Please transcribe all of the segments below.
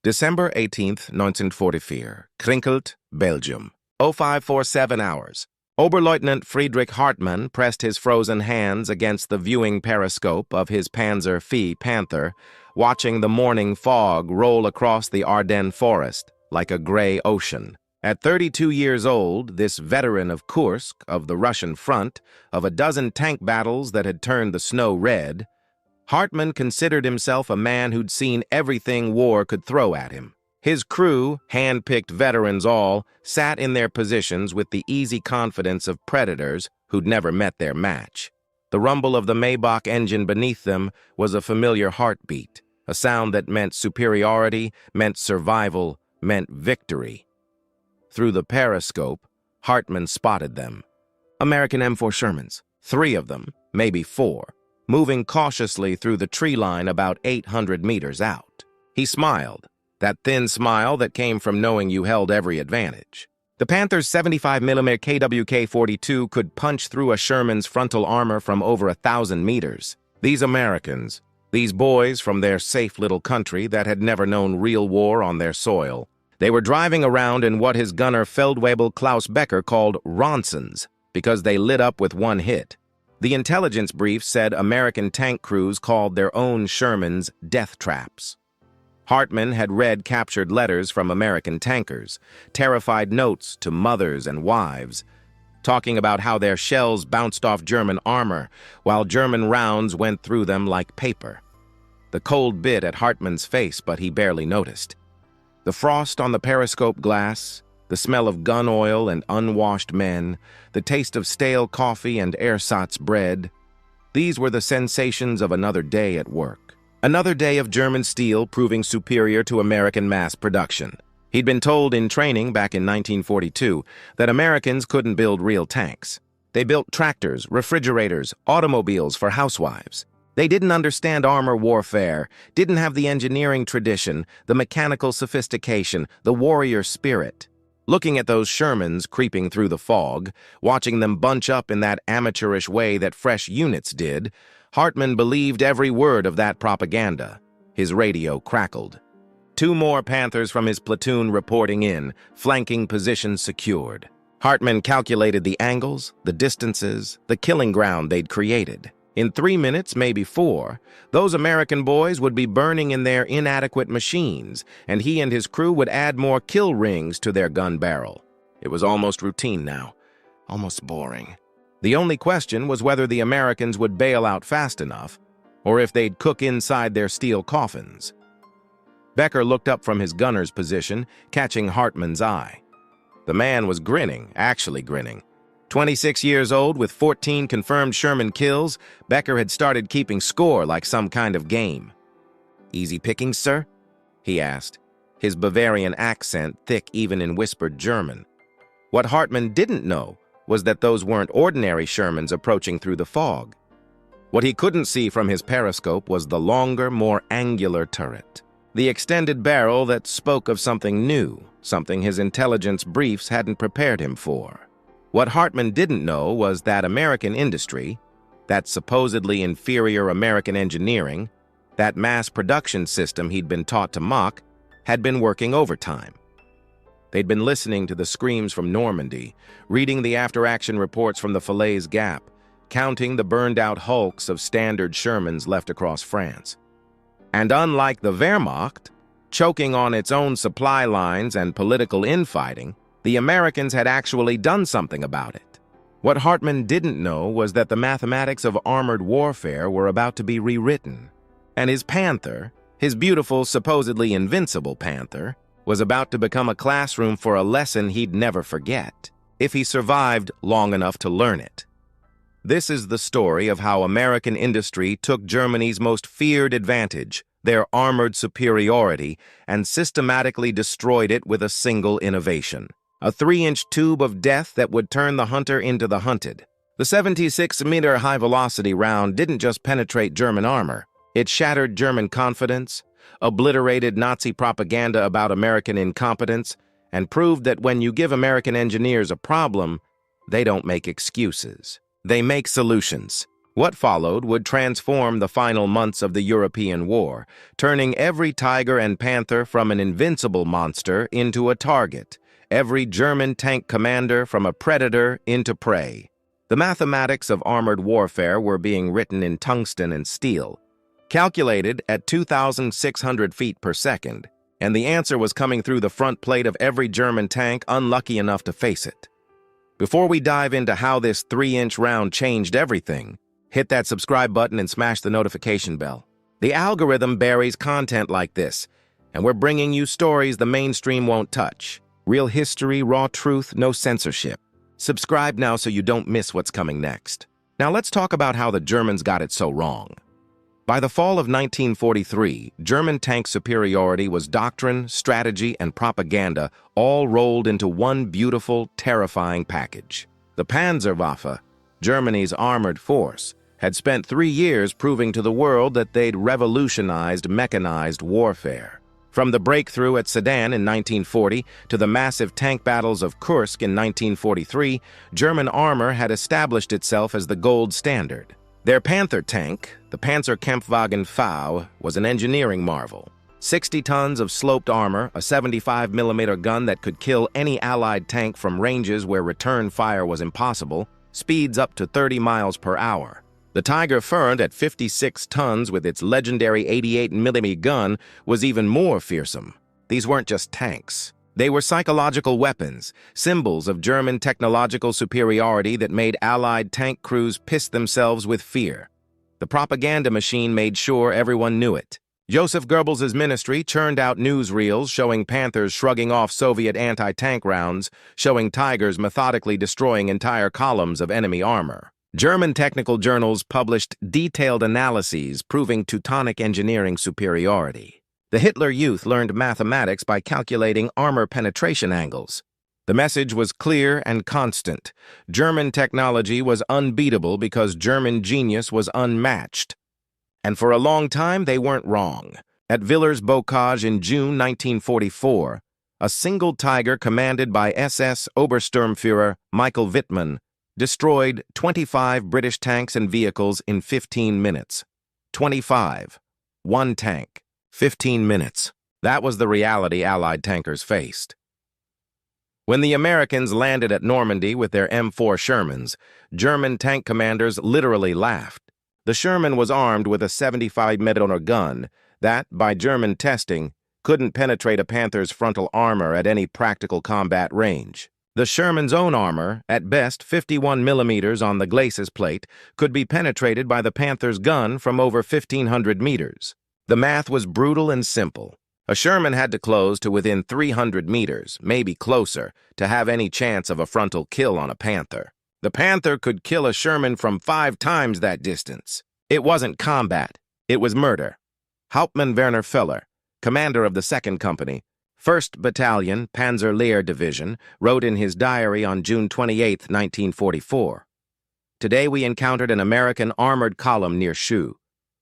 December 18th, 1944, Krinkelt, Belgium. 0547 hours. Oberleutnant Friedrich Hartmann pressed his frozen hands against the viewing periscope of his Panzer IV Panther, watching the morning fog roll across the Ardennes forest like a gray ocean. At 32 years old, this veteran of Kursk, of the Russian front, of a dozen tank battles that had turned the snow red, Hartmann considered himself a man who'd seen everything war could throw at him. His crew, hand-picked veterans all, sat in their positions with the easy confidence of predators who'd never met their match. The rumble of the Maybach engine beneath them was a familiar heartbeat, a sound that meant superiority, meant survival, meant victory. Through the periscope, Hartmann spotted them. American M4 Shermans, 3 of them, maybe 4, moving cautiously through the tree line about 800 meters out. He smiled, that thin smile that came from knowing you held every advantage. The Panther's 75mm KWK-42 could punch through a Sherman's frontal armor from over 1,000 meters. These Americans, these boys from their safe little country that had never known real war on their soil, they were driving around in what his gunner Feldwebel Klaus Becker called Ronsons, because they lit up with one hit. The intelligence brief said American tank crews called their own Shermans death traps. Hartmann had read captured letters from American tankers, terrified notes to mothers and wives, talking about how their shells bounced off German armor while German rounds went through them like paper. The cold bit at Hartmann's face, but he barely noticed. The frost on the periscope glass, the smell of gun oil and unwashed men, the taste of stale coffee and ersatz bread, these were the sensations of another day at work. Another day of German steel proving superior to American mass production. He'd been told in training back in 1942 that Americans couldn't build real tanks. They built tractors, refrigerators, automobiles for housewives. They didn't understand armor warfare, didn't have the engineering tradition, the mechanical sophistication, the warrior spirit. Looking at those Shermans creeping through the fog, watching them bunch up in that amateurish way that fresh units did, Hartmann believed every word of that propaganda. His radio crackled. 2 more Panthers from his platoon reporting in, flanking positions secured. Hartmann calculated the angles, the distances, the killing ground they'd created. In 3 minutes, maybe 4, those American boys would be burning in their inadequate machines, and he and his crew would add more kill rings to their gun barrel. It was almost routine now, almost boring. The only question was whether the Americans would bail out fast enough, or if they'd cook inside their steel coffins. Becker looked up from his gunner's position, catching Hartmann's eye. The man was grinning, actually grinning. 26 years old with 14 confirmed Sherman kills, Becker had started keeping score like some kind of game. "Easy pickings, sir?" he asked, his Bavarian accent thick even in whispered German. What Hartmann didn't know was that those weren't ordinary Shermans approaching through the fog. What he couldn't see from his periscope was the longer, more angular turret. The extended barrel that spoke of something new, something his intelligence briefs hadn't prepared him for. What Hartmann didn't know was that American industry, that supposedly inferior American engineering, that mass production system he'd been taught to mock, had been working overtime. They'd been listening to the screams from Normandy, reading the after-action reports from the Falaise Gap, counting the burned-out hulks of standard Shermans left across France. And unlike the Wehrmacht, choking on its own supply lines and political infighting, the Americans had actually done something about it. What Hartmann didn't know was that the mathematics of armored warfare were about to be rewritten, and his Panther, his beautiful, supposedly invincible Panther, was about to become a classroom for a lesson he'd never forget, if he survived long enough to learn it. This is the story of how American industry took Germany's most feared advantage, their armored superiority, and systematically destroyed it with a single innovation. A 3-inch tube of death that would turn the hunter into the hunted. The 76-meter high-velocity round didn't just penetrate German armor. It shattered German confidence, obliterated Nazi propaganda about American incompetence, and proved that when you give American engineers a problem, they don't make excuses. They make solutions. What followed would transform the final months of the European War, turning every tiger and panther from an invincible monster into a target, every German tank commander from a predator into prey. The mathematics of armored warfare were being written in tungsten and steel, calculated at 2,600 feet per second, and the answer was coming through the front plate of every German tank unlucky enough to face it. Before we dive into how this 3-inch round changed everything, hit that subscribe button and smash the notification bell. The algorithm buries content like this, and we're bringing you stories the mainstream won't touch. Real history, raw truth, no censorship. Subscribe now so you don't miss what's coming next. Now let's talk about how the Germans got it so wrong. By the fall of 1943, German tank superiority was doctrine, strategy, and propaganda all rolled into one beautiful, terrifying package. The Panzerwaffe, Germany's armored force, had spent 3 years proving to the world that they'd revolutionized mechanized warfare. From the breakthrough at Sedan in 1940 to the massive tank battles of Kursk in 1943, German armor had established itself as the gold standard. Their Panther tank, the Panzerkampfwagen V, was an engineering marvel. 60 tons of sloped armor, a 75mm gun that could kill any Allied tank from ranges where return fire was impossible, speeds up to 30 miles per hour. The Tiger Front at 56 tons with its legendary 88mm gun was even more fearsome. These weren't just tanks. They were psychological weapons, symbols of German technological superiority that made Allied tank crews piss themselves with fear. The propaganda machine made sure everyone knew it. Joseph Goebbels' ministry churned out newsreels showing Panthers shrugging off Soviet anti-tank rounds, showing Tigers methodically destroying entire columns of enemy armor. German technical journals published detailed analyses proving Teutonic engineering superiority. The Hitler Youth learned mathematics by calculating armor penetration angles. The message was clear and constant. German technology was unbeatable because German genius was unmatched. And for a long time, they weren't wrong. At Villers-Bocage in June 1944, a single Tiger commanded by SS Obersturmführer Michael Wittmann destroyed 25 British tanks and vehicles in 15 minutes. 25. One tank. 15 minutes. That was the reality Allied tankers faced. When the Americans landed at Normandy with their M4 Shermans, German tank commanders literally laughed. The Sherman was armed with a 75mm gun that, by German testing, couldn't penetrate a Panther's frontal armor at any practical combat range. The Sherman's own armor, at best 51mm on the glacis plate, could be penetrated by the Panther's gun from over 1,500 meters. The math was brutal and simple. A Sherman had to close to within 300 meters, maybe closer, to have any chance of a frontal kill on a Panther. The Panther could kill a Sherman from 5 times that distance. It wasn't combat, it was murder. Hauptmann Werner Feller, commander of the 2nd Company, 1st Battalion, Panzer Lehr Division, wrote in his diary on June 28, 1944, "Today we encountered an American armored column near Choux.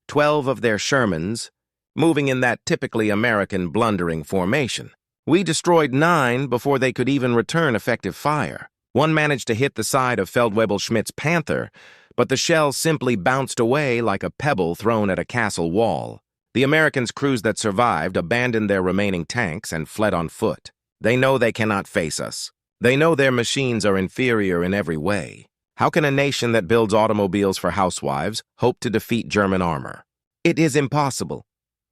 12 of their Shermans, moving in that typically American blundering formation. We destroyed 9 before they could even return effective fire. One managed to hit the side of Feldwebel-Schmidt's Panther, but the shell simply bounced away like a pebble thrown at a castle wall. The Americans' crews that survived abandoned their remaining tanks and fled on foot. They know they cannot face us. They know their machines are inferior in every way. How can a nation that builds automobiles for housewives hope to defeat German armor? It is impossible."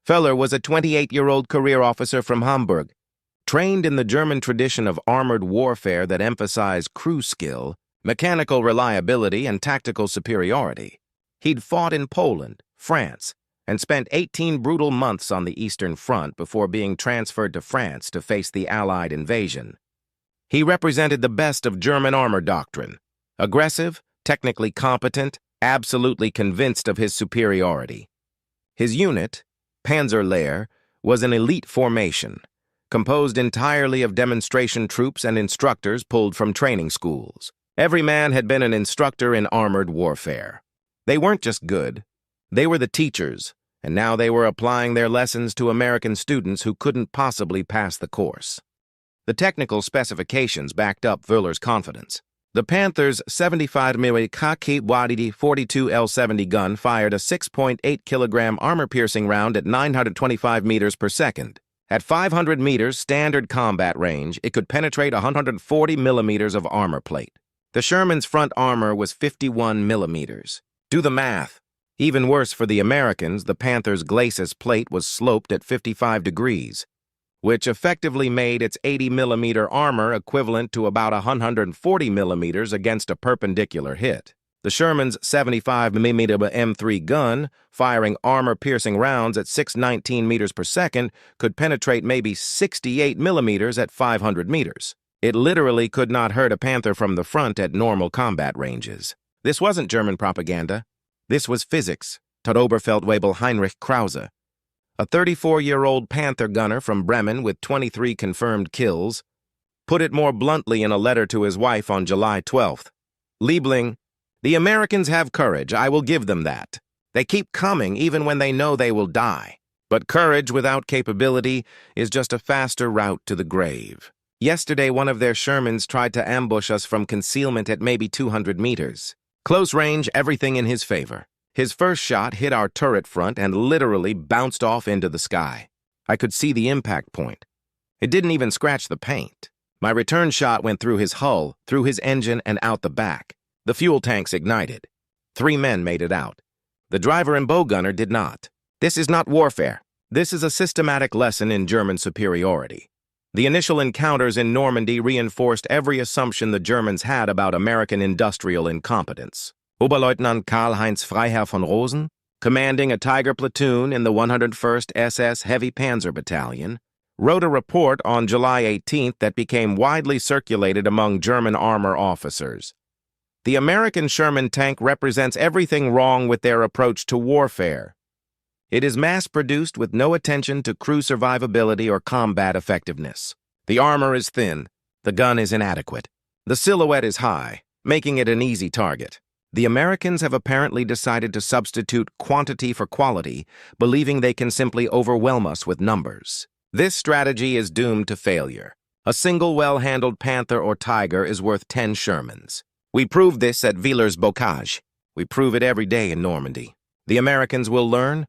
Feller was a 28-year-old career officer from Hamburg. Trained in the German tradition of armored warfare that emphasized crew skill, mechanical reliability, and tactical superiority. He'd fought in Poland, France, and spent 18 brutal months on the Eastern Front before being transferred to France to face the Allied invasion. He represented the best of German armor doctrine. Aggressive, technically competent, absolutely convinced of his superiority. His unit, Panzer Lehr, was an elite formation, composed entirely of demonstration troops and instructors pulled from training schools. Every man had been an instructor in armored warfare. They weren't just good, they were the teachers, and now they were applying their lessons to American students who couldn't possibly pass the course. The technical specifications backed up Wöhler's confidence. The Panther's 75mm Kaki Wadidi 42L70 gun fired a 6.8-kilogram armor-piercing round at 925 meters per second. At 500 meters standard combat range, it could penetrate 140 millimeters of armor plate. The Sherman's front armor was 51 millimeters. Do the math. Even worse for the Americans, the Panther's glacis plate was sloped at 55 degrees, which effectively made its 80-millimeter armor equivalent to about 140 millimeters against a perpendicular hit. The Sherman's 75mm M3 gun, firing armor-piercing rounds at 619 meters per second, could penetrate maybe 68 millimeters at 500 meters. It literally could not hurt a Panther from the front at normal combat ranges. This wasn't German propaganda. This was physics, taught Oberfeldwebel Heinrich Krause. A 34-year-old Panther gunner from Bremen with 23 confirmed kills, put it more bluntly in a letter to his wife on July 12th. Liebling, "The Americans have courage, I will give them that. They keep coming even when they know they will die. But courage without capability is just a faster route to the grave. Yesterday, one of their Shermans tried to ambush us from concealment at maybe 200 meters. Close range, everything in his favor. His first shot hit our turret front and literally bounced off into the sky. I could see the impact point. It didn't even scratch the paint. My return shot went through his hull, through his engine, and out the back. The fuel tanks ignited. 3 men made it out. The driver and bow gunner did not. This is not warfare. This is a systematic lesson in German superiority. The initial encounters in Normandy reinforced every assumption the Germans had about American industrial incompetence. Oberleutnant Karl-Heinz Freiherr von Rosen, commanding a Tiger platoon in the 101st SS Heavy Panzer Battalion, wrote a report on July 18th that became widely circulated among German armor officers. The American Sherman tank represents everything wrong with their approach to warfare. It is mass-produced with no attention to crew survivability or combat effectiveness. The armor is thin, the gun is inadequate. The silhouette is high, making it an easy target. The Americans have apparently decided to substitute quantity for quality, believing they can simply overwhelm us with numbers. This strategy is doomed to failure. A single well-handled Panther or Tiger is worth 10 Shermans. We proved this at Villers-Bocage. We prove it every day in Normandy. The Americans will learn,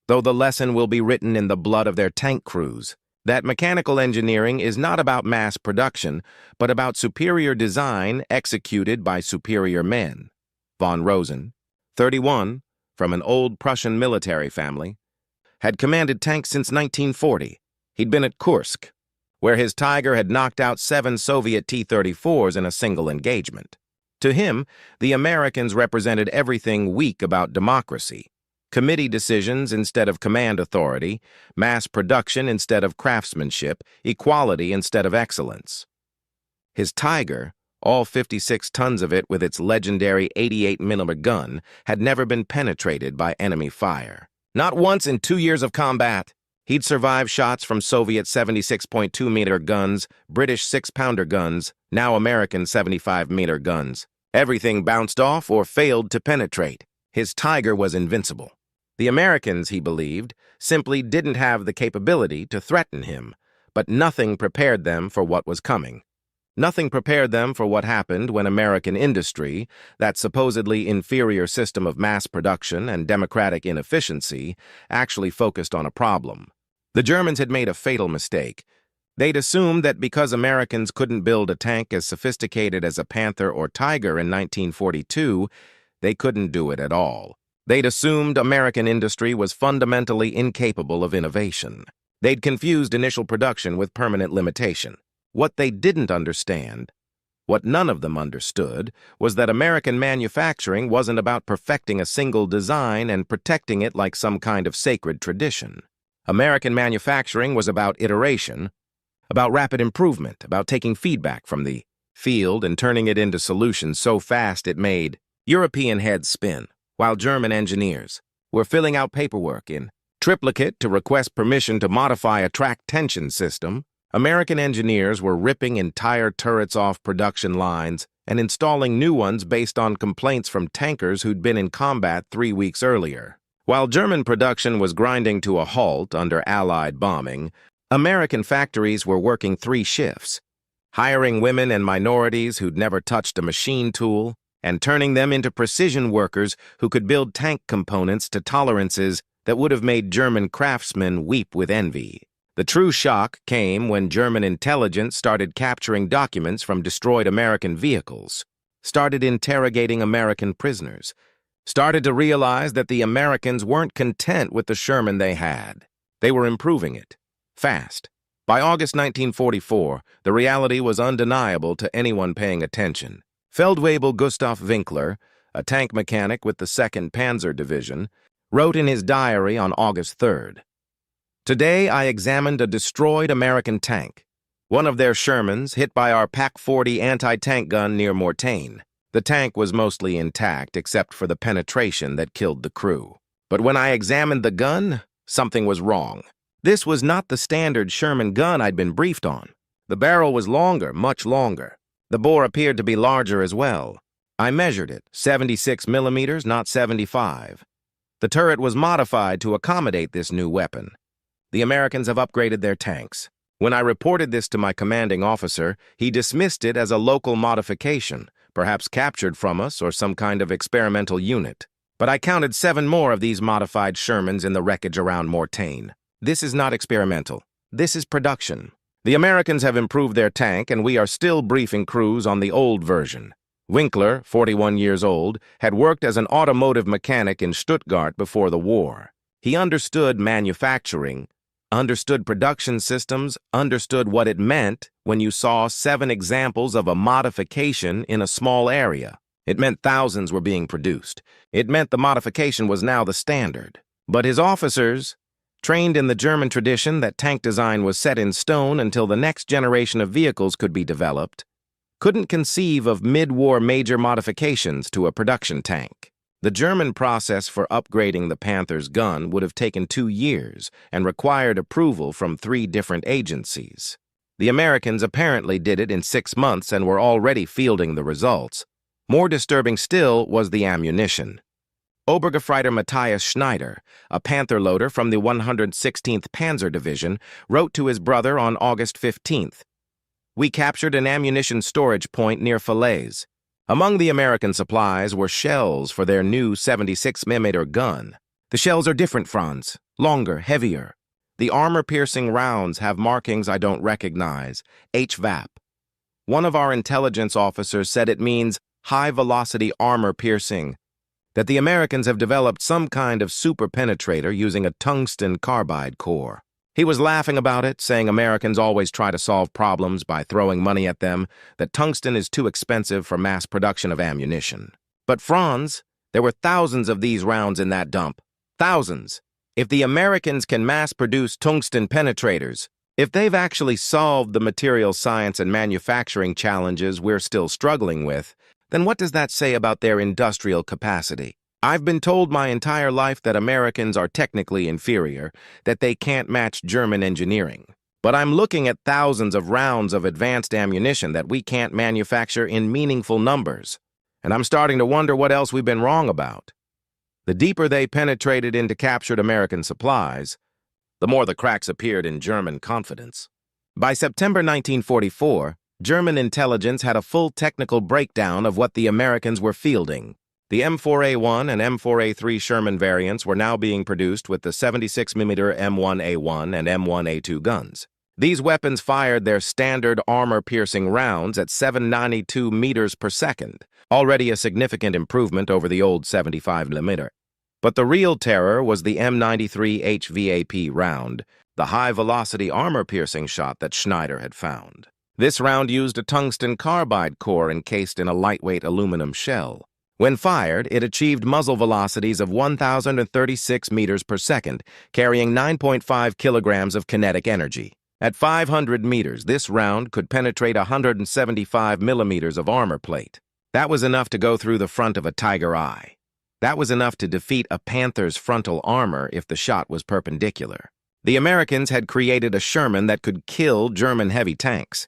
though the lesson will be written in the blood of their tank crews, that mechanical engineering is not about mass production, but about superior design executed by superior men. Von Rosen, 31, from an old Prussian military family, had commanded tanks since 1940. He'd been at Kursk, where his Tiger had knocked out 7 Soviet T-34s in a single engagement. To him, the Americans represented everything weak about democracy: committee decisions instead of command authority, mass production instead of craftsmanship, equality instead of excellence. His Tiger, all 56 tons of it with its legendary 88mm gun, had never been penetrated by enemy fire. Not once in 2 years of combat. He'd survived shots from Soviet 76.2-meter guns, British 6-pounder guns, now American 75-meter guns. Everything bounced off or failed to penetrate. His Tiger was invincible. The Americans, he believed, simply didn't have the capability to threaten him, but nothing prepared them for what was coming. Nothing prepared them for what happened when American industry, that supposedly inferior system of mass production and democratic inefficiency, actually focused on a problem. The Germans had made a fatal mistake. They'd assumed that because Americans couldn't build a tank as sophisticated as a Panther or Tiger in 1942, they couldn't do it at all. They'd assumed American industry was fundamentally incapable of innovation. They'd confused initial production with permanent limitation. What they didn't understand, what none of them understood, was that American manufacturing wasn't about perfecting a single design and protecting it like some kind of sacred tradition. American manufacturing was about iteration, about rapid improvement, about taking feedback from the field and turning it into solutions so fast it made European heads spin, while German engineers were filling out paperwork in triplicate to request permission to modify a track tension system. American engineers were ripping entire turrets off production lines and installing new ones based on complaints from tankers who'd been in combat 3 weeks earlier. While German production was grinding to a halt under Allied bombing, American factories were working 3 shifts, hiring women and minorities who'd never touched a machine tool, and turning them into precision workers who could build tank components to tolerances that would have made German craftsmen weep with envy. The true shock came when German intelligence started capturing documents from destroyed American vehicles, started interrogating American prisoners, started to realize that the Americans weren't content with the Sherman they had. They were improving it, fast. By August 1944, the reality was undeniable to anyone paying attention. Feldwebel Gustav Winkler, a tank mechanic with the 2nd Panzer Division, wrote in his diary on August 3rd, "Today I examined a destroyed American tank, one of their Shermans hit by our PaK-40 anti-tank gun near Mortain. The tank was mostly intact except for the penetration that killed the crew. But when I examined the gun, something was wrong. This was not the standard Sherman gun I'd been briefed on. The barrel was longer, much longer. The bore appeared to be larger as well. I measured it, 76 millimeters, not 75. The turret was modified to accommodate this new weapon. The Americans have upgraded their tanks. When I reported this to my commanding officer, he dismissed it as a local modification, perhaps captured from us or some kind of experimental unit. But I counted 7 more of these modified Shermans in the wreckage around Mortain. This is not experimental. This is production. The Americans have improved their tank, and we are still briefing crews on the old version." Winkler, 41 years old, had worked as an automotive mechanic in Stuttgart before the war. He understood manufacturing, understood production systems, understood what it meant when you saw 7 examples of a modification in a small area. It meant thousands were being produced. It meant the modification was now the standard. But his officers, trained in the German tradition that tank design was set in stone until the next generation of vehicles could be developed, couldn't conceive of mid-war major modifications to a production tank. The German process for upgrading the Panther's gun would have taken 2 years and required approval from 3 different agencies. The Americans apparently did it in 6 months and were already fielding the results. More disturbing still was the ammunition. Obergefreiter Matthias Schneider, a Panther loader from the 116th Panzer Division, wrote to his brother on August 15th, "We captured an ammunition storage point near Falaise. Among the American supplies were shells for their new 76mm gun. The shells are different, Franz, longer, heavier. The armor-piercing rounds have markings I don't recognize, HVAP. One of our intelligence officers said it means high-velocity armor-piercing, that the Americans have developed some kind of super-penetrator using a tungsten carbide core. He was laughing about it, saying Americans always try to solve problems by throwing money at them, that tungsten is too expensive for mass production of ammunition. But Franz, there were thousands of these rounds in that dump. Thousands. If the Americans can mass-produce tungsten penetrators, if they've actually solved the material science and manufacturing challenges we're still struggling with, then what does that say about their industrial capacity? I've been told my entire life that Americans are technically inferior, that they can't match German engineering. But I'm looking at thousands of rounds of advanced ammunition that we can't manufacture in meaningful numbers, and I'm starting to wonder what else we've been wrong about. The deeper they penetrated into captured American supplies, the more the cracks appeared in German confidence. By September 1944, German intelligence had a full technical breakdown of what the Americans were fielding. The M4A1 and M4A3 Sherman variants were now being produced with the 76mm M1A1 and M1A2 guns. These weapons fired their standard armor-piercing rounds at 792 meters per second, already a significant improvement over the old 75mm. But the real terror was the M93 HVAP round, the high-velocity armor-piercing shot that Schneider had found. This round used a tungsten carbide core encased in a lightweight aluminum shell. When fired, it achieved muzzle velocities of 1,036 meters per second, carrying 9.5 kilograms of kinetic energy. At 500 meters, this round could penetrate 175 millimeters of armor plate. That was enough to go through the front of a Tiger Eye. That was enough to defeat a Panther's frontal armor if the shot was perpendicular. The Americans had created a Sherman that could kill German heavy tanks.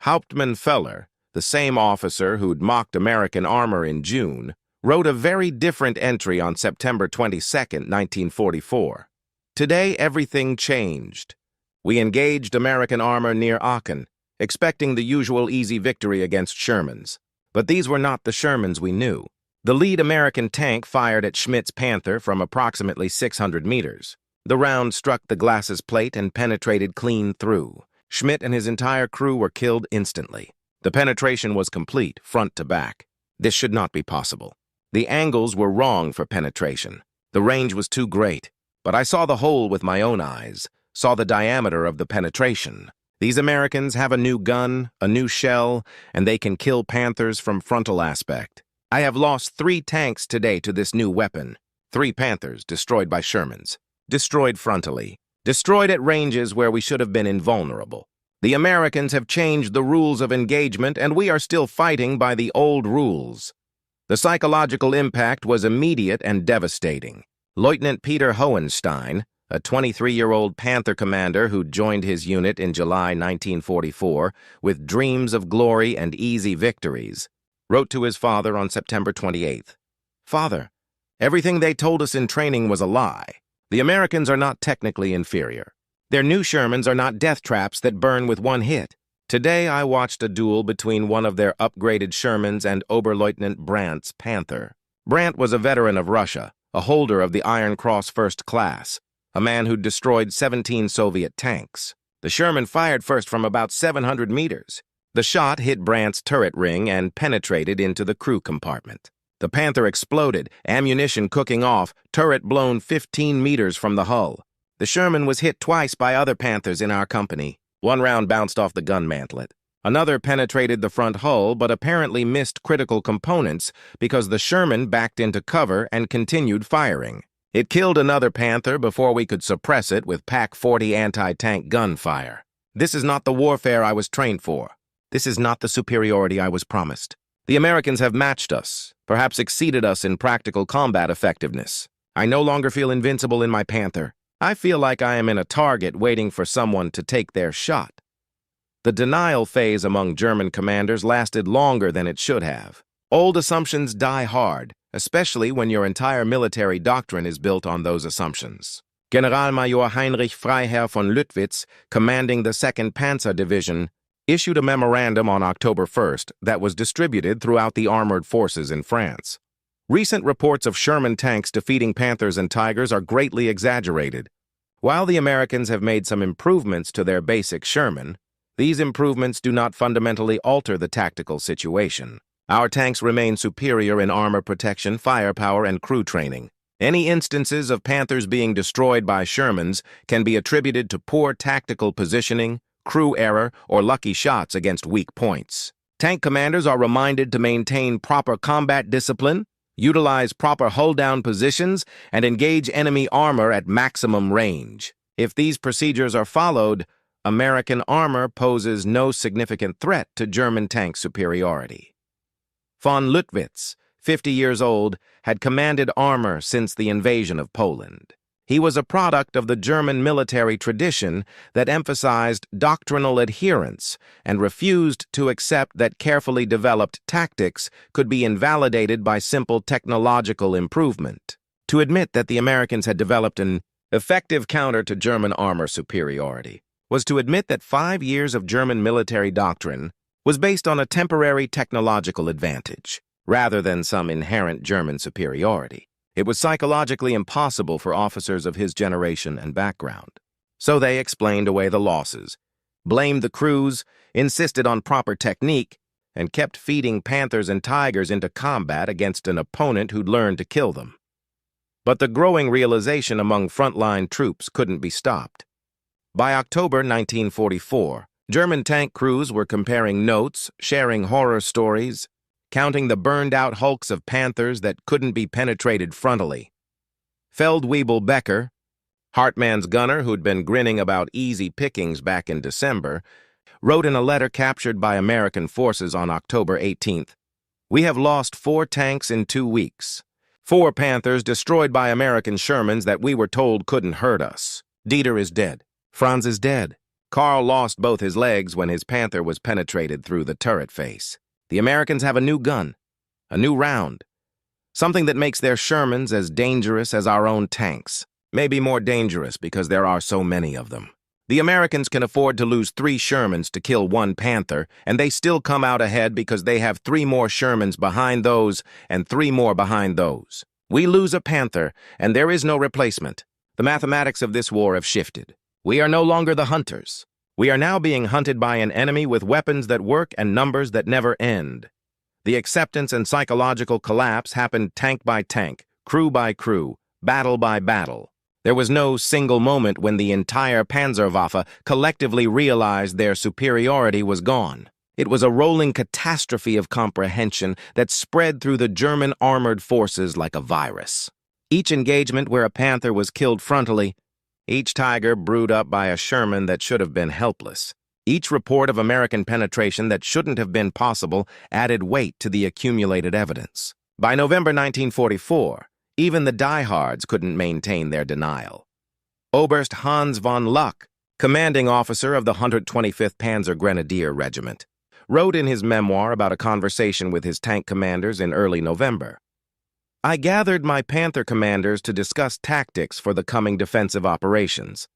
Hauptmann Feller, the same officer who'd mocked American armor in June, wrote a very different entry on September 22, 1944. Today, everything changed. We engaged American armor near Aachen. expecting the usual easy victory against Shermans. But these were not the Shermans we knew. The lead American tank fired at Schmidt's Panther from approximately 600 meters. The round struck the glacis plate and penetrated clean through. Schmidt and his entire crew were killed instantly. The penetration was complete, front to back. This should not be possible. The angles were wrong for penetration. The range was too great. But I saw the hole with my own eyes, saw the diameter of the penetration. These Americans have a new gun, a new shell, and they can kill Panthers from frontal aspect. I have lost 3 tanks today to this new weapon. 3 Panthers destroyed by Shermans. Destroyed frontally. Destroyed at ranges where we should have been invulnerable. The Americans have changed the rules of engagement, and we are still fighting by the old rules. The psychological impact was immediate and devastating. Lieutenant Peter Hohenstein, a 23-year-old Panther commander who joined his unit in July 1944 with dreams of glory and easy victories, wrote to his father on September 28th. "Father, everything they told us in training was a lie. The Americans are not technically inferior. Their new Shermans are not death traps that burn with one hit. Today I watched a duel between one of their upgraded Shermans and Oberleutnant Brandt's Panther. Brandt was a veteran of Russia, a holder of the Iron Cross First Class, a man who'd destroyed 17 Soviet tanks. The Sherman fired first from about 700 meters. The shot hit Brandt's turret ring and penetrated into the crew compartment. The Panther exploded, ammunition cooking off, turret blown 15 meters from the hull. The Sherman was hit twice by other Panthers in our company. One round bounced off the gun mantlet. Another penetrated the front hull but apparently missed critical components because the Sherman backed into cover and continued firing. It killed another Panther before we could suppress it with PaK-40 anti-tank gunfire. This is not the warfare I was trained for. This is not the superiority I was promised. The Americans have matched us, perhaps exceeded us in practical combat effectiveness. I no longer feel invincible in my Panther. I feel like I am in a target waiting for someone to take their shot." The denial phase among German commanders lasted longer than it should have. Old assumptions die hard, especially when your entire military doctrine is built on those assumptions. Generalmajor Heinrich Freiherr von Lüttwitz, commanding the 2nd Panzer Division, issued a memorandum on October 1st that was distributed throughout the armored forces in France. Recent reports of Sherman tanks defeating Panthers and Tigers are greatly exaggerated. While the Americans have made some improvements to their basic Sherman, these improvements do not fundamentally alter the tactical situation. Our tanks remain superior in armor protection, firepower, and crew training. Any instances of Panthers being destroyed by Shermans can be attributed to poor tactical positioning, crew error, or lucky shots against weak points. Tank commanders are reminded to maintain proper combat discipline, utilize proper hull-down positions, and engage enemy armor at maximum range. If these procedures are followed, American armor poses no significant threat to German tank superiority. Von Lüttwitz, 50 years old, had commanded armor since the invasion of Poland. He was a product of the German military tradition that emphasized doctrinal adherence and refused to accept that carefully developed tactics could be invalidated by simple technological improvement. To admit that the Americans had developed an effective counter to German armor superiority was to admit that 5 years of German military doctrine was based on a temporary technological advantage, rather than some inherent German superiority. It was psychologically impossible for officers of his generation and background. So they explained away the losses, blamed the crews, insisted on proper technique, and kept feeding Panthers and Tigers into combat against an opponent who'd learned to kill them. But the growing realization among frontline troops couldn't be stopped. By October 1944, German tank crews were comparing notes, sharing horror stories, counting the burned-out hulks of Panthers that couldn't be penetrated frontally. Feldwebel Becker, Hartmann's gunner who'd been grinning about easy pickings back in December, wrote in a letter captured by American forces on October 18th, "We have lost 4 tanks in 2 weeks. 4 Panthers destroyed by American Shermans that we were told couldn't hurt us. Dieter is dead. Franz is dead. Karl lost both his legs when his Panther was penetrated through the turret face. The Americans have a new gun, a new round, something that makes their Shermans as dangerous as our own tanks, maybe more dangerous because there are so many of them. The Americans can afford to lose 3 Shermans to kill 1 Panther, and they still come out ahead because they have 3 more Shermans behind those and 3 more behind those. We lose a Panther, and there is no replacement. The mathematics of this war have shifted. We are no longer the hunters. We are now being hunted by an enemy with weapons that work and numbers that never end. The acceptance and psychological collapse happened tank by tank, crew by crew, battle by battle. There was no single moment when the entire Panzerwaffe collectively realized their superiority was gone. It was a rolling catastrophe of comprehension that spread through the German armored forces like a virus. Each engagement where a Panther was killed frontally, each Tiger brewed up by a Sherman that should have been helpless. Each report of American penetration that shouldn't have been possible added weight to the accumulated evidence. By November 1944, even the diehards couldn't maintain their denial. Oberst Hans von Luck, commanding officer of the 125th Panzer Grenadier Regiment, wrote in his memoir about a conversation with his tank commanders in early November. I gathered my Panther commanders to discuss tactics for the coming defensive operations.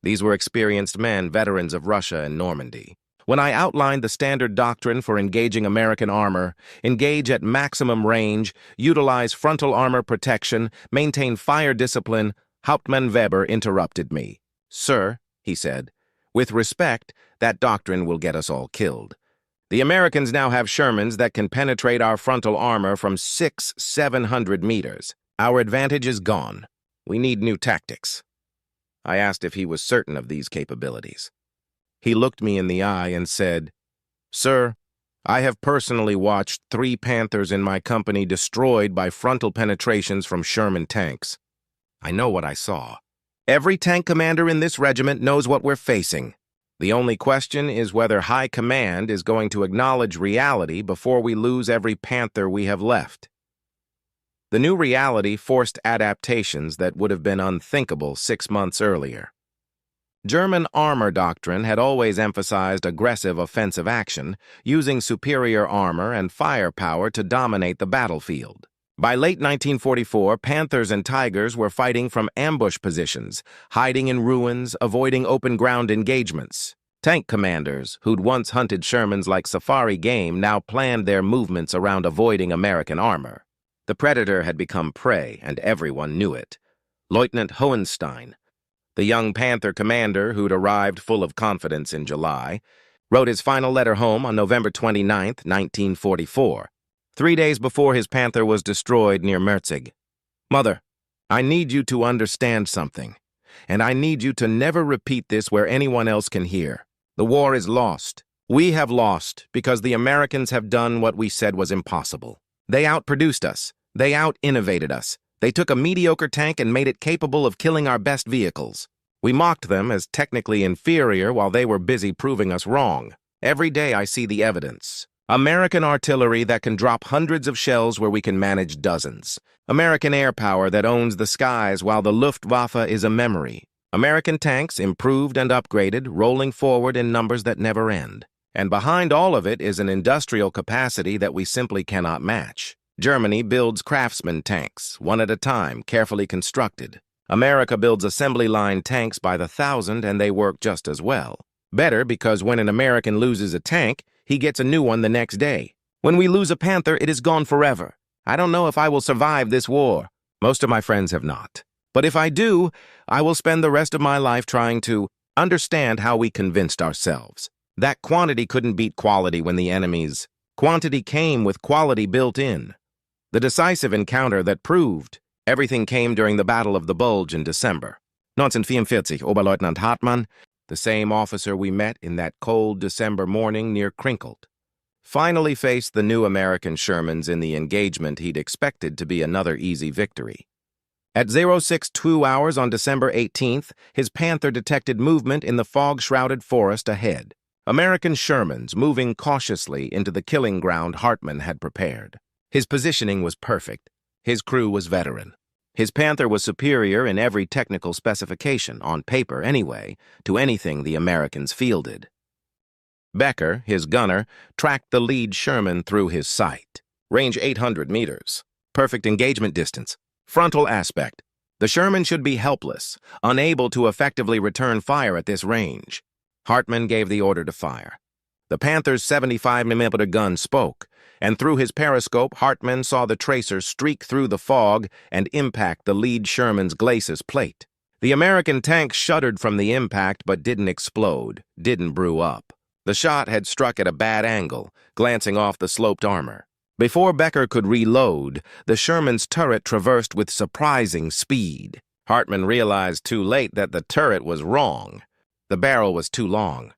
These were experienced men, veterans of Russia and Normandy. When I outlined the standard doctrine for engaging American armor, engage at maximum range, utilize frontal armor protection, maintain fire discipline, Hauptmann Weber interrupted me. Sir, he said, with respect, that doctrine will get us all killed. The Americans now have Shermans that can penetrate our frontal armor from 600-700 meters. Our advantage is gone. We need new tactics. I asked if he was certain of these capabilities. He looked me in the eye and said, Sir, I have personally watched 3 Panthers in my company destroyed by frontal penetrations from Sherman tanks. I know what I saw. Every tank commander in this regiment knows what we're facing. The only question is whether High Command is going to acknowledge reality before we lose every Panther we have left. The new reality forced adaptations that would have been unthinkable 6 months earlier. German armor doctrine had always emphasized aggressive offensive action, using superior armor and firepower to dominate the battlefield. By late 1944, Panthers and Tigers were fighting from ambush positions, hiding in ruins, avoiding open ground engagements. Tank commanders, who'd once hunted Shermans like safari game, now planned their movements around avoiding American armor. The predator had become prey, and everyone knew it. Lieutenant Hohenstein, the young Panther commander who'd arrived full of confidence in July, wrote his final letter home on November 29, 1944, 3 days before his Panther was destroyed near Merzig. Mother, I need you to understand something, and I need you to never repeat this where anyone else can hear. The war is lost. We have lost because the Americans have done what we said was impossible. They outproduced us. They out-innovated us. They took a mediocre tank and made it capable of killing our best vehicles. We mocked them as technically inferior while they were busy proving us wrong. Every day I see the evidence. American artillery that can drop hundreds of shells where we can manage dozens. American air power that owns the skies while the Luftwaffe is a memory. American tanks, improved and upgraded, rolling forward in numbers that never end. And behind all of it is an industrial capacity that we simply cannot match. Germany builds craftsman tanks, one at a time, carefully constructed. America builds assembly line tanks by the thousand, and they work just as well. Better because when an American loses a tank, he gets a new one the next day. When we lose a Panther, it is gone forever. I don't know if I will survive this war. Most of my friends have not. But if I do, I will spend the rest of my life trying to understand how we convinced ourselves. That quantity couldn't beat quality when the enemy's quantity came with quality built in. The decisive encounter that proved everything came during the Battle of the Bulge in December. 1944, Oberleutnant Hartmann, the same officer we met in that cold December morning near Krinkelt, finally faced the new American Shermans in the engagement he'd expected to be another easy victory. At 06:02 hours on December 18th, his Panther detected movement in the fog-shrouded forest ahead. American Shermans moving cautiously into the killing ground Hartmann had prepared. His positioning was perfect. His crew was veteran. His Panther was superior in every technical specification, on paper anyway, to anything the Americans fielded. Becker, his gunner, tracked the lead Sherman through his sight. Range 800 meters. Perfect engagement distance. Frontal aspect. The Sherman should be helpless, unable to effectively return fire at this range. Hartman gave the order to fire. The Panther's 75mm gun spoke, and through his periscope, Hartman saw the tracer streak through the fog and impact the lead Sherman's glacis plate. The American tank shuddered from the impact but didn't explode, didn't brew up. The shot had struck at a bad angle, glancing off the sloped armor. Before Becker could reload, the Sherman's turret traversed with surprising speed. Hartman realized too late that the turret was wrong. The barrel was too long.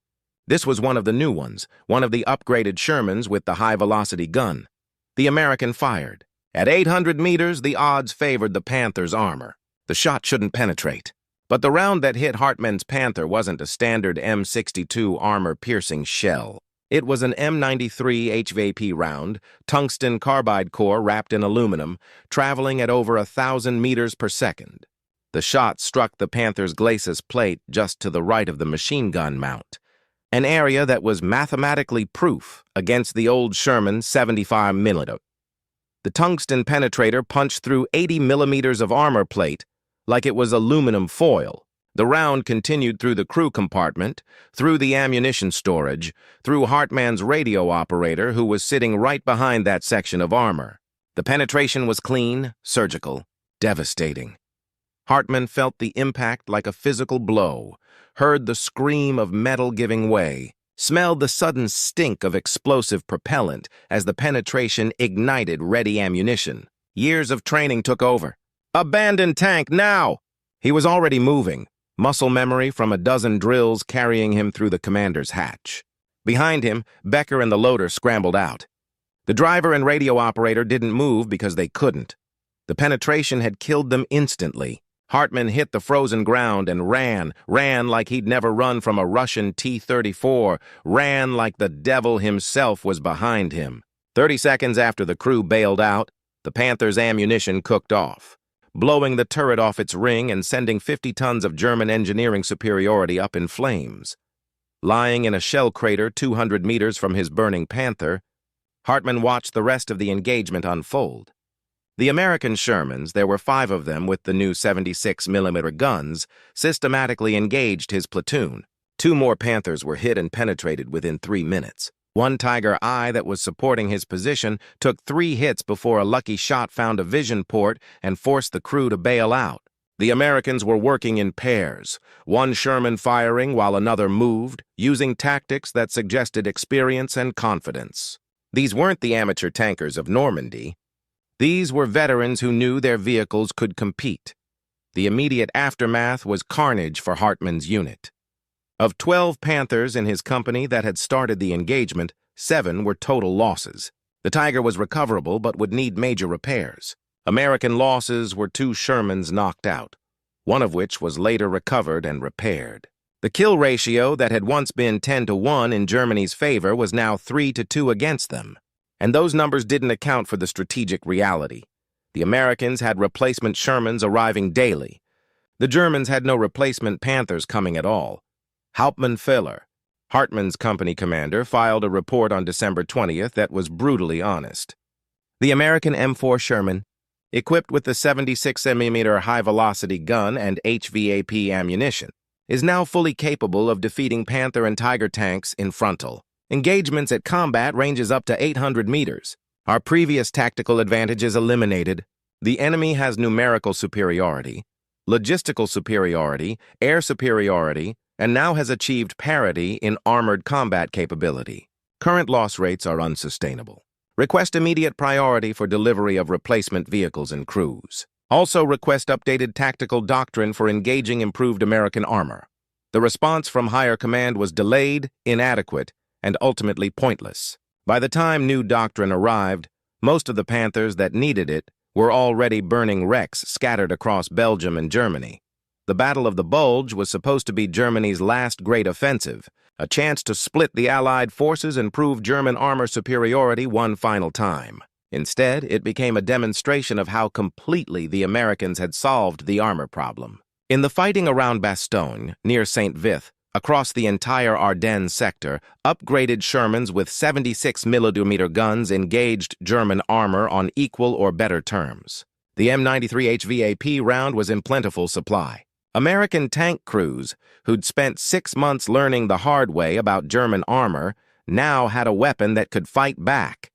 This was one of the new ones, one of the upgraded Shermans with the high-velocity gun. The American fired. At 800 meters, the odds favored the Panther's armor. The shot shouldn't penetrate. But the round that hit Hartman's Panther wasn't a standard M62 armor-piercing shell. It was an M93 HVAP round, tungsten carbide core wrapped in aluminum, traveling at over 1,000 meters per second. The shot struck the Panther's glacis plate just to the right of the machine gun mount, an area that was mathematically proof against the old Sherman 75mm. The tungsten penetrator punched through 80 millimeters of armor plate like it was aluminum foil. The round continued through the crew compartment, through the ammunition storage, through Hartman's radio operator, who was sitting right behind that section of armor. The penetration was clean, surgical, devastating. Hartman felt the impact like a physical blow, heard the scream of metal giving way, smelled the sudden stink of explosive propellant as the penetration ignited ready ammunition. Years of training took over. "Abandon tank, now!" He was already moving, muscle memory from a dozen drills carrying him through the commander's hatch. Behind him, Becker and the loader scrambled out. The driver and radio operator didn't move because they couldn't. The penetration had killed them instantly. Hartman hit the frozen ground and ran like he'd never run from a Russian T-34, ran like the devil himself was behind him. 30 seconds after the crew bailed out, the Panther's ammunition cooked off, blowing the turret off its ring and sending 50 tons of German engineering superiority up in flames. Lying in a shell crater 200 meters from his burning Panther, Hartman watched the rest of the engagement unfold. The American Shermans, there were 5 of them with the new 76mm guns, systematically engaged his platoon. 2 more Panthers were hit and penetrated within 3 minutes. One Tiger I that was supporting his position took 3 hits before a lucky shot found a vision port and forced the crew to bail out. The Americans were working in pairs, one Sherman firing while another moved, using tactics that suggested experience and confidence. These weren't the amateur tankers of Normandy. These were veterans who knew their vehicles could compete. The immediate aftermath was carnage for Hartman's unit. Of 12 Panthers in his company that had started the engagement, 7 were total losses. The Tiger was recoverable but would need major repairs. American losses were 2 Shermans knocked out, one of which was later recovered and repaired. The kill ratio that had once been 10-1 in Germany's favor was now 3-2 against them. And those numbers didn't account for the strategic reality. The Americans had replacement Shermans arriving daily. The Germans had no replacement Panthers coming at all. Hauptmann Filler, Hartman's company commander, filed a report on December 20th that was brutally honest. The American M4 Sherman, equipped with the 76mm high-velocity gun and HVAP ammunition, is now fully capable of defeating Panther and Tiger tanks in frontal. Engagements at combat ranges up to 800 meters. Our previous tactical advantage is eliminated. The enemy has numerical superiority, logistical superiority, air superiority, and now has achieved parity in armored combat capability. Current loss rates are unsustainable. Request immediate priority for delivery of replacement vehicles and crews. Also request updated tactical doctrine for engaging improved American armor. The response from higher command was delayed, inadequate, and ultimately pointless. By the time new doctrine arrived, most of the Panthers that needed it were already burning wrecks scattered across Belgium and Germany. The Battle of the Bulge was supposed to be Germany's last great offensive, a chance to split the Allied forces and prove German armor superiority one final time. Instead, it became a demonstration of how completely the Americans had solved the armor problem. In the fighting around Bastogne, near St. Vith, across the entire Ardennes sector, upgraded Shermans with 76mm guns engaged German armor on equal or better terms. The M93 HVAP round was in plentiful supply. American tank crews, who'd spent 6 months learning the hard way about German armor, now had a weapon that could fight back.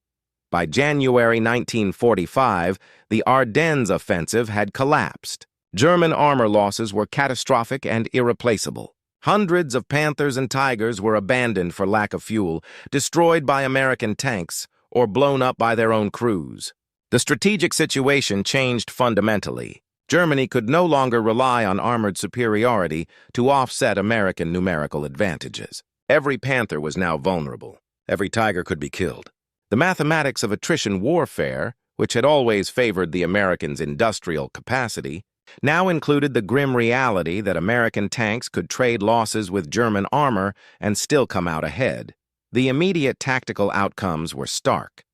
By January 1945, the Ardennes offensive had collapsed. German armor losses were catastrophic and irreplaceable. Hundreds of Panthers and Tigers were abandoned for lack of fuel, destroyed by American tanks, or blown up by their own crews. The strategic situation changed fundamentally. Germany could no longer rely on armored superiority to offset American numerical advantages. Every Panther was now vulnerable. Every Tiger could be killed. The mathematics of attrition warfare, which had always favored the Americans' industrial capacity, now included the grim reality that American tanks could trade losses with German armor and still come out ahead. The immediate tactical outcomes were stark.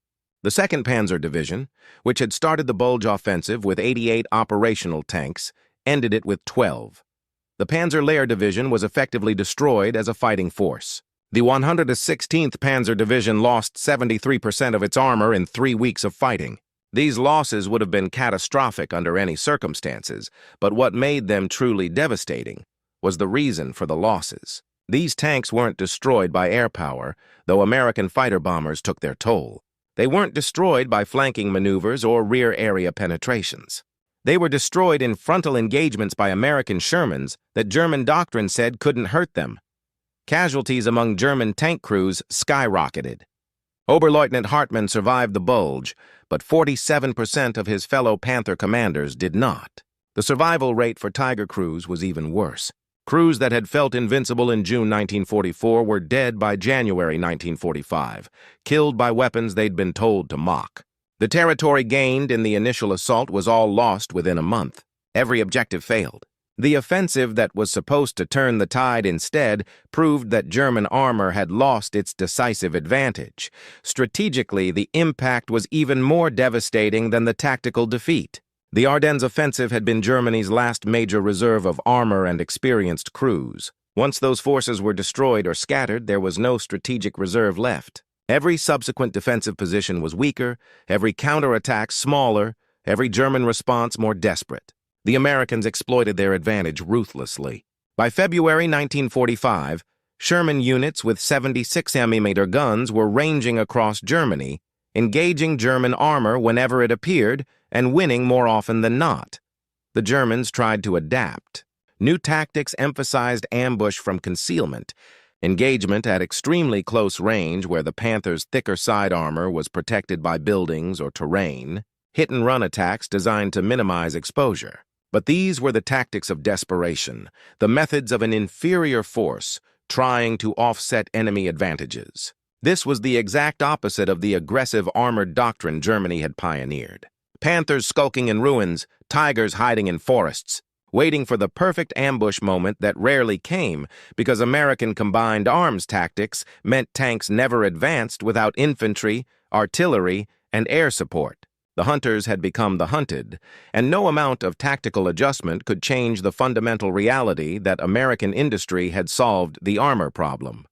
The 2nd Panzer Division, which had started the Bulge offensive with 88 operational tanks, ended it with 12. The Panzer Lehr Division was effectively destroyed as a fighting force. The 116th Panzer Division lost 73% of its armor in 3 weeks of fighting. These losses would have been catastrophic under any circumstances, but what made them truly devastating was the reason for the losses. These tanks weren't destroyed by air power, though American fighter bombers took their toll. They weren't destroyed by flanking maneuvers or rear area penetrations. They were destroyed in frontal engagements by American Shermans that German doctrine said couldn't hurt them. Casualties among German tank crews skyrocketed. Oberleutnant Hartmann survived the Bulge, but 47% of his fellow Panther commanders did not. The survival rate for Tiger crews was even worse. Crews that had felt invincible in June 1944 were dead by January 1945, killed by weapons they'd been told to mock. The territory gained in the initial assault was all lost within a month. Every objective failed. The offensive that was supposed to turn the tide instead proved that German armor had lost its decisive advantage. Strategically, the impact was even more devastating than the tactical defeat. The Ardennes offensive had been Germany's last major reserve of armor and experienced crews. Once those forces were destroyed or scattered, there was no strategic reserve left. Every subsequent defensive position was weaker, every counterattack smaller, every German response more desperate. The Americans exploited their advantage ruthlessly. By February 1945, Sherman units with 76mm guns were ranging across Germany, engaging German armor whenever it appeared and winning more often than not. The Germans tried to adapt. New tactics emphasized ambush from concealment, engagement at extremely close range where the Panther's thicker side armor was protected by buildings or terrain, hit-and-run attacks designed to minimize exposure. But these were the tactics of desperation, the methods of an inferior force trying to offset enemy advantages. This was the exact opposite of the aggressive armored doctrine Germany had pioneered. Panthers skulking in ruins, tigers hiding in forests, waiting for the perfect ambush moment that rarely came because American combined arms tactics meant tanks never advanced without infantry, artillery, and air support. The hunters had become the hunted, and no amount of tactical adjustment could change the fundamental reality that American industry had solved the armor problem.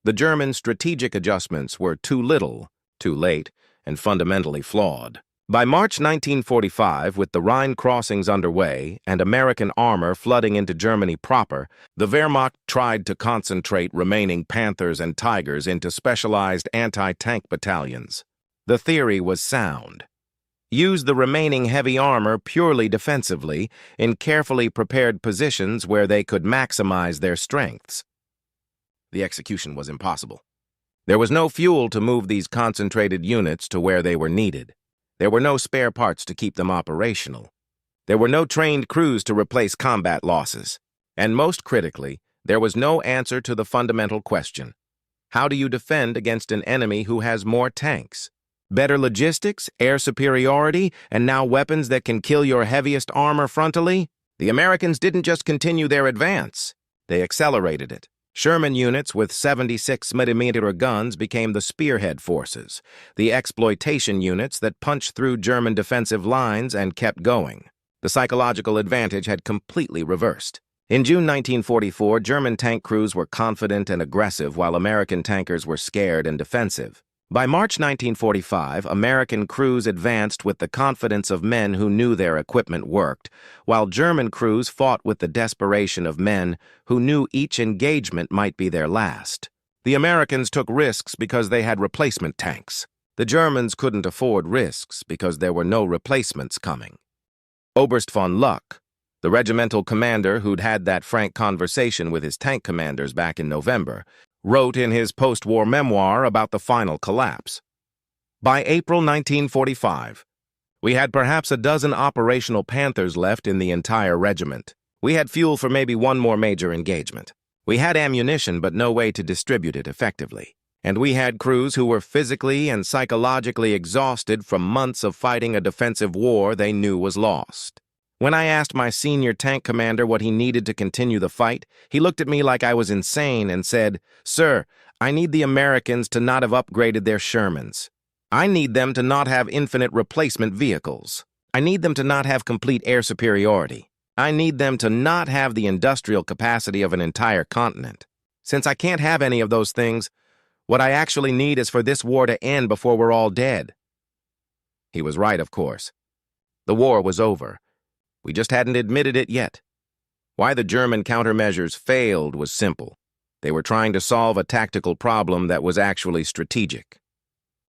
The German strategic adjustments were too little, too late, and fundamentally flawed. By March 1945, with the Rhine crossings underway and American armor flooding into Germany proper, the Wehrmacht tried to concentrate remaining Panthers and Tigers into specialized anti-tank battalions. The theory was sound. Use the remaining heavy armor purely defensively in carefully prepared positions where they could maximize their strengths. The execution was impossible. There was no fuel to move these concentrated units to where they were needed. There were no spare parts to keep them operational. There were no trained crews to replace combat losses. And most critically, there was no answer to the fundamental question: how do you defend against an enemy who has more tanks? Better logistics, air superiority, and now weapons that can kill your heaviest armor frontally? The Americans didn't just continue their advance. They accelerated it. Sherman units with 76mm guns became the spearhead forces, the exploitation units that punched through German defensive lines and kept going. The psychological advantage had completely reversed. In June 1944, German tank crews were confident and aggressive while American tankers were scared and defensive. By March 1945, American crews advanced with the confidence of men who knew their equipment worked, while German crews fought with the desperation of men who knew each engagement might be their last. The Americans took risks because they had replacement tanks. The Germans couldn't afford risks because there were no replacements coming. Oberst von Luck, the regimental commander who'd had that frank conversation with his tank commanders back in November, wrote in his post-war memoir about the final collapse. By April 1945, we had perhaps a dozen operational Panthers left in the entire regiment. We had fuel for maybe one more major engagement. We had ammunition but no way to distribute it effectively. And we had crews who were physically and psychologically exhausted from months of fighting a defensive war they knew was lost. When I asked my senior tank commander what he needed to continue the fight, he looked at me like I was insane and said, "Sir, I need the Americans to not have upgraded their Shermans. I need them to not have infinite replacement vehicles. I need them to not have complete air superiority. I need them to not have the industrial capacity of an entire continent. Since I can't have any of those things, what I actually need is for this war to end before we're all dead." He was right, of course. The war was over. We just hadn't admitted it yet. Why the German countermeasures failed was simple. They were trying to solve a tactical problem that was actually strategic.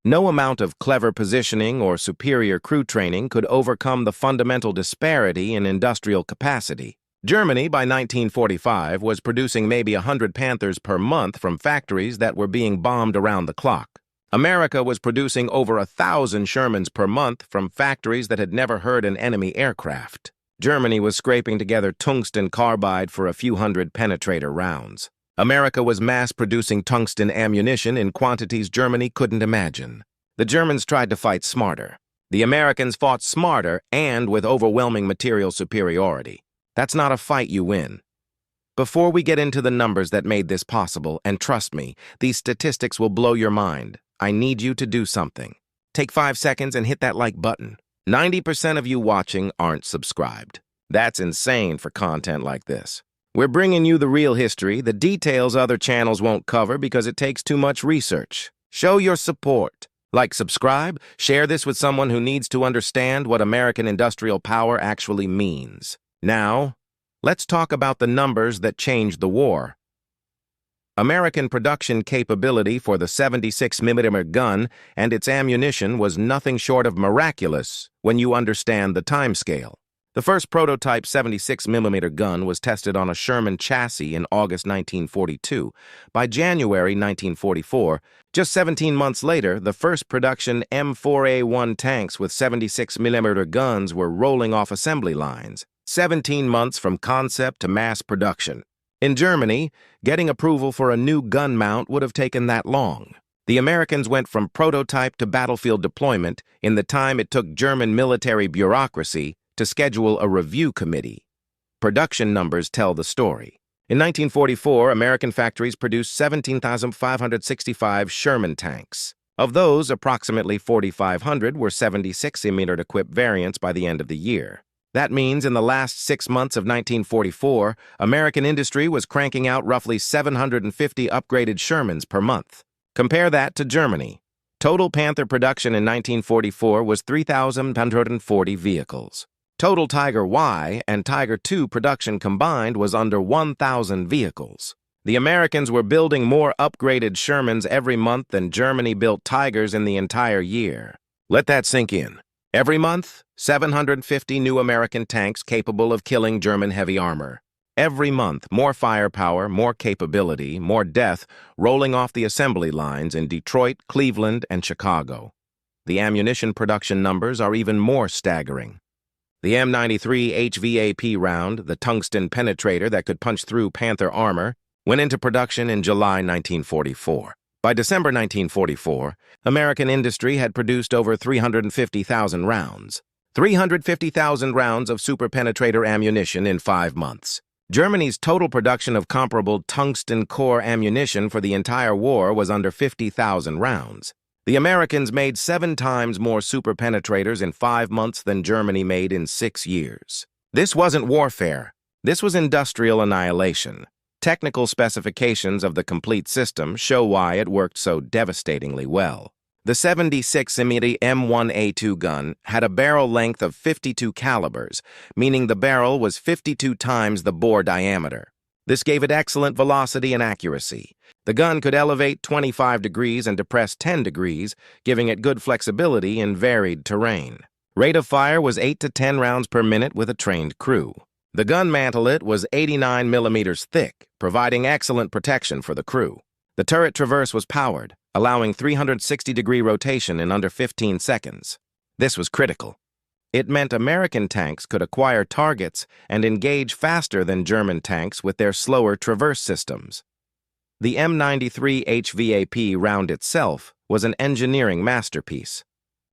No amount of clever positioning or superior crew training could overcome the fundamental disparity in industrial capacity. Germany, by 1945, was producing maybe 100 Panthers per month from factories that were being bombed around the clock. America was producing over 1,000 Shermans per month from factories that had never heard an enemy aircraft. Germany was scraping together tungsten carbide for a few hundred penetrator rounds. America was mass-producing tungsten ammunition in quantities Germany couldn't imagine. The Germans tried to fight smarter. The Americans fought smarter and with overwhelming material superiority. That's not a fight you win. Before we get into the numbers that made this possible, and trust me, these statistics will blow your mind, I need you to do something. Take 5 seconds and hit that like button. 90% of you watching aren't subscribed. That's insane for content like this. We're bringing you the real history, the details other channels won't cover because it takes too much research. Show your support. Like, subscribe, share this with someone who needs to understand what American industrial power actually means. Now, let's talk about the numbers that changed the war. American production capability for the 76mm gun and its ammunition was nothing short of miraculous when you understand the timescale. The first prototype 76mm gun was tested on a Sherman chassis in August 1942. By January 1944, just 17 months later, the first production M4A1 tanks with 76mm guns were rolling off assembly lines. 17 months from concept to mass production. In Germany, getting approval for a new gun mount would have taken that long. The Americans went from prototype to battlefield deployment in the time it took German military bureaucracy to schedule a review committee. Production numbers tell the story. In 1944, American factories produced 17,565 Sherman tanks. Of those, approximately 4,500 were 76mm equipped variants by the end of the year. That means in the last 6 months of 1944, American industry was cranking out roughly 750 upgraded Shermans per month. Compare that to Germany. Total Panther production in 1944 was 3,140 vehicles. Total Tiger Y and Tiger II production combined was under 1,000 vehicles. The Americans were building more upgraded Shermans every month than Germany built Tigers in the entire year. Let that sink in. Every month, 750 new American tanks capable of killing German heavy armor. Every month, more firepower, more capability, more death rolling off the assembly lines in Detroit, Cleveland, and Chicago. The ammunition production numbers are even more staggering. The M93 HVAP round, the tungsten penetrator that could punch through Panther armor, went into production in July 1944. By December 1944, American industry had produced over 350,000 rounds. 350,000 rounds of super-penetrator ammunition in 5 months. Germany's total production of comparable tungsten core ammunition for the entire war was under 50,000 rounds. The Americans made 7 times more super-penetrators in 5 months than Germany made in 6 years. This wasn't warfare. This was industrial annihilation. Technical specifications of the complete system show why it worked so devastatingly well. The 76mm M1A2 gun had a barrel length of 52 calibers, meaning the barrel was 52 times the bore diameter. This gave it excellent velocity and accuracy. The gun could elevate 25 degrees and depress 10 degrees, giving it good flexibility in varied terrain. Rate of fire was 8 to 10 rounds per minute with a trained crew. The gun mantelet was 89 millimeters thick, providing excellent protection for the crew. The turret traverse was powered, allowing 360-degree rotation in under 15 seconds. This was critical. It meant American tanks could acquire targets and engage faster than German tanks with their slower traverse systems. The M93 HVAP round itself was an engineering masterpiece.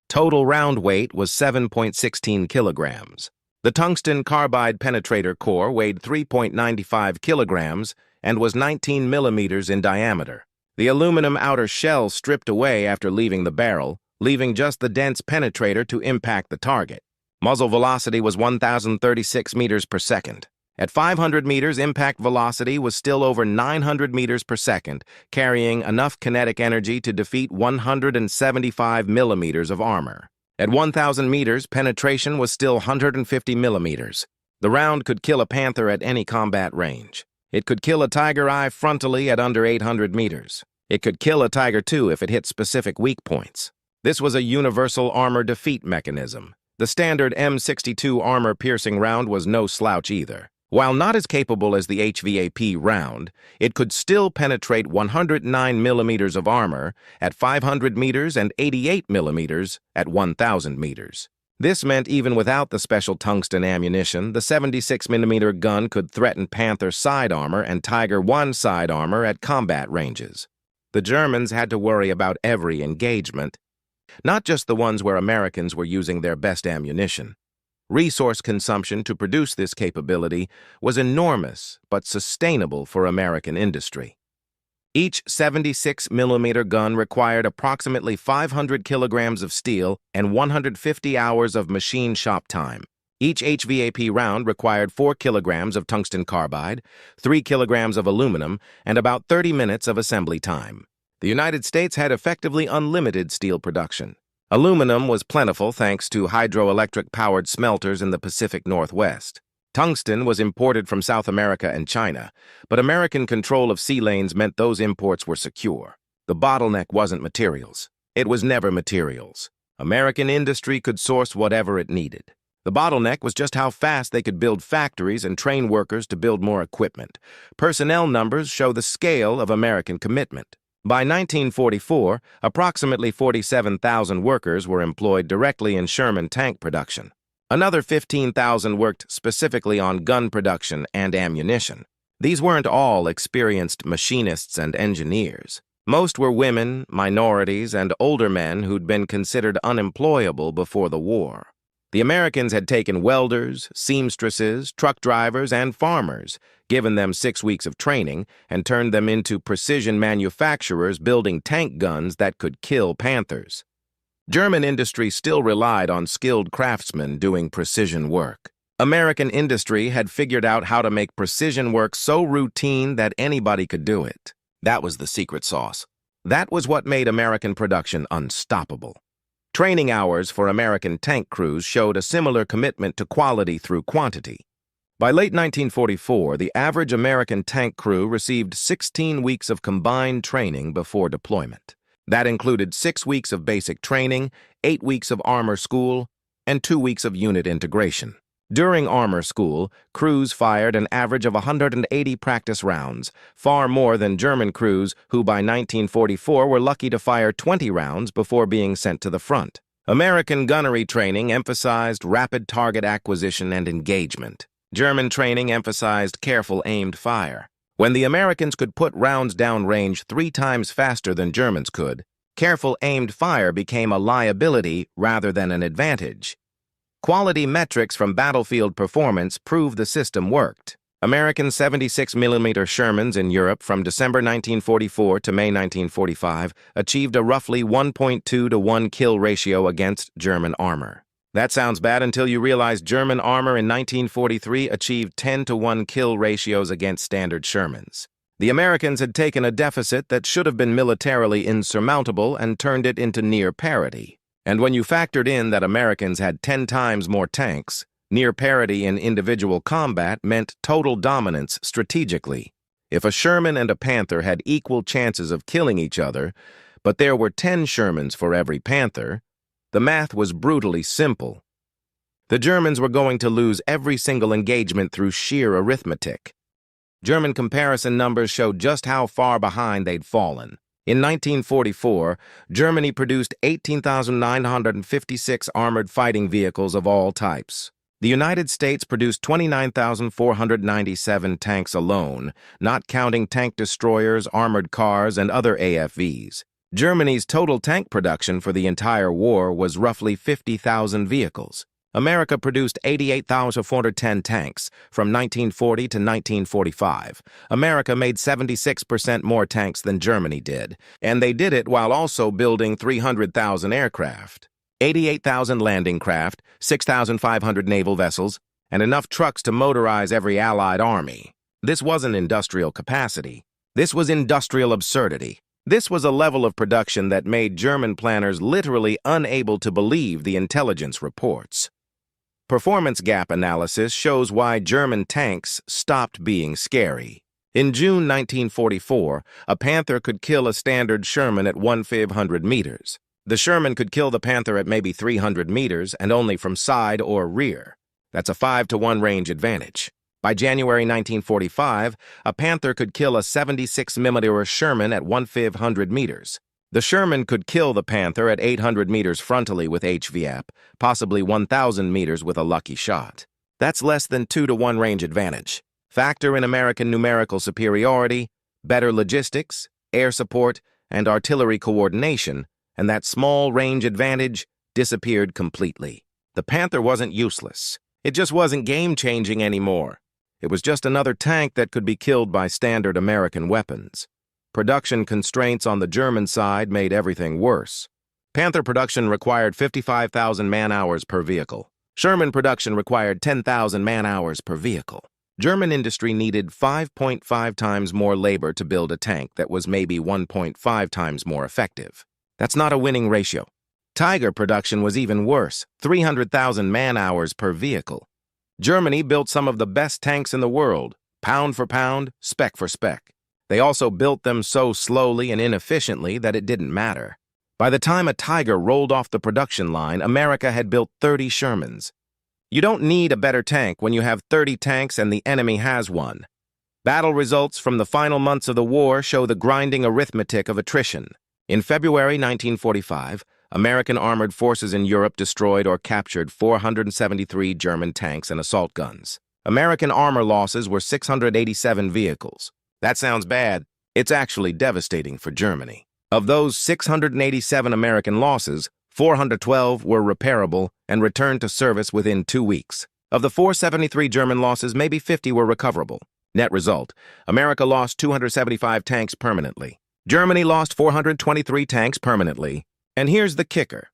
Total round weight was 7.16 kilograms. The tungsten carbide penetrator core weighed 3.95 kilograms and was 19 millimeters in diameter. The aluminum outer shell stripped away after leaving the barrel, leaving just the dense penetrator to impact the target. Muzzle velocity was 1,036 meters per second. At 500 meters, impact velocity was still over 900 meters per second, carrying enough kinetic energy to defeat 175 millimeters of armor. At 1,000 meters, penetration was still 150 millimeters. The round could kill a Panther at any combat range. It could kill a Tiger I frontally at under 800 meters. It could kill a Tiger II if it hit specific weak points. This was a universal armor defeat mechanism. The standard M62 armor-piercing round was no slouch either. While not as capable as the HVAP round, it could still penetrate 109 millimeters of armor at 500 meters and 88 millimeters at 1,000 meters. This meant even without the special tungsten ammunition, the 76mm gun could threaten Panther side armor and Tiger I side armor at combat ranges. The Germans had to worry about every engagement, not just the ones where Americans were using their best ammunition. Resource consumption to produce this capability was enormous but sustainable for American industry. Each 76mm gun required approximately 500 kilograms of steel and 150 hours of machine shop time. Each HVAP round required 4 kilograms of tungsten carbide, 3 kilograms of aluminum, and about 30 minutes of assembly time. The United States had effectively unlimited steel production. Aluminum was plentiful thanks to hydroelectric-powered smelters in the Pacific Northwest. Tungsten was imported from South America and China, but American control of sea lanes meant those imports were secure. The bottleneck wasn't materials. It was never materials. American industry could source whatever it needed. The bottleneck was just how fast they could build factories and train workers to build more equipment. Personnel numbers show the scale of American commitment. By 1944, approximately 47,000 workers were employed directly in Sherman tank production. Another 15,000 worked specifically on gun production and ammunition. These weren't all experienced machinists and engineers. Most were women, minorities, and older men who'd been considered unemployable before the war. The Americans had taken welders, seamstresses, truck drivers, and farmers, given them 6 weeks of training, and turned them into precision manufacturers building tank guns that could kill Panthers. German industry still relied on skilled craftsmen doing precision work. American industry had figured out how to make precision work so routine that anybody could do it. That was the secret sauce. That was what made American production unstoppable. Training hours for American tank crews showed a similar commitment to quality through quantity. By late 1944, the average American tank crew received 16 weeks of combined training before deployment. That included 6 weeks of basic training, 8 weeks of armor school, and 2 weeks of unit integration. During armor school, crews fired an average of 180 practice rounds, far more than German crews who by 1944 were lucky to fire 20 rounds before being sent to the front. American gunnery training emphasized rapid target acquisition and engagement. German training emphasized careful aimed fire. When the Americans could put rounds downrange 3 times faster than Germans could, careful aimed fire became a liability rather than an advantage. Quality metrics from battlefield performance proved the system worked. American 76mm Shermans in Europe from December 1944 to May 1945 achieved a roughly 1.2 to 1 kill ratio against German armor. That sounds bad until you realize German armor in 1943 achieved 10 to 1 kill ratios against standard Shermans. The Americans had taken a deficit that should have been militarily insurmountable and turned it into near parity. And when you factored in that Americans had 10 times more tanks, near parity in individual combat meant total dominance strategically. If a Sherman and a Panther had equal chances of killing each other, but there were 10 Shermans for every Panther, the math was brutally simple. The Germans were going to lose every single engagement through sheer arithmetic. German comparison numbers showed just how far behind they'd fallen. In 1944, Germany produced 18,956 armored fighting vehicles of all types. The United States produced 29,497 tanks alone, not counting tank destroyers, armored cars, and other AFVs. Germany's total tank production for the entire war was roughly 50,000 vehicles. America produced 88,410 tanks from 1940 to 1945. America made 76% more tanks than Germany did, and they did it while also building 300,000 aircraft, 88,000 landing craft, 6,500 naval vessels, and enough trucks to motorize every Allied army. This wasn't industrial capacity. This was industrial absurdity. This was a level of production that made German planners literally unable to believe the intelligence reports. Performance gap analysis shows why German tanks stopped being scary. In June 1944, a Panther could kill a standard Sherman at 1,500 meters. The Sherman could kill the Panther at maybe 300 meters and only from side or rear. That's a 5-to-1 range advantage. By January 1945, a Panther could kill a 76mm Sherman at 1,500 meters. The Sherman could kill the Panther at 800 meters frontally with HVAP, possibly 1,000 meters with a lucky shot. That's less than 2-to-1 range advantage. Factor in American numerical superiority, better logistics, air support, and artillery coordination, and that small range advantage disappeared completely. The Panther wasn't useless. It just wasn't game-changing anymore. It was just another tank that could be killed by standard American weapons. Production constraints on the German side made everything worse. Panther production required 55,000 man-hours per vehicle. Sherman production required 10,000 man-hours per vehicle. German industry needed 5.5 times more labor to build a tank that was maybe 1.5 times more effective. That's not a winning ratio. Tiger production was even worse, 300,000 man-hours per vehicle. Germany built some of the best tanks in the world, pound for pound, spec for spec. They also built them so slowly and inefficiently that it didn't matter. By the time a Tiger rolled off the production line, America had built 30 Shermans. You don't need a better tank when you have 30 tanks and the enemy has one. Battle results from the final months of the war show the grinding arithmetic of attrition. In February 1945, American armored forces in Europe destroyed or captured 473 German tanks and assault guns. American armor losses were 687 vehicles. That sounds bad. It's actually devastating for Germany. Of those 687 American losses, 412 were repairable and returned to service within 2 weeks. Of the 473 German losses, maybe 50 were recoverable. Net result, America lost 275 tanks permanently. Germany lost 423 tanks permanently. And here's the kicker.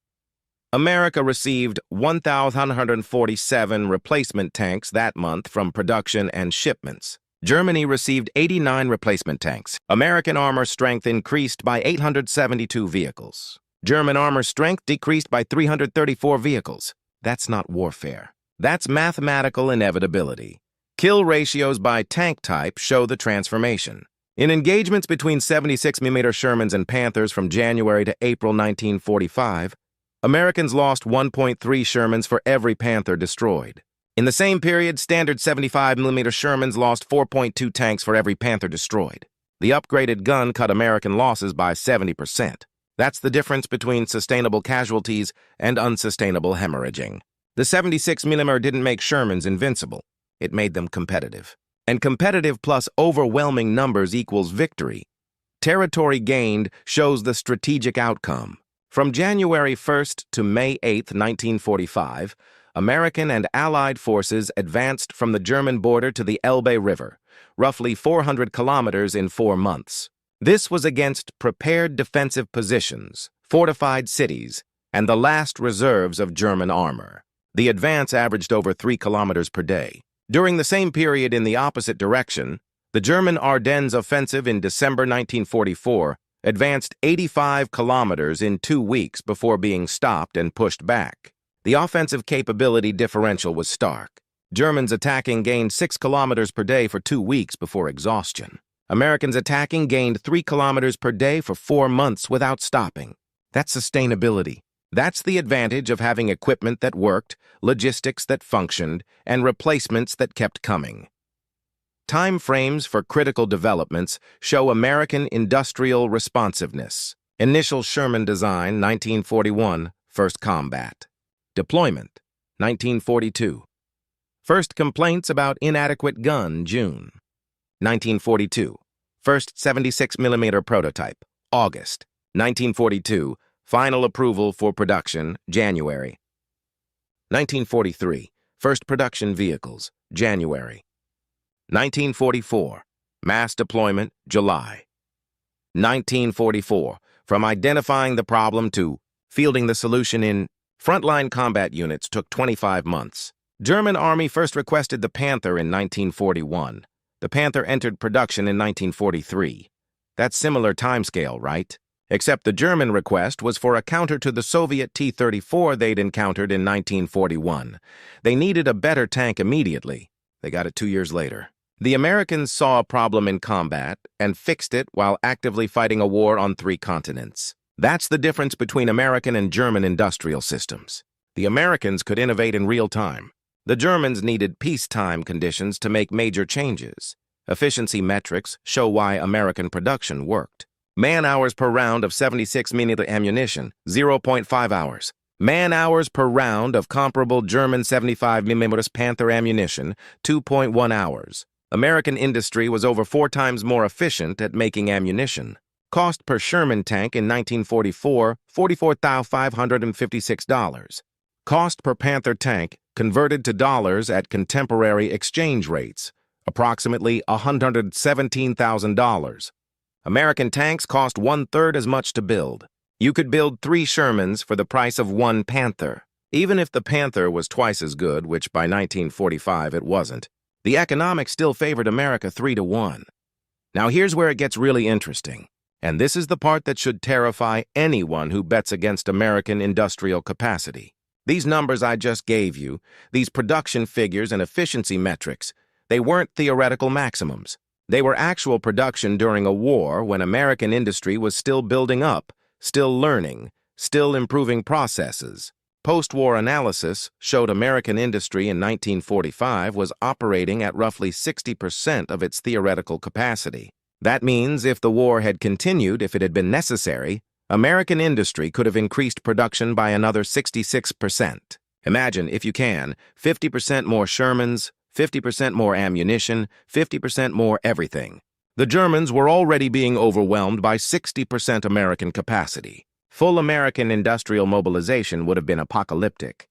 America received 1,147 replacement tanks that month from production and shipments. Germany received 89 replacement tanks. American armor strength increased by 872 vehicles. German armor strength decreased by 334 vehicles. That's not warfare. That's mathematical inevitability. Kill ratios by tank type show the transformation. In engagements between 76mm Shermans and Panthers from January to April 1945, Americans lost 1.3 Shermans for every Panther destroyed. In the same period, standard 75mm Shermans lost 4.2 tanks for every Panther destroyed. The upgraded gun cut American losses by 70%. That's the difference between sustainable casualties and unsustainable hemorrhaging. The 76mm didn't make Shermans invincible. It made them competitive. And competitive plus overwhelming numbers equals victory. Territory gained shows the strategic outcome. From January 1st to May 8, 1945, American and Allied forces advanced from the German border to the Elbe River, roughly 400 kilometers in 4 months. This was against prepared defensive positions, fortified cities, and the last reserves of German armor. The advance averaged over 3 kilometers per day. During the same period in the opposite direction, The German Ardennes offensive in December 1944 advanced 85 kilometers in 2 weeks before being stopped and pushed back. The offensive capability differential was stark. Germans attacking gained 6 kilometers per day for 2 weeks before exhaustion. Americans attacking gained 3 kilometers per day for 4 months without stopping. That's sustainability. That's the advantage of having equipment that worked, logistics that functioned, and replacements that kept coming. Time frames for critical developments show American industrial responsiveness. Initial Sherman design, 1941, first combat. Deployment, 1942. First complaints about inadequate gun, June. 1942. First 76mm prototype, August. 1942. Final approval for production, January. 1943. First production vehicles, January. 1944. Mass deployment, July. 1944. From identifying the problem to fielding the solution in frontline combat units took 25 months. German Army first requested the Panther in 1941. The Panther entered production in 1943. That's similar timescale, right? Except the German request was for a counter to the Soviet T-34 they'd encountered in 1941. They needed a better tank immediately. They got it 2 years later. The Americans saw a problem in combat and fixed it while actively fighting a war on 3 continents. That's the difference between American and German industrial systems. The Americans could innovate in real time. The Germans needed peacetime conditions to make major changes. Efficiency metrics show why American production worked. Man-hours per round of 76mm ammunition, 0.5 hours. Man-hours per round of comparable German 75mm Panther ammunition, 2.1 hours. American industry was over 4 times more efficient at making ammunition. Cost per Sherman tank in 1944, $44,556. Cost per Panther tank converted to dollars at contemporary exchange rates, approximately $117,000. American tanks cost 1/3 as much to build. You could build 3 Shermans for the price of 1 Panther. Even if the Panther was twice as good, which by 1945 it wasn't, the economics still favored America 3-1. Now here's where it gets really interesting, and this is the part that should terrify anyone who bets against American industrial capacity. These numbers I just gave you, these production figures and efficiency metrics, they weren't theoretical maximums. They were actual production during a war when American industry was still building up, still learning, still improving processes. Post-war analysis showed American industry in 1945 was operating at roughly 60% of its theoretical capacity. That means if the war had continued, if it had been necessary, American industry could have increased production by another 66%. Imagine, if you can, 50% more Shermans, 50% more ammunition, 50% more everything. The Germans were already being overwhelmed by 60% American capacity. Full American industrial mobilization would have been apocalyptic.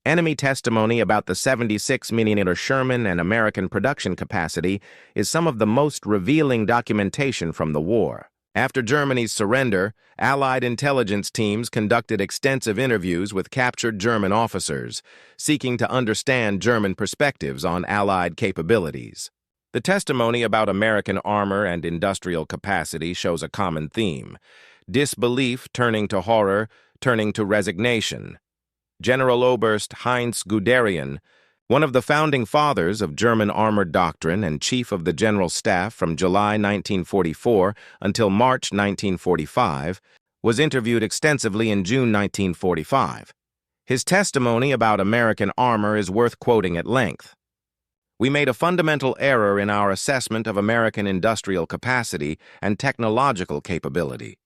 Enemy testimony about the 76mm Sherman and American production capacity is some of the most revealing documentation from the war. After Germany's surrender, Allied intelligence teams conducted extensive interviews with captured German officers, seeking to understand German perspectives on Allied capabilities. The testimony about American armor and industrial capacity shows a common theme: disbelief turning to horror, turning to resignation. General Oberst Heinz Guderian, one of the founding fathers of German armored doctrine and chief of the General Staff from July 1944 until March 1945, was interviewed extensively in June 1945. His testimony about American armor is worth quoting at length. We made a fundamental error in our assessment of American industrial capacity and technological capability.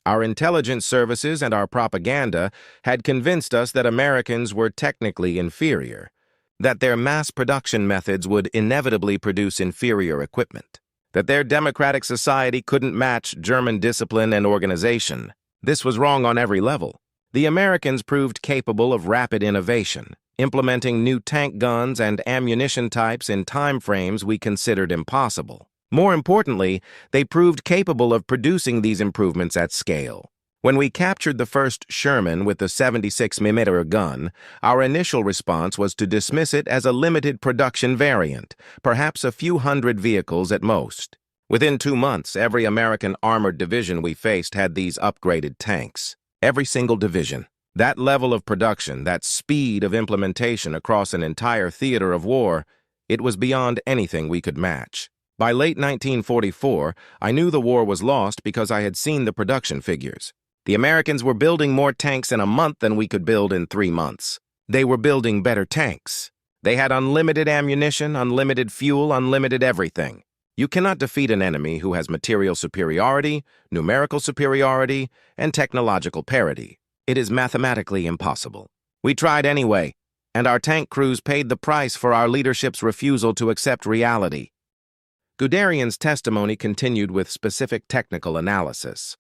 Our intelligence services and our propaganda had convinced us that Americans were technically inferior, that their mass production methods would inevitably produce inferior equipment, that their democratic society couldn't match German discipline and organization. This was wrong on every level. The Americans proved capable of rapid innovation, implementing new tank guns and ammunition types in time frames we considered impossible. More importantly, they proved capable of producing these improvements at scale. When we captured the first Sherman with the 76mm gun, our initial response was to dismiss it as a limited production variant, perhaps a few hundred vehicles at most. Within 2 months, every American armored division we faced had these upgraded tanks. Every single division. That level of production, that speed of implementation across an entire theater of war, it was beyond anything we could match. By late 1944, I knew the war was lost because I had seen the production figures. The Americans were building more tanks in a month than we could build in 3 months. They were building better tanks. They had unlimited ammunition, unlimited fuel, unlimited everything. You cannot defeat an enemy who has material superiority, numerical superiority, and technological parity. It is mathematically impossible. We tried anyway, and our tank crews paid the price for our leadership's refusal to accept reality. Guderian's testimony continued with specific technical analysis.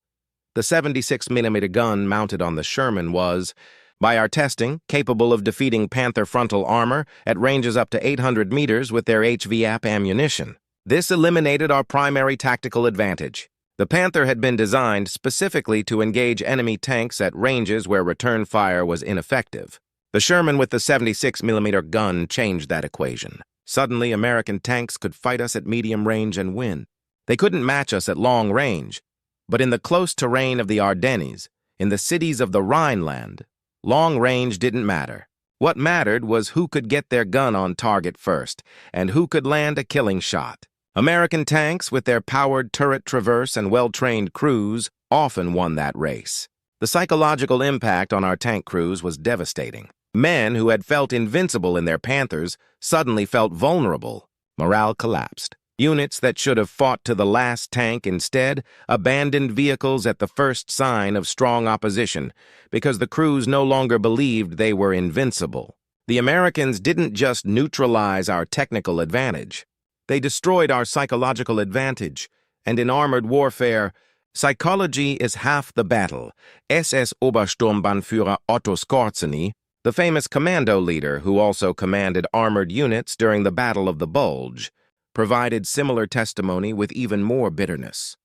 The 76mm gun mounted on the Sherman was, by our testing, capable of defeating Panther frontal armor at ranges up to 800 meters with their HVAP ammunition. This eliminated our primary tactical advantage. The Panther had been designed specifically to engage enemy tanks at ranges where return fire was ineffective. The Sherman with the 76mm gun changed that equation. Suddenly, American tanks could fight us at medium range and win. They couldn't match us at long range. But in the close terrain of the Ardennes, in the cities of the Rhineland, long range didn't matter. What mattered was who could get their gun on target first, and who could land a killing shot. American tanks, with their powered turret traverse and well-trained crews, often won that race. The psychological impact on our tank crews was devastating. Men who had felt invincible in their Panthers suddenly felt vulnerable. Morale collapsed. Units that should have fought to the last tank instead abandoned vehicles at the first sign of strong opposition because the crews no longer believed they were invincible. The Americans didn't just neutralize our technical advantage. They destroyed our psychological advantage. And in armored warfare, psychology is half the battle. SS Obersturmbannführer Otto Skorzeny, the famous commando leader who also commanded armored units during the Battle of the Bulge, provided similar testimony with even more bitterness.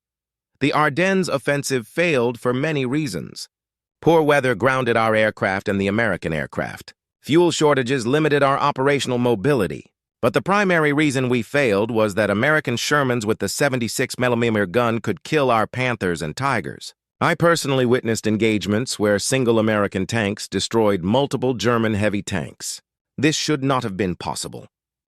The Ardennes offensive failed for many reasons. Poor weather grounded our aircraft and the American aircraft. Fuel shortages limited our operational mobility. But the primary reason we failed was that American Shermans with the 76mm gun could kill our Panthers and Tigers. I personally witnessed engagements where single American tanks destroyed multiple German heavy tanks. This should not have been possible.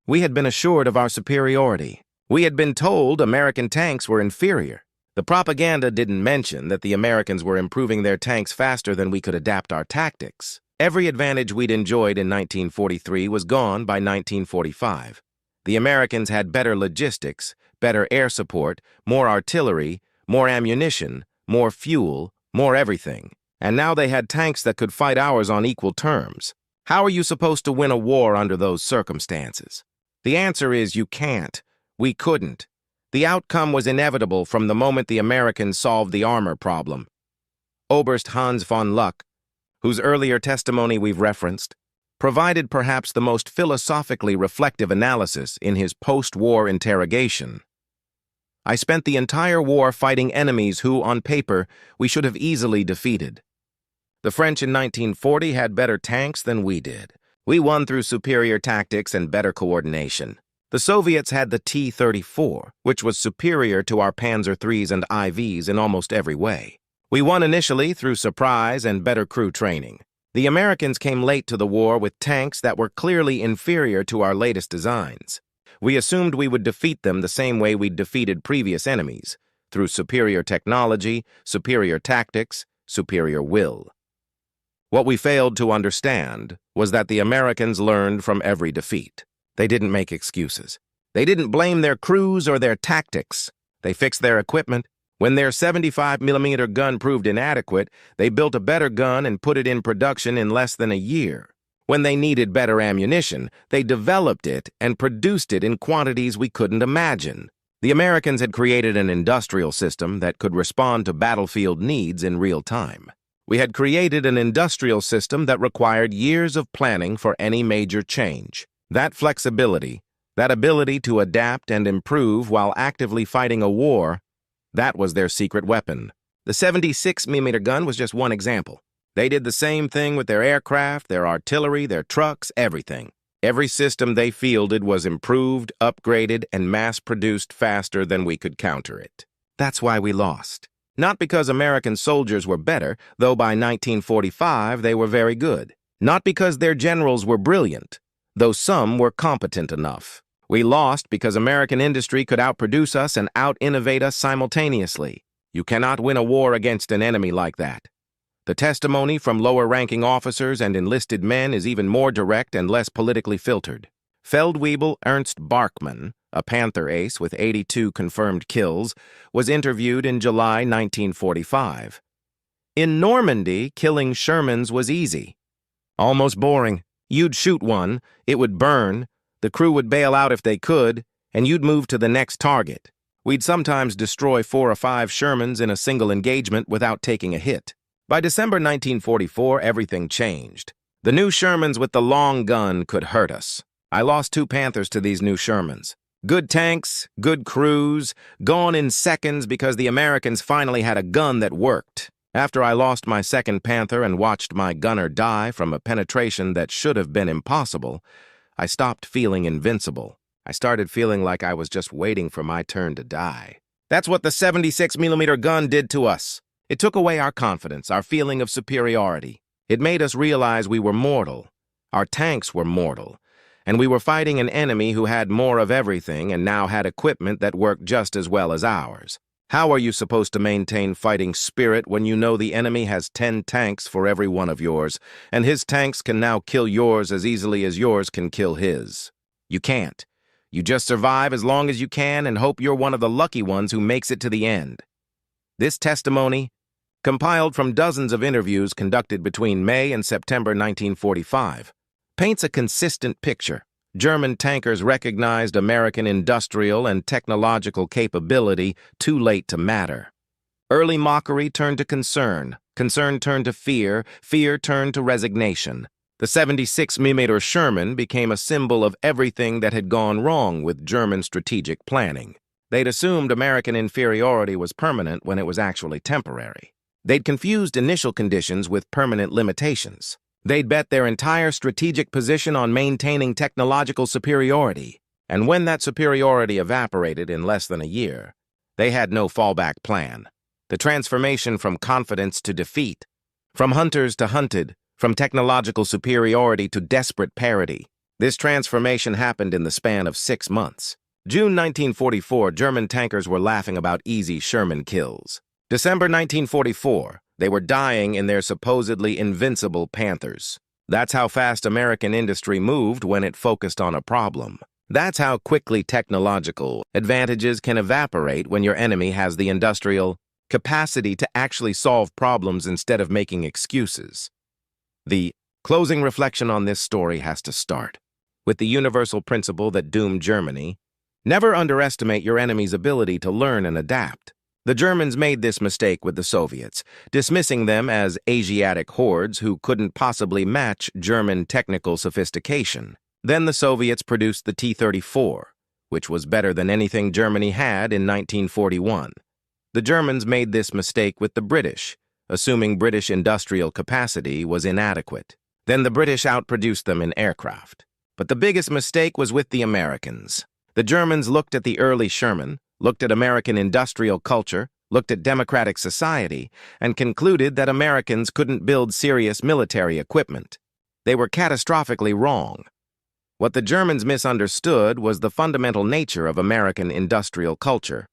We had been assured of our superiority. We had been told American tanks were inferior. The propaganda didn't mention that the Americans were improving their tanks faster than we could adapt our tactics. Every advantage we'd enjoyed in 1943 was gone by 1945. The Americans had better logistics, better air support, more artillery, more ammunition, more fuel, more everything. And now they had tanks that could fight ours on equal terms. How are you supposed to win a war under those circumstances? The answer is you can't. We couldn't. The outcome was inevitable from the moment the Americans solved the armor problem. Oberst Hans von Luck, whose earlier testimony we've referenced, provided perhaps the most philosophically reflective analysis in his post-war interrogation. I spent the entire war fighting enemies who, on paper, we should have easily defeated. The French in 1940 had better tanks than we did. We won through superior tactics and better coordination. The Soviets had the T-34, which was superior to our Panzer IIIs and IVs in almost every way. We won initially through surprise and better crew training. The Americans came late to the war with tanks that were clearly inferior to our latest designs. We assumed we would defeat them the same way we'd defeated previous enemies, through superior technology, superior tactics, superior will. What we failed to understand was that the Americans learned from every defeat. They didn't make excuses. They didn't blame their crews or their tactics. They fixed their equipment. When their 75mm gun proved inadequate, they built a better gun and put it in production in less than a year. When they needed better ammunition, they developed it and produced it in quantities we couldn't imagine. The Americans had created an industrial system that could respond to battlefield needs in real time. We had created an industrial system that required years of planning for any major change. That flexibility, that ability to adapt and improve while actively fighting a war, that was their secret weapon. The 76 millimeter gun was just one example. They did the same thing with their aircraft, their artillery, their trucks, everything. Every system they fielded was improved, upgraded, and mass-produced faster than we could counter it. That's why we lost. Not because American soldiers were better, though by 1945 they were very good. Not because their generals were brilliant, though some were competent enough. We lost because American industry could outproduce us and out-innovate us simultaneously. You cannot win a war against an enemy like that. The testimony from lower-ranking officers and enlisted men is even more direct and less politically filtered. Feldwebel Ernst Bachmann, a Panther ace with 82 confirmed kills, was interviewed in July 1945. In Normandy, killing Shermans was easy. Almost boring. You'd shoot one, it would burn, the crew would bail out if they could, and you'd move to the next target. We'd sometimes destroy 4 or 5 Shermans in a single engagement without taking a hit. By December 1944, everything changed. The new Shermans with the long gun could hurt us. I lost 2 Panthers to these new Shermans. Good tanks, good crews, gone in seconds because the Americans finally had a gun that worked. After I lost my second Panther and watched my gunner die from a penetration that should have been impossible, I stopped feeling invincible. I started feeling like I was just waiting for my turn to die. That's what the 76 millimeter gun did to us. It took away our confidence, our feeling of superiority. It made us realize we were mortal. Our tanks were mortal. And we were fighting an enemy who had more of everything and now had equipment that worked just as well as ours. How are you supposed to maintain fighting spirit when you know the enemy has 10 tanks for every one of yours, and his tanks can now kill yours as easily as yours can kill his? You can't. You just survive as long as you can and hope you're one of the lucky ones who makes it to the end. This testimony, compiled from dozens of interviews conducted between May and September 1945, paints a consistent picture. German tankers recognized American industrial and technological capability too late to matter. Early mockery turned to concern, concern turned to fear, fear turned to resignation. The 76 millimeter Sherman became a symbol of everything that had gone wrong with German strategic planning. They'd assumed American inferiority was permanent when it was actually temporary. They'd confused initial conditions with permanent limitations. They'd bet their entire strategic position on maintaining technological superiority, and when that superiority evaporated in less than a year, they had no fallback plan. The transformation from confidence to defeat, from hunters to hunted, from technological superiority to desperate parity. This transformation happened in the span of 6 months. June 1944, German tankers were laughing about easy Sherman kills. December 1944, they were dying in their supposedly invincible Panthers. That's how fast American industry moved when it focused on a problem. That's how quickly technological advantages can evaporate when your enemy has the industrial capacity to actually solve problems instead of making excuses. The closing reflection on this story has to start with the universal principle that doomed Germany. Never underestimate your enemy's ability to learn and adapt. The Germans made this mistake with the Soviets, dismissing them as Asiatic hordes who couldn't possibly match German technical sophistication. Then the Soviets produced the T-34, which was better than anything Germany had in 1941. The Germans made this mistake with the British, assuming British industrial capacity was inadequate. Then the British outproduced them in aircraft. But the biggest mistake was with the Americans. The Germans looked at the early Sherman, looked at American industrial culture, looked at democratic society, and concluded that Americans couldn't build serious military equipment. They were catastrophically wrong. What the Germans misunderstood was the fundamental nature of American industrial culture.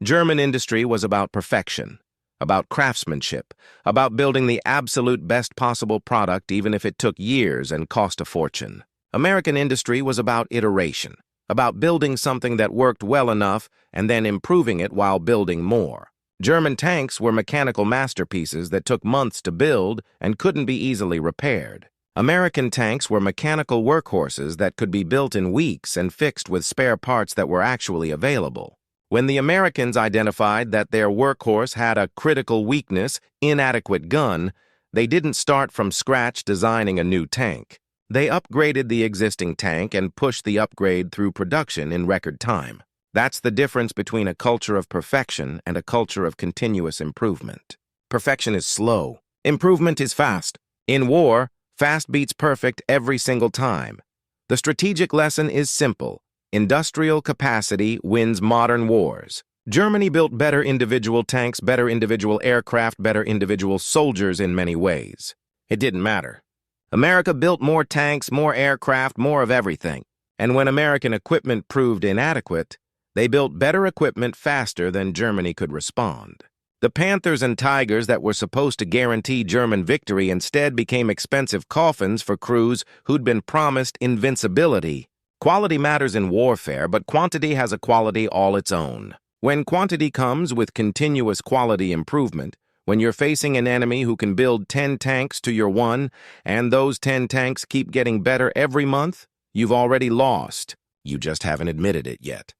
German industry was about perfection, about craftsmanship, about building the absolute best possible product even if it took years and cost a fortune. American industry was about iteration, about building something that worked well enough and then improving it while building more. German tanks were mechanical masterpieces that took months to build and couldn't be easily repaired. American tanks were mechanical workhorses that could be built in weeks and fixed with spare parts that were actually available. When the Americans identified that their workhorse had a critical weakness, inadequate gun, they didn't start from scratch designing a new tank. They upgraded the existing tank and pushed the upgrade through production in record time. That's the difference between a culture of perfection and a culture of continuous improvement. Perfection is slow. Improvement is fast. In war, fast beats perfect every single time. The strategic lesson is simple. Industrial capacity wins modern wars. Germany built better individual tanks, better individual aircraft, better individual soldiers in many ways. It didn't matter. America built more tanks, more aircraft, more of everything. And when American equipment proved inadequate, they built better equipment faster than Germany could respond. The Panthers and Tigers that were supposed to guarantee German victory instead became expensive coffins for crews who'd been promised invincibility. Quality matters in warfare, but quantity has a quality all its own. When quantity comes with continuous quality improvement, when you're facing an enemy who can build 10 tanks to your 1, and those 10 tanks keep getting better every month, you've already lost. You just haven't admitted it yet.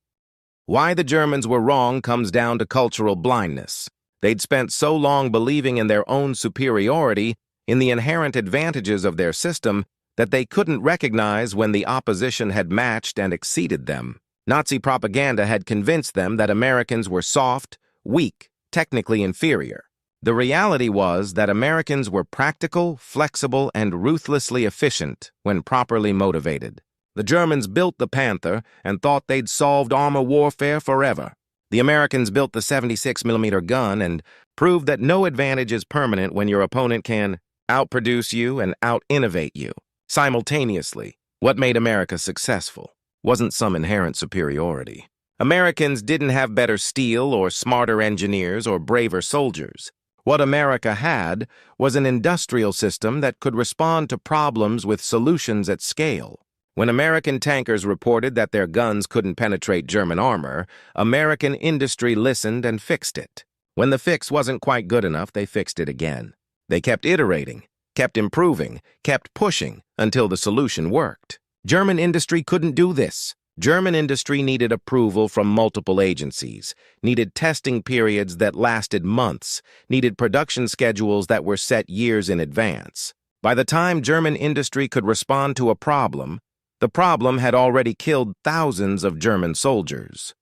Why the Germans were wrong comes down to cultural blindness. They'd spent so long believing in their own superiority, in the inherent advantages of their system, that they couldn't recognize when the opposition had matched and exceeded them. Nazi propaganda had convinced them that Americans were soft, weak, technically inferior. The reality was that Americans were practical, flexible, and ruthlessly efficient when properly motivated. The Germans built the Panther and thought they'd solved armor warfare forever. The Americans built the 76mm gun and proved that no advantage is permanent when your opponent can outproduce you and out-innovate you. Simultaneously, what made America successful wasn't some inherent superiority. Americans didn't have better steel or smarter engineers or braver soldiers. What America had was an industrial system that could respond to problems with solutions at scale. When American tankers reported that their guns couldn't penetrate German armor, American industry listened and fixed it. When the fix wasn't quite good enough, they fixed it again. They kept iterating, kept improving, kept pushing until the solution worked. German industry couldn't do this. German industry needed approval from multiple agencies, needed testing periods that lasted months, needed production schedules that were set years in advance. By the time German industry could respond to a problem, the problem had already killed thousands of German soldiers.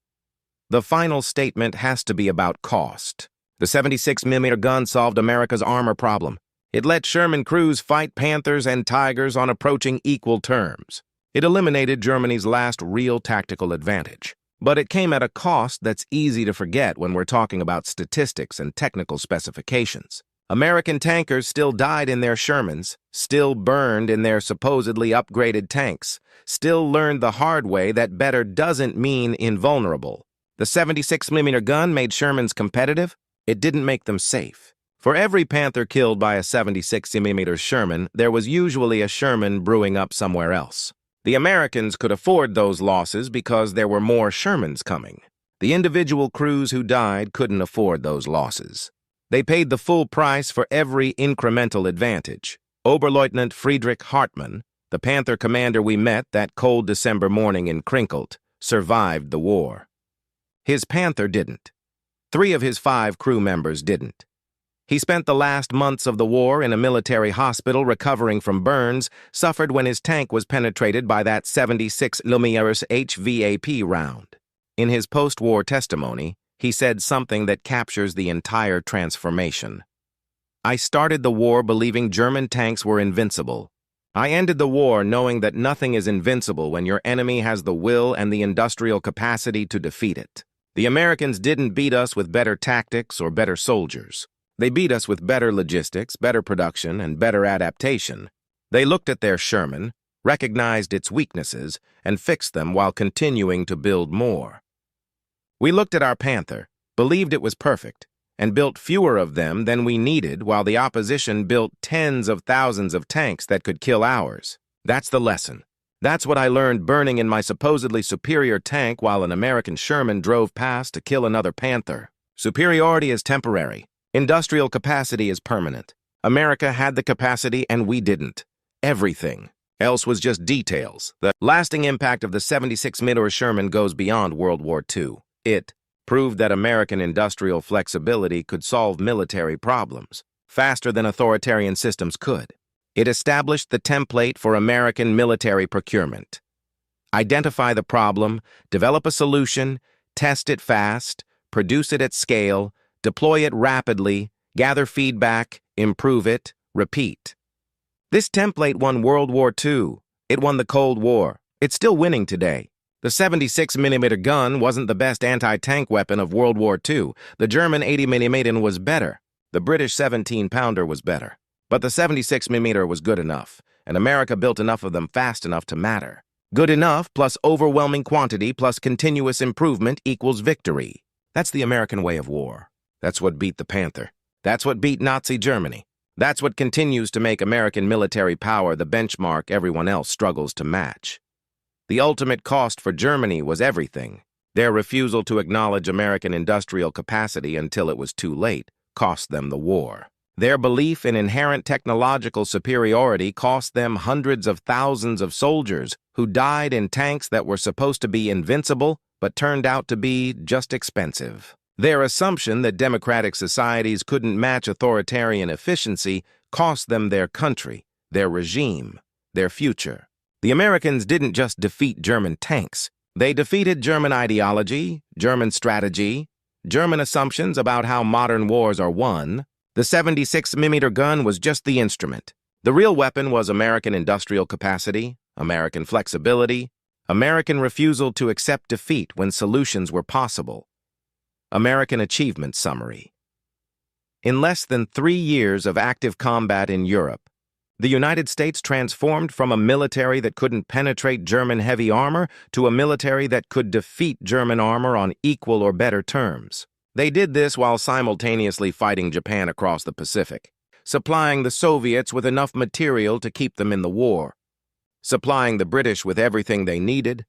The final statement has to be about cost. The 76mm gun solved America's armor problem. It let Sherman crews fight Panthers and Tigers on approaching equal terms. It eliminated Germany's last real tactical advantage. But it came at a cost that's easy to forget when we're talking about statistics and technical specifications. American tankers still died in their Shermans, still burned in their supposedly upgraded tanks, still learned the hard way that better doesn't mean invulnerable. The 76mm gun made Shermans competitive. It didn't make them safe. For every Panther killed by a 76mm Sherman, there was usually a Sherman brewing up somewhere else. The Americans could afford those losses because there were more Shermans coming. The individual crews who died couldn't afford those losses. They paid the full price for every incremental advantage. Oberleutnant Friedrich Hartmann, the Panther commander we met that cold December morning in Krinkelt, survived the war. His Panther didn't. 3 of his 5 crew members didn't. He spent the last months of the war in a military hospital recovering from burns suffered when his tank was penetrated by that 76mm HVAP round. In his post-war testimony, he said something that captures the entire transformation. I started the war believing German tanks were invincible. I ended the war knowing that nothing is invincible when your enemy has the will and the industrial capacity to defeat it. The Americans didn't beat us with better tactics or better soldiers. They beat us with better logistics, better production, and better adaptation. They looked at their Sherman, recognized its weaknesses, and fixed them while continuing to build more. We looked at our Panther, believed it was perfect, and built fewer of them than we needed while the opposition built tens of thousands of tanks that could kill ours. That's the lesson. That's what I learned burning in my supposedly superior tank while an American Sherman drove past to kill another Panther. Superiority is temporary. Industrial capacity is permanent. America had the capacity and we didn't. Everything else was just details. The lasting impact of the 76mm Sherman goes beyond World War II. It proved that American industrial flexibility could solve military problems faster than authoritarian systems could. It established the template for American military procurement. Identify the problem, develop a solution, test it fast, produce it at scale, deploy it rapidly, gather feedback, improve it, repeat. This template won World War II. It won the Cold War. It's still winning today. The 76mm gun wasn't the best anti-tank weapon of World War II. The German 80mm was better. The British 17-pounder was better. But the 76mm was good enough, and America built enough of them fast enough to matter. Good enough plus overwhelming quantity plus continuous improvement equals victory. That's the American way of war. That's what beat the Panther. That's what beat Nazi Germany. That's what continues to make American military power the benchmark everyone else struggles to match. The ultimate cost for Germany was everything. Their refusal to acknowledge American industrial capacity until it was too late cost them the war. Their belief in inherent technological superiority cost them hundreds of thousands of soldiers who died in tanks that were supposed to be invincible but turned out to be just expensive. Their assumption that democratic societies couldn't match authoritarian efficiency cost them their country, their regime, their future. The Americans didn't just defeat German tanks. They defeated German ideology, German strategy, German assumptions about how modern wars are won. The 76mm gun was just the instrument. The real weapon was American industrial capacity, American flexibility, American refusal to accept defeat when solutions were possible. American Achievement Summary. In less than 3 years of active combat in Europe, the United States transformed from a military that couldn't penetrate German heavy armor to a military that could defeat German armor on equal or better terms. They did this while simultaneously fighting Japan across the Pacific, supplying the Soviets with enough material to keep them in the war, supplying the British with everything they needed,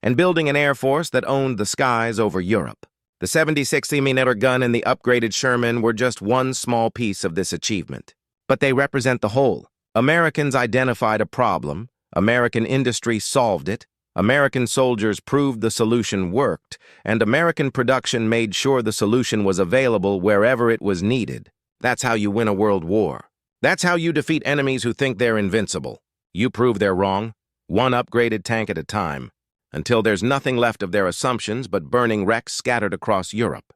and building an air force that owned the skies over Europe. The 76mm gun and the upgraded Sherman were just one small piece of this achievement. But they represent the whole. Americans identified a problem, American industry solved it, American soldiers proved the solution worked, and American production made sure the solution was available wherever it was needed. That's how you win a world war. That's how you defeat enemies who think they're invincible. You prove they're wrong, one upgraded tank at a time, until there's nothing left of their assumptions but burning wrecks scattered across Europe.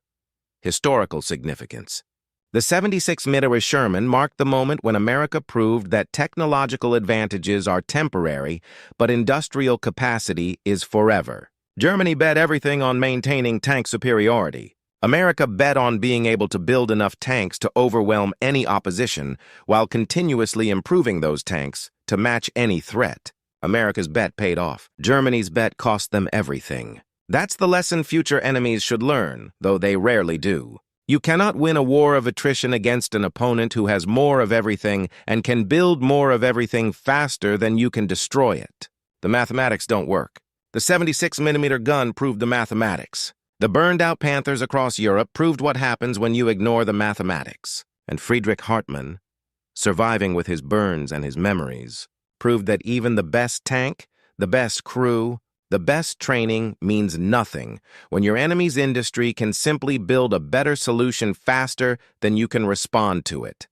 Historical significance. The 76mm Sherman marked the moment when America proved that technological advantages are temporary, but industrial capacity is forever. Germany bet everything on maintaining tank superiority. America bet on being able to build enough tanks to overwhelm any opposition while continuously improving those tanks to match any threat. America's bet paid off. Germany's bet cost them everything. That's the lesson future enemies should learn, though they rarely do. You cannot win a war of attrition against an opponent who has more of everything and can build more of everything faster than you can destroy it. The mathematics don't work. The 76mm gun proved the mathematics. The burned-out Panthers across Europe proved what happens when you ignore the mathematics. And Friedrich Hartmann, surviving with his burns and his memories, proved that even the best tank, the best crew, the best training means nothing when your enemy's industry can simply build a better solution faster than you can respond to it.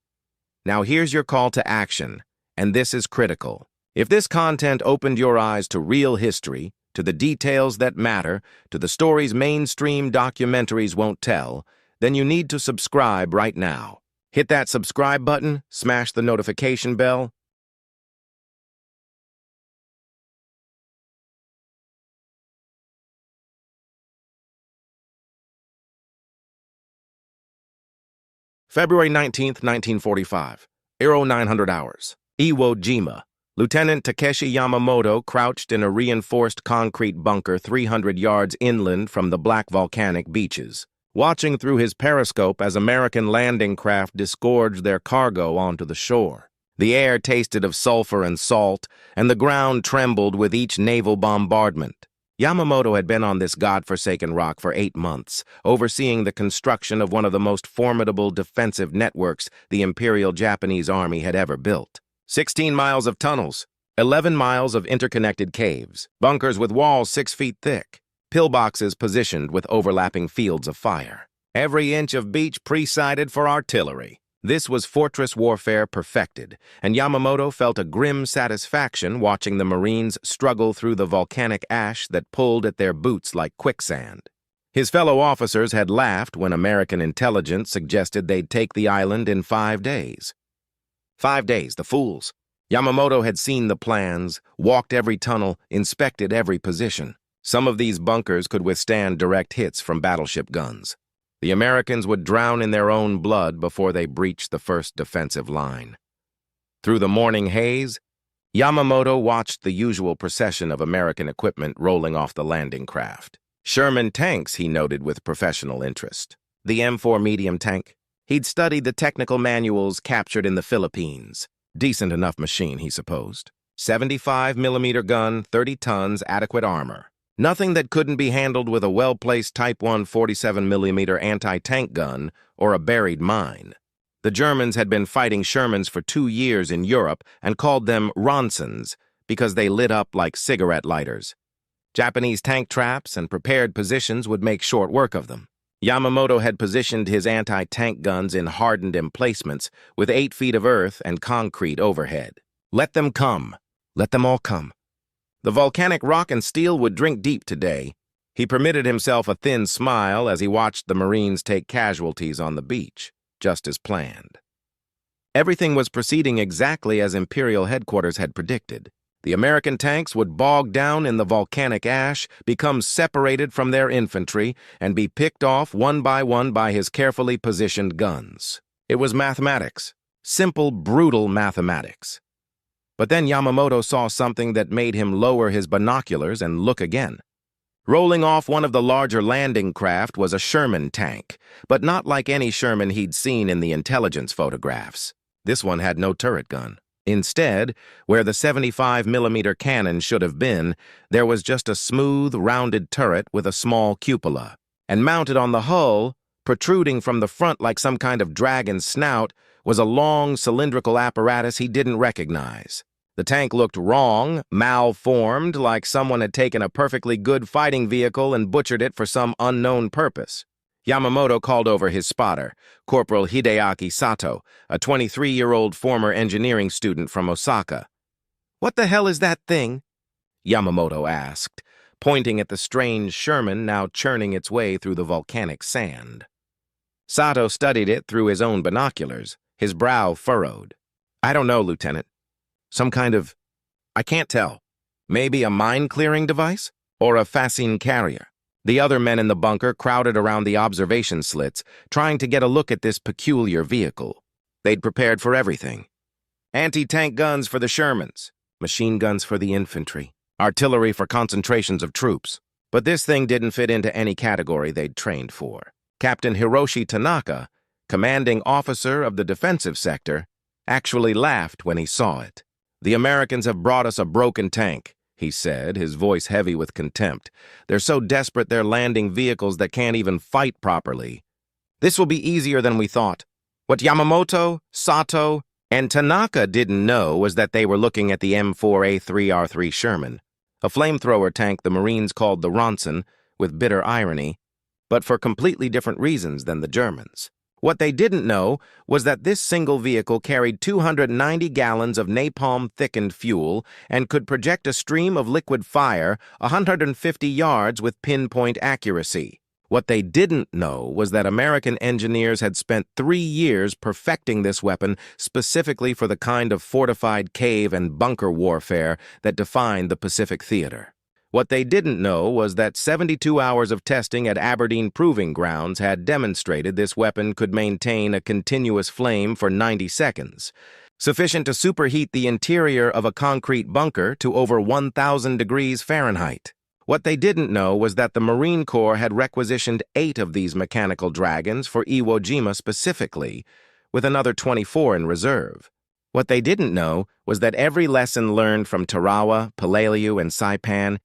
Now here's your call to action, and this is critical. If this content opened your eyes to real history, to the details that matter, to the stories mainstream documentaries won't tell, then you need to subscribe right now. Hit that subscribe button, smash the notification bell, February 19, 1945, Aero 900 hours. Iwo Jima. Lieutenant Takeshi Yamamoto crouched in a reinforced concrete bunker 300 yards inland from the black volcanic beaches, watching through his periscope as American landing craft disgorged their cargo onto the shore. The air tasted of sulfur and salt, and the ground trembled with each naval bombardment. Yamamoto had been on this godforsaken rock for 8 months, overseeing the construction of one of the most formidable defensive networks the Imperial Japanese Army had ever built. 16 miles of tunnels, 11 miles of interconnected caves, bunkers with walls 6 feet thick, pillboxes positioned with overlapping fields of fire. Every inch of beach pre-sighted for artillery. This was fortress warfare perfected, and Yamamoto felt a grim satisfaction watching the Marines struggle through the volcanic ash that pulled at their boots like quicksand. His fellow officers had laughed when American intelligence suggested they'd take the island in 5 days. 5 days, the fools. Yamamoto had seen the plans, walked every tunnel, inspected every position. Some of these bunkers could withstand direct hits from battleship guns. The Americans would drown in their own blood before they breached the first defensive line. Through the morning haze, Yamamoto watched the usual procession of American equipment rolling off the landing craft. Sherman tanks, he noted with professional interest. The M4 medium tank. He'd studied the technical manuals captured in the Philippines. Decent enough machine, he supposed. 75mm gun, 30 tons, adequate armor. Nothing that couldn't be handled with a well-placed Type 1 47mm anti-tank gun or a buried mine. The Germans had been fighting Shermans for 2 years in Europe and called them Ronsons because they lit up like cigarette lighters. Japanese tank traps and prepared positions would make short work of them. Yamamoto had positioned his anti-tank guns in hardened emplacements with 8 feet of earth and concrete overhead. Let them come. Let them all come. The volcanic rock and steel would drink deep today. He permitted himself a thin smile as he watched the Marines take casualties on the beach, just as planned. Everything was proceeding exactly as Imperial headquarters had predicted. The American tanks would bog down in the volcanic ash, become separated from their infantry, and be picked off one by his carefully positioned guns. It was mathematics. Simple, brutal mathematics. But then Yamamoto saw something that made him lower his binoculars and look again. Rolling off one of the larger landing craft was a Sherman tank, but not like any Sherman he'd seen in the intelligence photographs. This one had no turret gun. Instead, where the 75mm cannon should have been, there was just a smooth, rounded turret with a small cupola. And mounted on the hull, protruding from the front like some kind of dragon's snout, was a long, cylindrical apparatus he didn't recognize. The tank looked wrong, malformed, like someone had taken a perfectly good fighting vehicle and butchered it for some unknown purpose. Yamamoto called over his spotter, Corporal Hideaki Sato, a 23-year-old former engineering student from Osaka. "What the hell is that thing?" Yamamoto asked, pointing at the strange Sherman now churning its way through the volcanic sand. Sato studied it through his own binoculars, his brow furrowed. "I don't know, Lieutenant. Some kind of... I can't tell. Maybe a mine-clearing device? Or a fascine carrier?" The other men in the bunker crowded around the observation slits, trying to get a look at this peculiar vehicle. They'd prepared for everything. Anti-tank guns for the Shermans, machine guns for the infantry, artillery for concentrations of troops. But this thing didn't fit into any category they'd trained for. Captain Hiroshi Tanaka, commanding officer of the defensive sector, actually laughed when he saw it. "The Americans have brought us a broken tank," he said, his voice heavy with contempt. "They're so desperate they're landing vehicles that can't even fight properly. This will be easier than we thought." What Yamamoto, Sato, and Tanaka didn't know was that they were looking at the M4A3R3 Sherman, a flamethrower tank the Marines called the Ronson, with bitter irony, but for completely different reasons than the Germans. What they didn't know was that this single vehicle carried 290 gallons of napalm-thickened fuel and could project a stream of liquid fire 150 yards with pinpoint accuracy. What they didn't know was that American engineers had spent 3 years perfecting this weapon specifically for the kind of fortified cave and bunker warfare that defined the Pacific Theater. What they didn't know was that 72 hours of testing at Aberdeen Proving Grounds had demonstrated this weapon could maintain a continuous flame for 90 seconds, sufficient to superheat the interior of a concrete bunker to over 1,000 degrees Fahrenheit. What they didn't know was that the Marine Corps had requisitioned 8 of these mechanical dragons for Iwo Jima specifically, with another 24 in reserve. What they didn't know was that every lesson learned from Tarawa, Peleliu, and Saipan,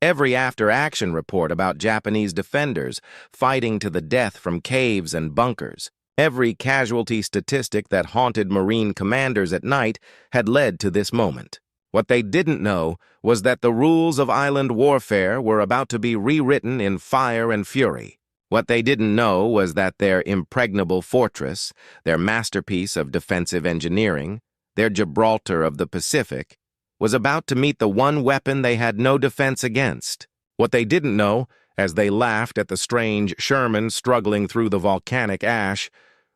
every after-action report about Japanese defenders fighting to the death from caves and bunkers, every casualty statistic that haunted Marine commanders at night had led to this moment. What they didn't know was that the rules of island warfare were about to be rewritten in fire and fury. What they didn't know was that their impregnable fortress, their masterpiece of defensive engineering, their Gibraltar of the Pacific, was about to meet the one weapon they had no defense against. What they didn't know, as they laughed at the strange Sherman struggling through the volcanic ash,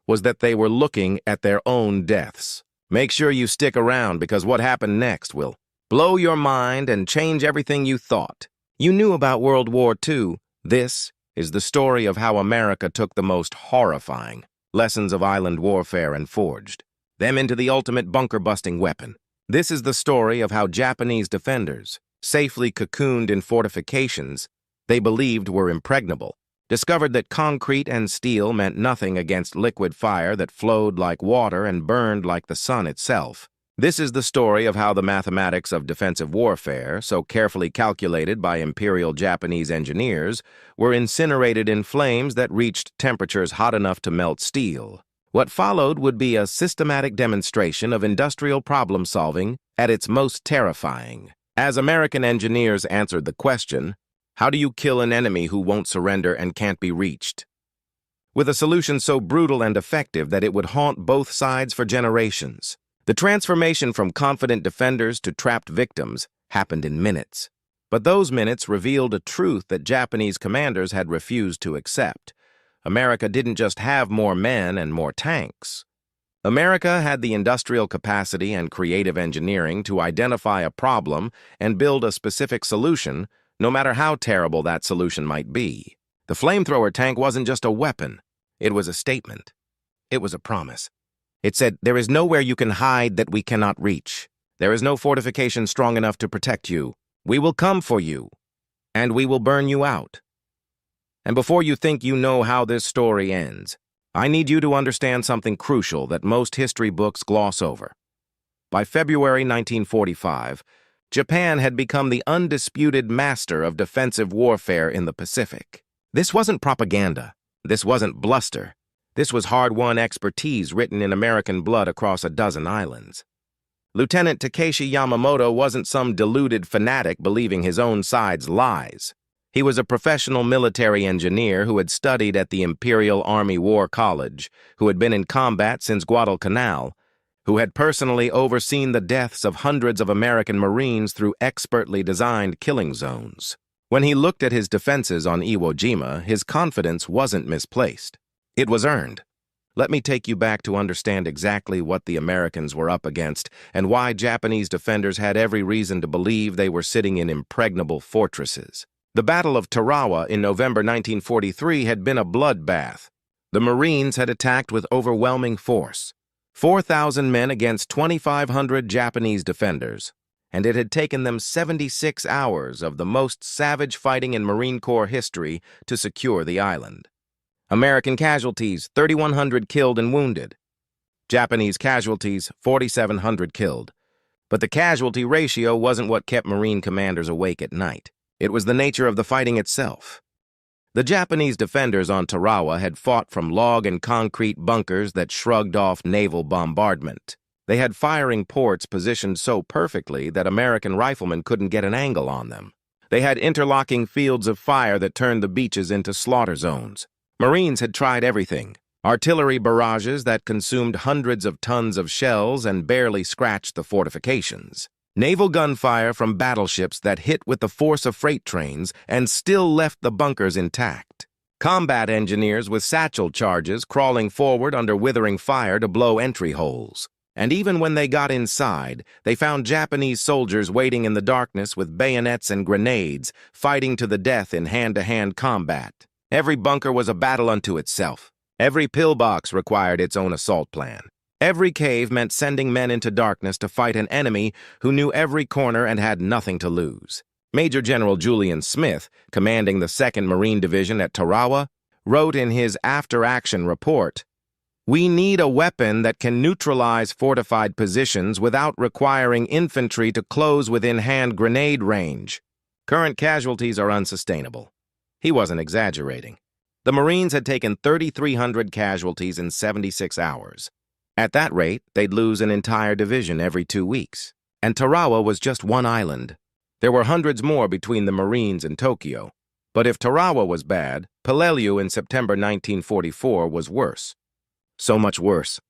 was that they were looking at their own deaths. Make sure you stick around, because what happened next will blow your mind and change everything you thought. You knew about World War II. This is the story of how America took the most horrifying lessons of island warfare and forged them into the ultimate bunker-busting weapon. This is the story of how Japanese defenders, safely cocooned in fortifications they believed were impregnable, discovered that concrete and steel meant nothing against liquid fire that flowed like water and burned like the sun itself. This is the story of how the mathematics of defensive warfare, so carefully calculated by Imperial Japanese engineers, were incinerated in flames that reached temperatures hot enough to melt steel. What followed would be a systematic demonstration of industrial problem-solving at its most terrifying. As American engineers answered the question, how do you kill an enemy who won't surrender and can't be reached? With a solution so brutal and effective that it would haunt both sides for generations. The transformation from confident defenders to trapped victims happened in minutes. But those minutes revealed a truth that Japanese commanders had refused to accept. America didn't just have more men and more tanks. America had the industrial capacity and creative engineering to identify a problem and build a specific solution, no matter how terrible that solution might be. The flamethrower tank wasn't just a weapon. It was a statement. It was a promise. It said, there is nowhere you can hide that we cannot reach. There is no fortification strong enough to protect you. We will come for you, and we will burn you out. And before you think you know how this story ends, I need you to understand something crucial that most history books gloss over. By February 1945, Japan had become the undisputed master of defensive warfare in the Pacific. This wasn't propaganda. This wasn't bluster. This was hard-won expertise written in American blood across a dozen islands. Lieutenant Takeshi Yamamoto wasn't some deluded fanatic believing his own side's lies. He was a professional military engineer who had studied at the Imperial Army War College, who had been in combat since Guadalcanal, who had personally overseen the deaths of hundreds of American Marines through expertly designed killing zones. When he looked at his defenses on Iwo Jima, his confidence wasn't misplaced. It was earned. Let me take you back to understand exactly what the Americans were up against and why Japanese defenders had every reason to believe they were sitting in impregnable fortresses. The Battle of Tarawa in November 1943 had been a bloodbath. The Marines had attacked with overwhelming force, 4,000 men against 2,500 Japanese defenders, and it had taken them 76 hours of the most savage fighting in Marine Corps history to secure the island. American casualties, 3,100 killed and wounded. Japanese casualties, 4,700 killed. But the casualty ratio wasn't what kept Marine commanders awake at night. It was the nature of the fighting itself. The Japanese defenders on Tarawa had fought from log and concrete bunkers that shrugged off naval bombardment. They had firing ports positioned so perfectly that American riflemen couldn't get an angle on them. They had interlocking fields of fire that turned the beaches into slaughter zones. Marines had tried everything. Artillery barrages that consumed hundreds of tons of shells and barely scratched the fortifications. Naval gunfire from battleships that hit with the force of freight trains and still left the bunkers intact. Combat engineers with satchel charges crawling forward under withering fire to blow entry holes. And even when they got inside, they found Japanese soldiers waiting in the darkness with bayonets and grenades, fighting to the death in hand-to-hand combat. Every bunker was a battle unto itself. Every pillbox required its own assault plan. Every cave meant sending men into darkness to fight an enemy who knew every corner and had nothing to lose. Major General Julian Smith, commanding the 2nd Marine Division at Tarawa, wrote in his after-action report, "We need a weapon that can neutralize fortified positions without requiring infantry to close within hand grenade range. Current casualties are unsustainable." He wasn't exaggerating. The Marines had taken 3,300 casualties in 76 hours. At that rate, they'd lose an entire division every 2 weeks. And Tarawa was just one island. There were hundreds more between the Marines and Tokyo. But if Tarawa was bad, Peleliu in September 1944 was worse. So much worse.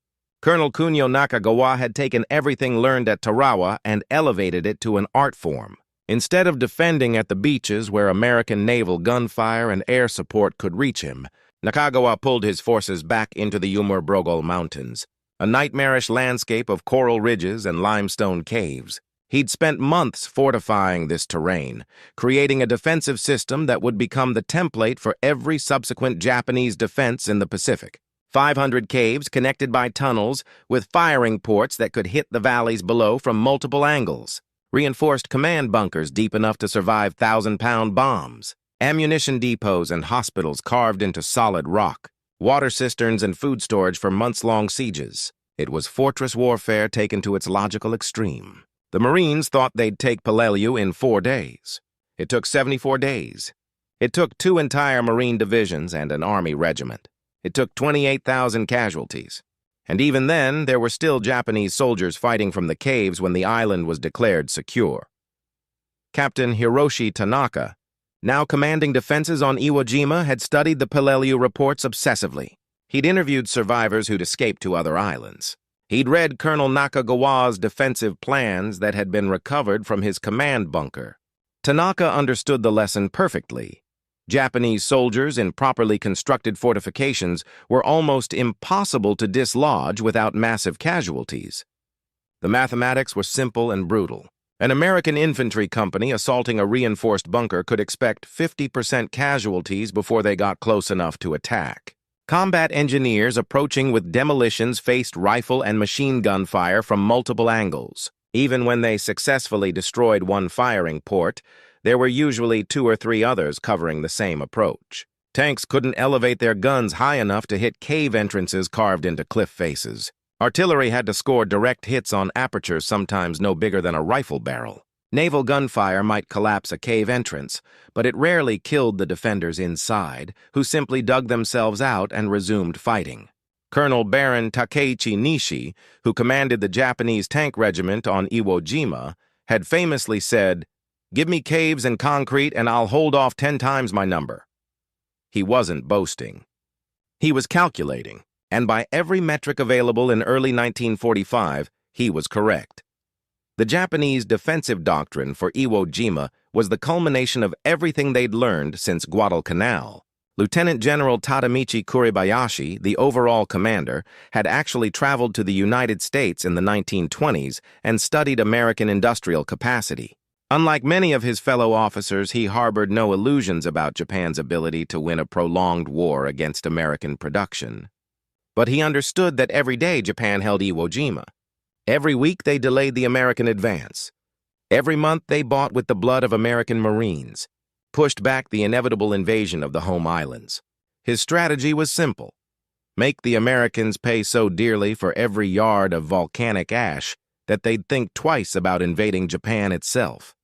Colonel Kunio Nakagawa had taken everything learned at Tarawa and elevated it to an art form. Instead of defending at the beaches where American naval gunfire and air support could reach him, Nakagawa pulled his forces back into the Umurbrogol Mountains, a nightmarish landscape of coral ridges and limestone caves. He'd spent months fortifying this terrain, creating a defensive system that would become the template for every subsequent Japanese defense in the Pacific. 500 caves connected by tunnels with firing ports that could hit the valleys below from multiple angles. Reinforced command bunkers deep enough to survive 1,000-pound bombs. Ammunition depots and hospitals carved into solid rock. Water cisterns and food storage for months-long sieges. It was fortress warfare taken to its logical extreme. The Marines thought they'd take Peleliu in 4 days. It took 74 days. It took 2 entire Marine divisions and an Army regiment. It took 28,000 casualties. And even then, there were still Japanese soldiers fighting from the caves when the island was declared secure. Captain Hiroshi Tanaka, now commanding defenses on Iwo Jima, had studied the Peleliu reports obsessively. He'd interviewed survivors who'd escaped to other islands. He'd read Colonel Nakagawa's defensive plans that had been recovered from his command bunker. Tanaka understood the lesson perfectly. Japanese soldiers in properly constructed fortifications were almost impossible to dislodge without massive casualties. The mathematics were simple and brutal. An American infantry company assaulting a reinforced bunker could expect 50% casualties before they got close enough to attack. Combat engineers approaching with demolitions faced rifle and machine gun fire from multiple angles. Even when they successfully destroyed one firing port, there were usually 2 or 3 others covering the same approach. Tanks couldn't elevate their guns high enough to hit cave entrances carved into cliff faces. Artillery had to score direct hits on apertures sometimes no bigger than a rifle barrel. Naval gunfire might collapse a cave entrance, but it rarely killed the defenders inside, who simply dug themselves out and resumed fighting. Colonel Baron Takeichi Nishi, who commanded the Japanese tank regiment on Iwo Jima, had famously said, "Give me caves and concrete and I'll hold off 10 times my number." He wasn't boasting. He was calculating, and by every metric available in early 1945, he was correct. The Japanese defensive doctrine for Iwo Jima was the culmination of everything they'd learned since Guadalcanal. Lieutenant General Tadamichi Kuribayashi, the overall commander, had actually traveled to the United States in the 1920s and studied American industrial capacity. Unlike many of his fellow officers, he harbored no illusions about Japan's ability to win a prolonged war against American production. But he understood that every day Japan held Iwo Jima. Every week they delayed the American advance. Every month they bought with the blood of American Marines, pushed back the inevitable invasion of the home islands. His strategy was simple: make the Americans pay so dearly for every yard of volcanic ash that they'd think twice about invading Japan itself.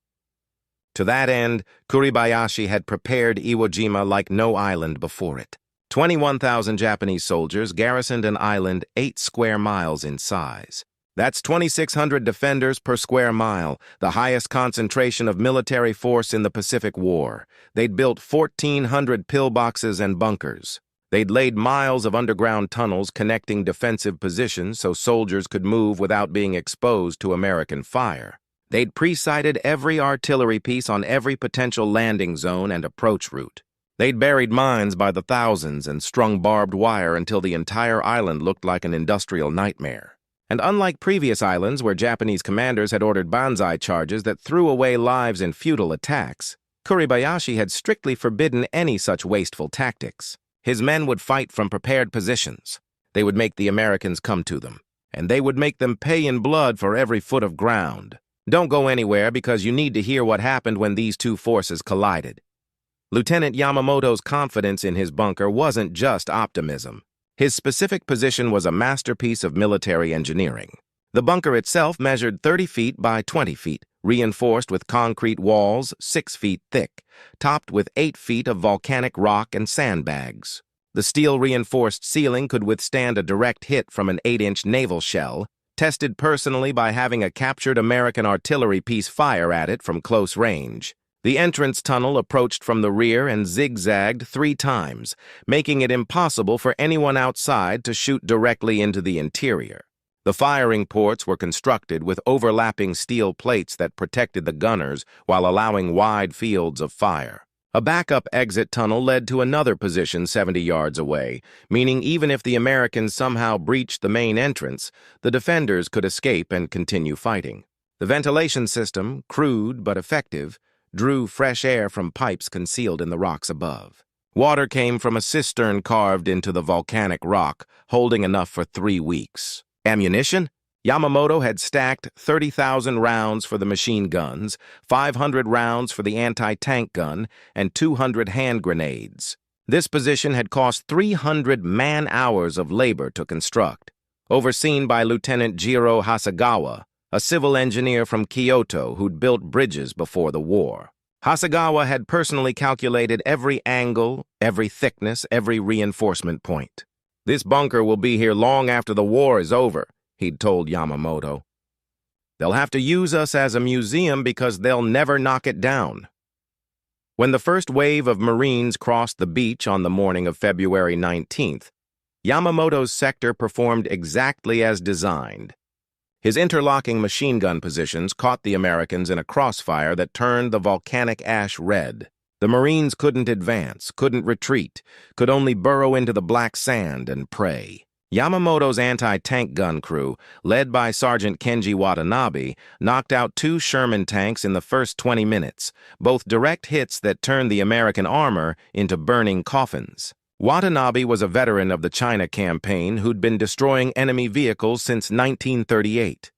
To that end, Kuribayashi had prepared Iwo Jima like no island before it. 21,000 Japanese soldiers garrisoned an island 8 square miles in size. That's 2,600 defenders per square mile, the highest concentration of military force in the Pacific War. They'd built 1,400 pillboxes and bunkers. They'd laid miles of underground tunnels connecting defensive positions so soldiers could move without being exposed to American fire. They'd pre-sighted every artillery piece on every potential landing zone and approach route. They'd buried mines by the thousands and strung barbed wire until the entire island looked like an industrial nightmare. And unlike previous islands where Japanese commanders had ordered banzai charges that threw away lives in futile attacks, Kuribayashi had strictly forbidden any such wasteful tactics. His men would fight from prepared positions. They would make the Americans come to them, and they would make them pay in blood for every foot of ground. Don't go anywhere because you need to hear what happened when these two forces collided. Lieutenant Yamamoto's confidence in his bunker wasn't just optimism. His specific position was a masterpiece of military engineering. The bunker itself measured 30 feet by 20 feet, reinforced with concrete walls 6 feet thick, topped with 8 feet of volcanic rock and sandbags. The steel-reinforced ceiling could withstand a direct hit from an 8-inch naval shell, tested personally by having a captured American artillery piece fire at it from close range. The entrance tunnel approached from the rear and zigzagged 3 times, making it impossible for anyone outside to shoot directly into the interior. The firing ports were constructed with overlapping steel plates that protected the gunners while allowing wide fields of fire. A backup exit tunnel led to another position 70 yards away, meaning even if the Americans somehow breached the main entrance, the defenders could escape and continue fighting. The ventilation system, crude but effective, drew fresh air from pipes concealed in the rocks above. Water came from a cistern carved into the volcanic rock, holding enough for 3 weeks. Ammunition? Yamamoto had stacked 30,000 rounds for the machine guns, 500 rounds for the anti-tank gun, and 200 hand grenades. This position had cost 300 man-hours of labor to construct, overseen by Lieutenant Jiro Hasegawa, a civil engineer from Kyoto who'd built bridges before the war. Hasegawa had personally calculated every angle, every thickness, every reinforcement point. "This bunker will be here long after the war is over," he'd told Yamamoto. "They'll have to use us as a museum because they'll never knock it down." When the first wave of Marines crossed the beach on the morning of February 19th, Yamamoto's sector performed exactly as designed. His interlocking machine gun positions caught the Americans in a crossfire that turned the volcanic ash red. The Marines couldn't advance, couldn't retreat, could only burrow into the black sand and pray. Yamamoto's anti-tank gun crew, led by Sergeant Kenji Watanabe, knocked out 2 Sherman tanks in the first 20 minutes, both direct hits that turned the American armor into burning coffins. Watanabe was a veteran of the China campaign who'd been destroying enemy vehicles since 1938.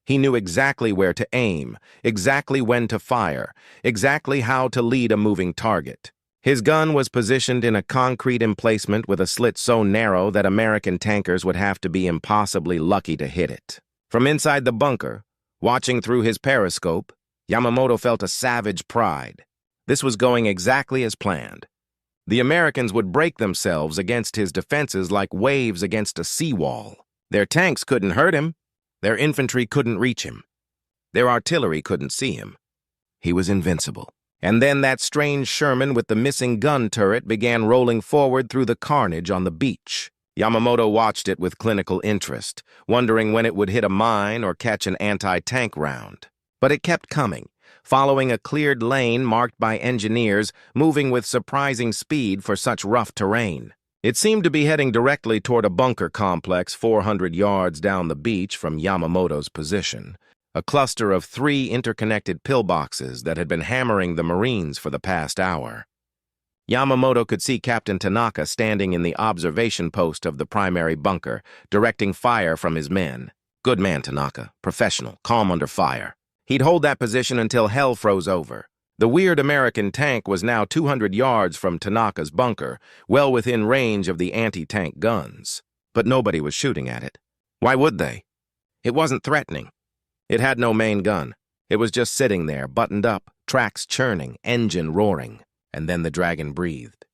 He knew exactly where to aim, exactly when to fire, exactly how to lead a moving target. His gun was positioned in a concrete emplacement with a slit so narrow that American tankers would have to be impossibly lucky to hit it. From inside the bunker, watching through his periscope, Yamamoto felt a savage pride. This was going exactly as planned. The Americans would break themselves against his defenses like waves against a seawall. Their tanks couldn't hurt him. Their infantry couldn't reach him. Their artillery couldn't see him. He was invincible. And then that strange Sherman with the missing gun turret began rolling forward through the carnage on the beach. Yamamoto watched it with clinical interest, wondering when it would hit a mine or catch an anti-tank round. But it kept coming, following a cleared lane marked by engineers, moving with surprising speed for such rough terrain. It seemed to be heading directly toward a bunker complex 400 yards down the beach from Yamamoto's position, a cluster of 3 interconnected pillboxes that had been hammering the Marines for the past hour. Yamamoto could see Captain Tanaka standing in the observation post of the primary bunker, directing fire from his men. Good man, Tanaka, professional, calm under fire. He'd hold that position until hell froze over. The weird American tank was now 200 yards from Tanaka's bunker, well within range of the anti-tank guns. But nobody was shooting at it. Why would they? It wasn't threatening. It had no main gun. It was just sitting there, buttoned up, tracks churning, engine roaring. And then the dragon breathed.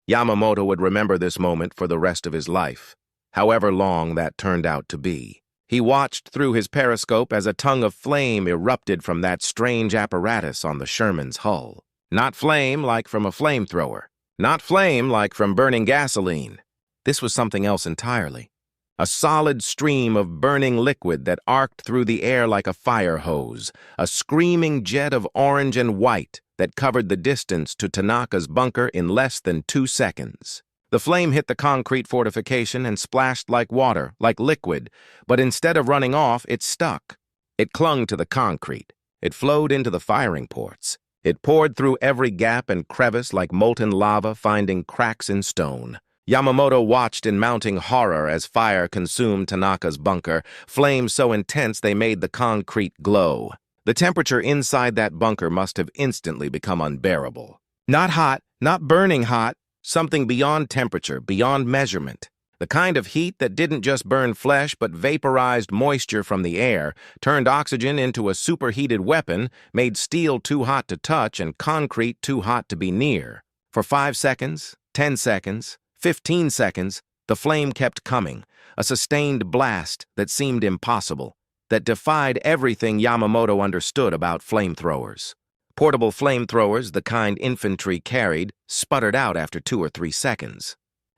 Yamamoto would remember this moment for the rest of his life, however long that turned out to be. He watched through his periscope as a tongue of flame erupted from that strange apparatus on the Sherman's hull. Not flame like from a flamethrower. Not flame like from burning gasoline. This was something else entirely. A solid stream of burning liquid that arced through the air like a fire hose. A screaming jet of orange and white that covered the distance to Tanaka's bunker in less than 2 seconds. The flame hit the concrete fortification and splashed like water, like liquid, but instead of running off, it stuck. It clung to the concrete. It flowed into the firing ports. It poured through every gap and crevice like molten lava, finding cracks in stone. Yamamoto watched in mounting horror as fire consumed Tanaka's bunker, flames so intense they made the concrete glow. The temperature inside that bunker must have instantly become unbearable. Not hot, not burning hot, something beyond temperature, beyond measurement. The kind of heat that didn't just burn flesh but vaporized moisture from the air, turned oxygen into a superheated weapon, made steel too hot to touch and concrete too hot to be near. For 5 seconds, 10 seconds, 15 seconds, the flame kept coming, a sustained blast that seemed impossible, that defied everything Yamamoto understood about flamethrowers. Portable flamethrowers, the kind infantry carried, sputtered out after 2 or 3 seconds.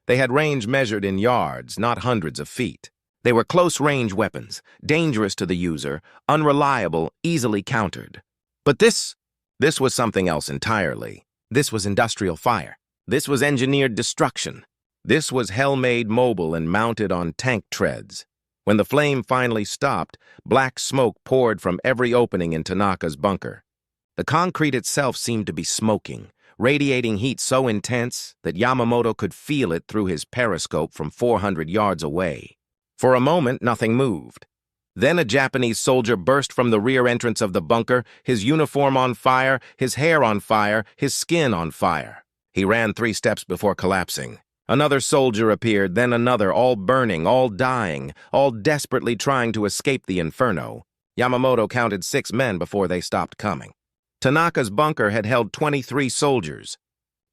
They had range measured in yards, not hundreds of feet. They were close-range weapons, dangerous to the user, unreliable, easily countered. But this was something else entirely. This was industrial fire. This was engineered destruction. This was hell-made mobile and mounted on tank treads. When the flame finally stopped, black smoke poured from every opening in Tanaka's bunker. The concrete itself seemed to be smoking, radiating heat so intense that Yamamoto could feel it through his periscope from 400 yards away. For a moment, nothing moved. Then a Japanese soldier burst from the rear entrance of the bunker, his uniform on fire, his hair on fire, his skin on fire. He ran 3 steps before collapsing. Another soldier appeared, then another, all burning, all dying, all desperately trying to escape the inferno. Yamamoto counted 6 men before they stopped coming. Tanaka's bunker had held 23 soldiers.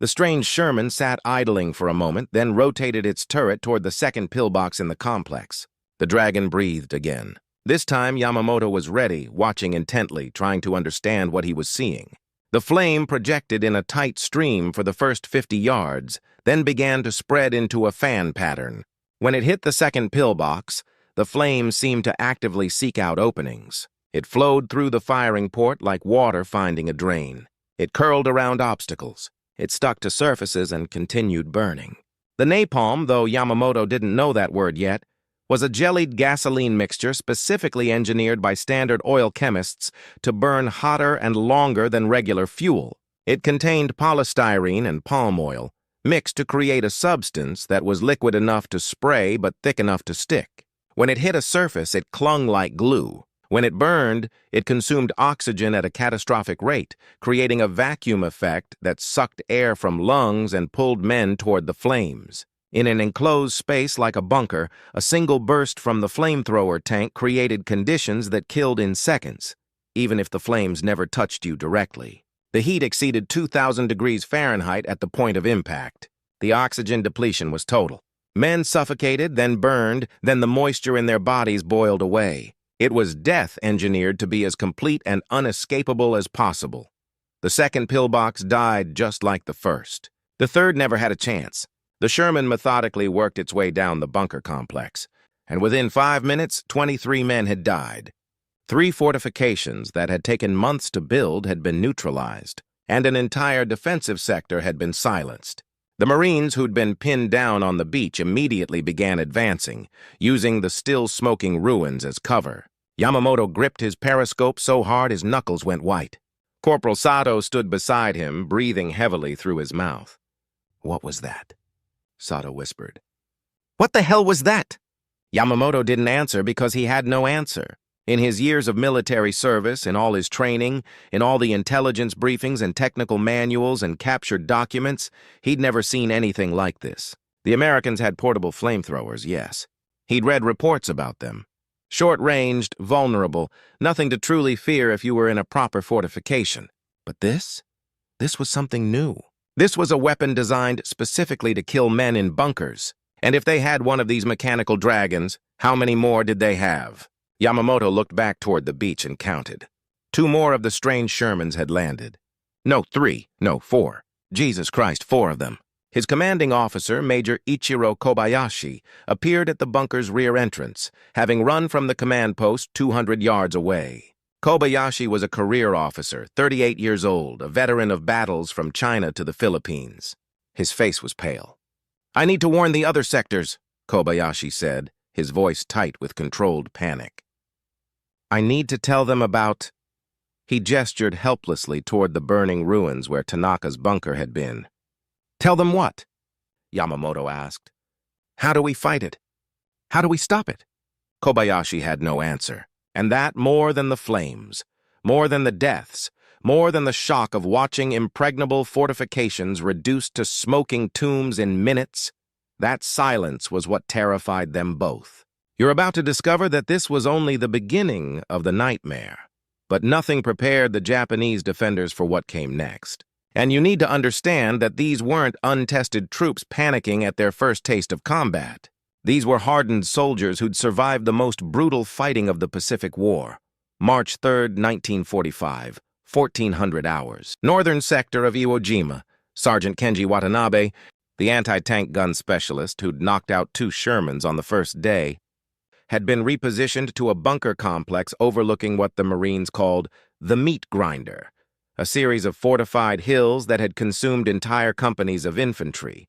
The strange Sherman sat idling for a moment, then rotated its turret toward the second pillbox in the complex. The dragon breathed again. This time, Yamamoto was ready, watching intently, trying to understand what he was seeing. The flame projected in a tight stream for the first 50 yards, then began to spread into a fan pattern. When it hit the second pillbox, the flame seemed to actively seek out openings. It flowed through the firing port like water finding a drain. It curled around obstacles. It stuck to surfaces and continued burning. The napalm, though Yamamoto didn't know that word yet, was a jellied gasoline mixture specifically engineered by Standard Oil chemists to burn hotter and longer than regular fuel. It contained polystyrene and palm oil, mixed to create a substance that was liquid enough to spray but thick enough to stick. When it hit a surface, it clung like glue. When it burned, it consumed oxygen at a catastrophic rate, creating a vacuum effect that sucked air from lungs and pulled men toward the flames. In an enclosed space like a bunker, a single burst from the flamethrower tank created conditions that killed in seconds, even if the flames never touched you directly. The heat exceeded 2,000 degrees Fahrenheit at the point of impact. The oxygen depletion was total. Men suffocated, then burned, then the moisture in their bodies boiled away. It was death engineered to be as complete and unescapable as possible. The second pillbox died just like the first. The third never had a chance. The Sherman methodically worked its way down the bunker complex, and within 5 minutes, 23 men had died. 3 fortifications that had taken months to build had been neutralized, and an entire defensive sector had been silenced. The Marines who'd been pinned down on the beach immediately began advancing, using the still-smoking ruins as cover. Yamamoto gripped his periscope so hard his knuckles went white. Corporal Sato stood beside him, breathing heavily through his mouth. "What was that?" Sato whispered. "What the hell was that?" Yamamoto didn't answer because he had no answer. In his years of military service, in all his training, in all the intelligence briefings and technical manuals and captured documents, he'd never seen anything like this. The Americans had portable flamethrowers, yes. He'd read reports about them. Short-ranged, vulnerable, nothing to truly fear if you were in a proper fortification. But this was something new. This was a weapon designed specifically to kill men in bunkers. And if they had one of these mechanical dragons, how many more did they have? Yamamoto looked back toward the beach and counted. 2 more of the strange Shermans had landed. No, 3. No, 4. Jesus Christ, 4 of them. His commanding officer, Major Ichiro Kobayashi, appeared at the bunker's rear entrance, having run from the command post 200 yards away. Kobayashi was a career officer, 38 years old, a veteran of battles from China to the Philippines. His face was pale. "I need to warn the other sectors," Kobayashi said, his voice tight with controlled panic. "I need to tell them about—" He gestured helplessly toward the burning ruins where Tanaka's bunker had been. "Tell them what?" Yamamoto asked. "How do we fight it? How do we stop it?" Kobayashi had no answer. And that more than the flames, more than the deaths, more than the shock of watching impregnable fortifications reduced to smoking tombs in minutes, that silence was what terrified them both. You're about to discover that this was only the beginning of the nightmare. But nothing prepared the Japanese defenders for what came next. And you need to understand that these weren't untested troops panicking at their first taste of combat. These were hardened soldiers who'd survived the most brutal fighting of the Pacific War. March 3, 1945, 1400 hours. Northern sector of Iwo Jima. Sergeant Kenji Watanabe, the anti-tank gun specialist who'd knocked out 2 Shermans on the first day, had been repositioned to a bunker complex overlooking what the Marines called the meat grinder, a series of fortified hills that had consumed entire companies of infantry.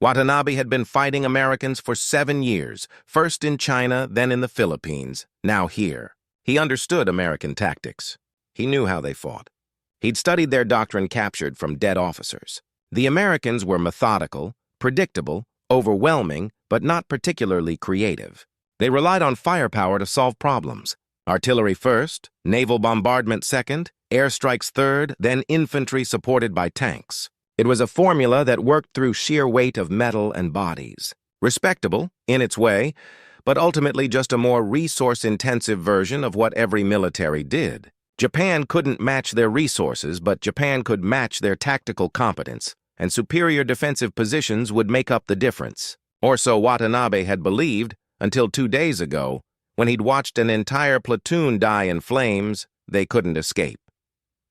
Watanabe had been fighting Americans for 7 years, first in China, then in the Philippines, now here. He understood American tactics. He knew how they fought. He'd studied their doctrine captured from dead officers. The Americans were methodical, predictable, overwhelming, but not particularly creative. They relied on firepower to solve problems. Artillery first, naval bombardment second, airstrikes third, then infantry supported by tanks. It was a formula that worked through sheer weight of metal and bodies. Respectable, in its way, but ultimately just a more resource-intensive version of what every military did. Japan couldn't match their resources, but Japan could match their tactical competence, and superior defensive positions would make up the difference. Or so Watanabe had believed until 2 days ago, when he'd watched an entire platoon die in flames they couldn't escape.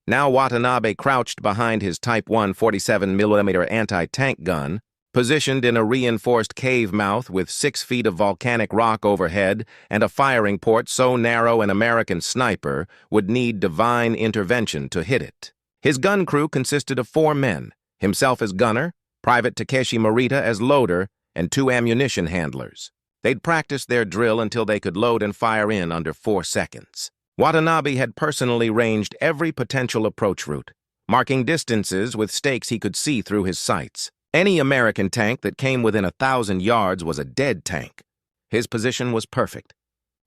Now Watanabe crouched behind his Type 1 47mm anti-tank gun, positioned in a reinforced cave mouth with 6 feet of volcanic rock overhead and a firing port so narrow an American sniper would need divine intervention to hit it. His gun crew consisted of 4 men, himself as gunner, Private Takeshi Morita as loader, and 2 ammunition handlers. They'd practiced their drill until they could load and fire in under 4 seconds. Watanabe had personally ranged every potential approach route, marking distances with stakes he could see through his sights. Any American tank that came within 1,000 yards was a dead tank. His position was perfect.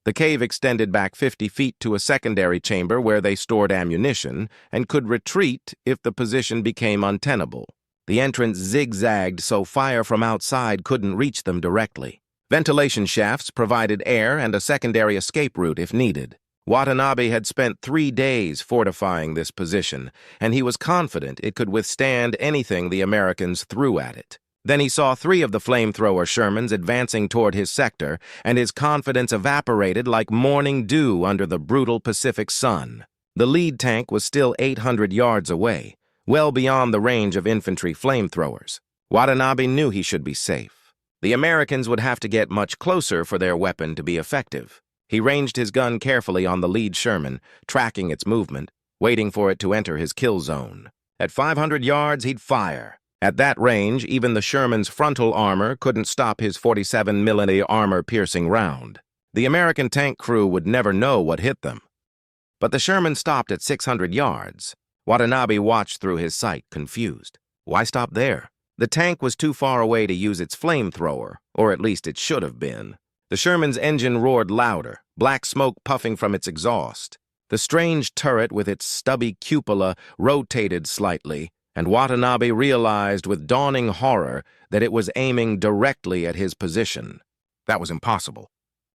The cave extended back 50 feet to a secondary chamber where they stored ammunition and could retreat if the position became untenable. The entrance zigzagged so fire from outside couldn't reach them directly. Ventilation shafts provided air and a secondary escape route if needed. Watanabe had spent 3 days fortifying this position, and he was confident it could withstand anything the Americans threw at it. Then he saw 3 of the flamethrower Shermans advancing toward his sector, and his confidence evaporated like morning dew under the brutal Pacific sun. The lead tank was still 800 yards away, well beyond the range of infantry flamethrowers. Watanabe knew he should be safe. The Americans would have to get much closer for their weapon to be effective. He ranged his gun carefully on the lead Sherman, tracking its movement, waiting for it to enter his kill zone. At 500 yards, he'd fire. At that range, even the Sherman's frontal armor couldn't stop his 47mm armor-piercing round. The American tank crew would never know what hit them. But the Sherman stopped at 600 yards. Watanabe watched through his sight, confused. Why stop there? The tank was too far away to use its flamethrower, or at least it should have been. The Sherman's engine roared louder, black smoke puffing from its exhaust. The strange turret with its stubby cupola rotated slightly, and Watanabe realized with dawning horror that it was aiming directly at his position. That was impossible.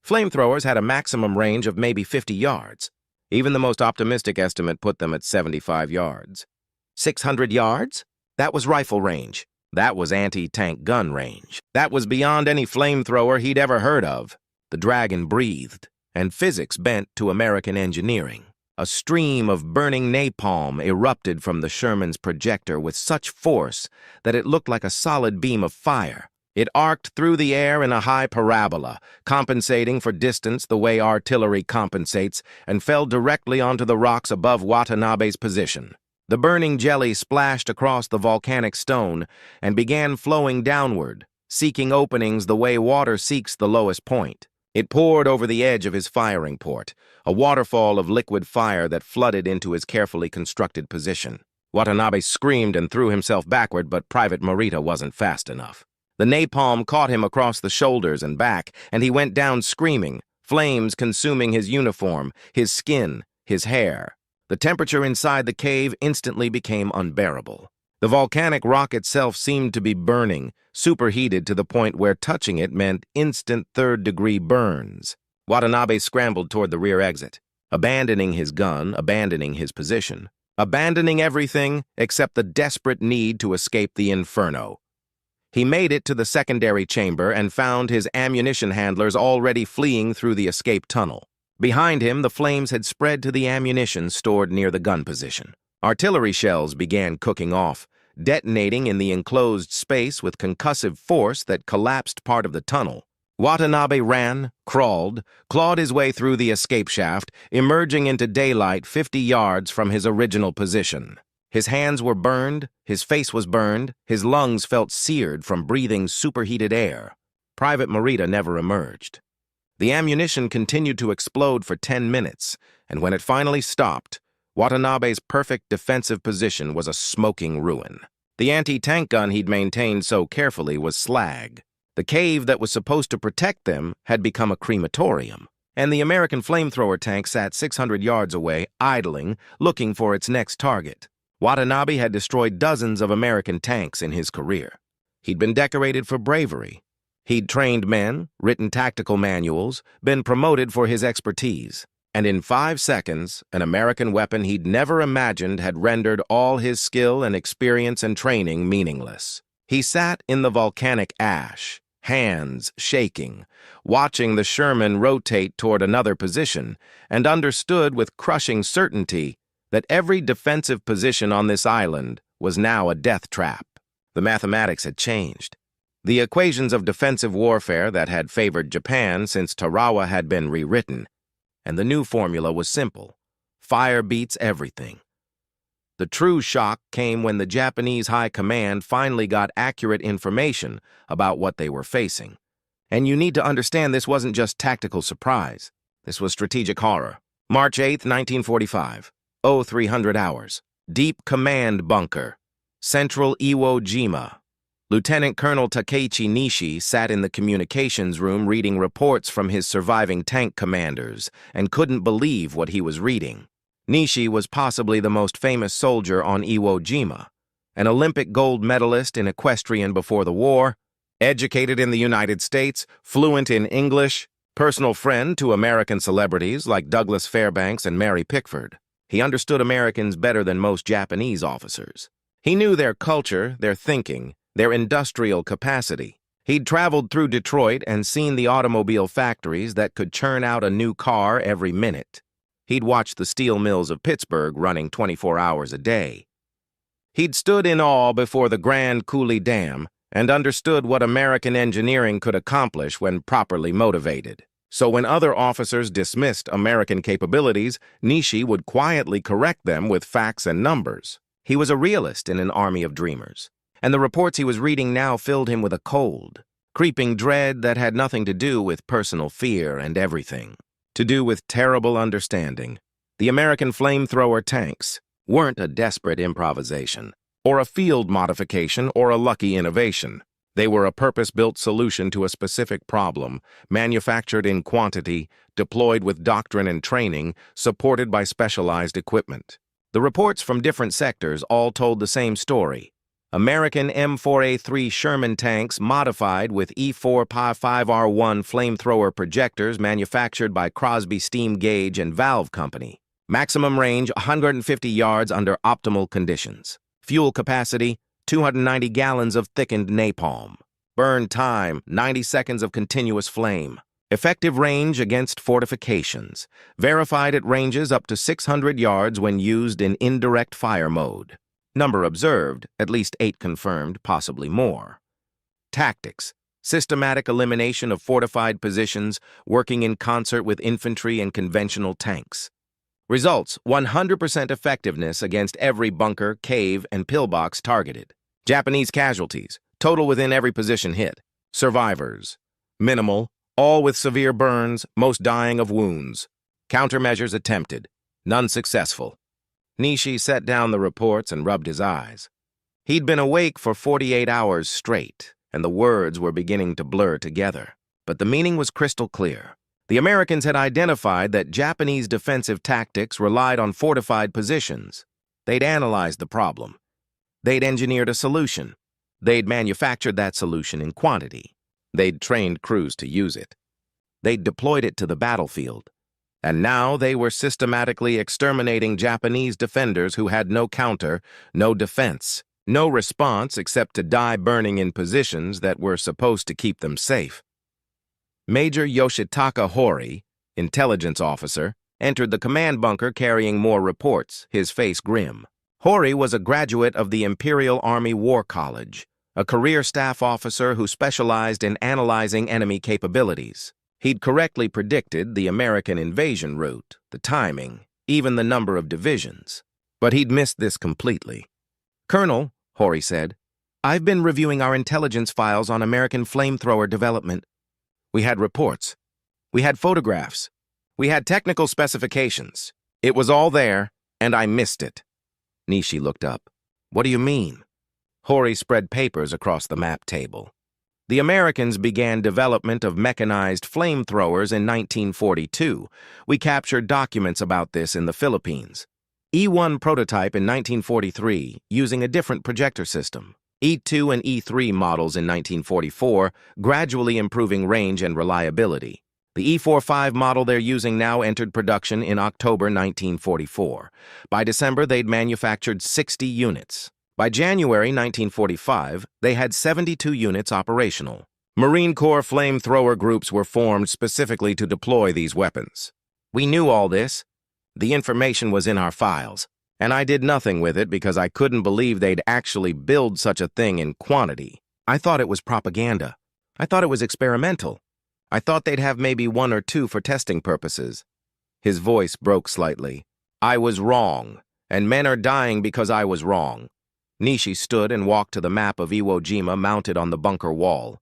Flamethrowers had a maximum range of maybe 50 yards. Even the most optimistic estimate put them at 75 yards. 600 yards? That was rifle range. That was anti-tank gun range. That was beyond any flamethrower he'd ever heard of. The Dragon breathed, and physics bent to American engineering. A stream of burning napalm erupted from the Sherman's projector with such force that it looked like a solid beam of fire. It arced through the air in a high parabola, compensating for distance the way artillery compensates, and fell directly onto the rocks above Watanabe's position. The burning jelly splashed across the volcanic stone and began flowing downward, seeking openings the way water seeks the lowest point. It poured over the edge of his firing port, a waterfall of liquid fire that flooded into his carefully constructed position. Watanabe screamed and threw himself backward, but Private Morita wasn't fast enough. The napalm caught him across the shoulders and back, and he went down screaming, flames consuming his uniform, his skin, his hair. The temperature inside the cave instantly became unbearable. The volcanic rock itself seemed to be burning, superheated to the point where touching it meant instant third-degree burns. Watanabe scrambled toward the rear exit, abandoning his gun, abandoning his position, abandoning everything except the desperate need to escape the inferno. He made it to the secondary chamber and found his ammunition handlers already fleeing through the escape tunnel. Behind him, the flames had spread to the ammunition stored near the gun position. Artillery shells began cooking off, detonating in the enclosed space with concussive force that collapsed part of the tunnel. Watanabe ran, crawled, clawed his way through the escape shaft, emerging into daylight 50 yards from his original position. His hands were burned, his face was burned, his lungs felt seared from breathing superheated air. Private Morita never emerged. The ammunition continued to explode for 10 minutes, and when it finally stopped, Watanabe's perfect defensive position was a smoking ruin. The anti-tank gun he'd maintained so carefully was slag. The cave that was supposed to protect them had become a crematorium, and the American flamethrower tank sat 600 yards away, idling, looking for its next target. Watanabe had destroyed dozens of American tanks in his career. He'd been decorated for bravery. He'd trained men, written tactical manuals, been promoted for his expertise. And in 5 seconds, an American weapon he'd never imagined had rendered all his skill and experience and training meaningless. He sat in the volcanic ash, hands shaking, watching the Sherman rotate toward another position, and understood with crushing certainty that every defensive position on this island was now a death trap. The mathematics had changed. The equations of defensive warfare that had favored Japan since Tarawa had been rewritten, and the new formula was simple. Fire beats everything. The true shock came when the Japanese High Command finally got accurate information about what they were facing. And you need to understand this wasn't just tactical surprise. This was strategic horror. March 8, 1945. 0300 hours. Deep Command Bunker. Central Iwo Jima. Lieutenant Colonel Takeichi Nishi sat in the communications room reading reports from his surviving tank commanders and couldn't believe what he was reading. Nishi was possibly the most famous soldier on Iwo Jima, an Olympic gold medalist in equestrian before the war, educated in the United States, fluent in English, personal friend to American celebrities like Douglas Fairbanks and Mary Pickford. He understood Americans better than most Japanese officers. He knew their culture, their thinking, their industrial capacity. He'd traveled through Detroit and seen the automobile factories that could churn out a new car every minute. He'd watched the steel mills of Pittsburgh running 24 hours a day. He'd stood in awe before the Grand Coulee Dam and understood what American engineering could accomplish when properly motivated. So when other officers dismissed American capabilities, Nishi would quietly correct them with facts and numbers. He was a realist in an army of dreamers, and the reports he was reading now filled him with a cold, creeping dread that had nothing to do with personal fear and everything to do with terrible understanding. The American flamethrower tanks weren't a desperate improvisation, or a field modification, or a lucky innovation. They were a purpose-built solution to a specific problem, manufactured in quantity, deployed with doctrine and training, supported by specialized equipment. The reports from different sectors all told the same story. American M4A3 Sherman tanks modified with E4P5R1 flamethrower projectors manufactured by Crosby Steam Gauge and Valve Company. Maximum range 150 yards under optimal conditions. Fuel capacity 290 gallons of thickened napalm. Burn time 90 seconds of continuous flame. Effective range against fortifications. Verified at ranges up to 600 yards when used in indirect fire mode. Number observed, at least 8 confirmed, possibly more. Tactics: systematic elimination of fortified positions, working in concert with infantry and conventional tanks. Results: 100% effectiveness against every bunker, cave, and pillbox targeted. Japanese casualties: total within every position hit. Survivors: minimal, all with severe burns, most dying of wounds. Countermeasures attempted, none successful. Nishi set down the reports and rubbed his eyes. He'd been awake for 48 hours straight, and the words were beginning to blur together. But the meaning was crystal clear. The Americans had identified that Japanese defensive tactics relied on fortified positions. They'd analyzed the problem. They'd engineered a solution. They'd manufactured that solution in quantity. They'd trained crews to use it. They'd deployed it to the battlefield. And now they were systematically exterminating Japanese defenders who had no counter, no defense, no response except to die burning in positions that were supposed to keep them safe. Major Yoshitaka Hori, intelligence officer, entered the command bunker carrying more reports, his face grim. Hori was a graduate of the Imperial Army War College, a career staff officer who specialized in analyzing enemy capabilities. He'd correctly predicted the American invasion route, the timing, even the number of divisions. But he'd missed this completely. "Colonel," Horry said, "I've been reviewing our intelligence files on American flamethrower development. We had reports. We had photographs. We had technical specifications. It was all there, and I missed it." Nishi looked up. "What do you mean?" Horry spread papers across the map table. The Americans began development of mechanized flamethrowers in 1942. We captured documents about this in the Philippines. E1 prototype in 1943, using a different projector system. E2 and E3 models in 1944, gradually improving range and reliability. The E45 model they're using now entered production in October 1944. By December, they'd manufactured 60 units. By January 1945, they had 72 units operational. Marine Corps flamethrower groups were formed specifically to deploy these weapons. We knew all this. The information was in our files, and I did nothing with it because I couldn't believe they'd actually build such a thing in quantity. I thought it was propaganda. I thought it was experimental. I thought they'd have maybe one or two for testing purposes. His voice broke slightly. I was wrong, and men are dying because I was wrong. Nishi stood and walked to the map of Iwo Jima mounted on the bunker wall.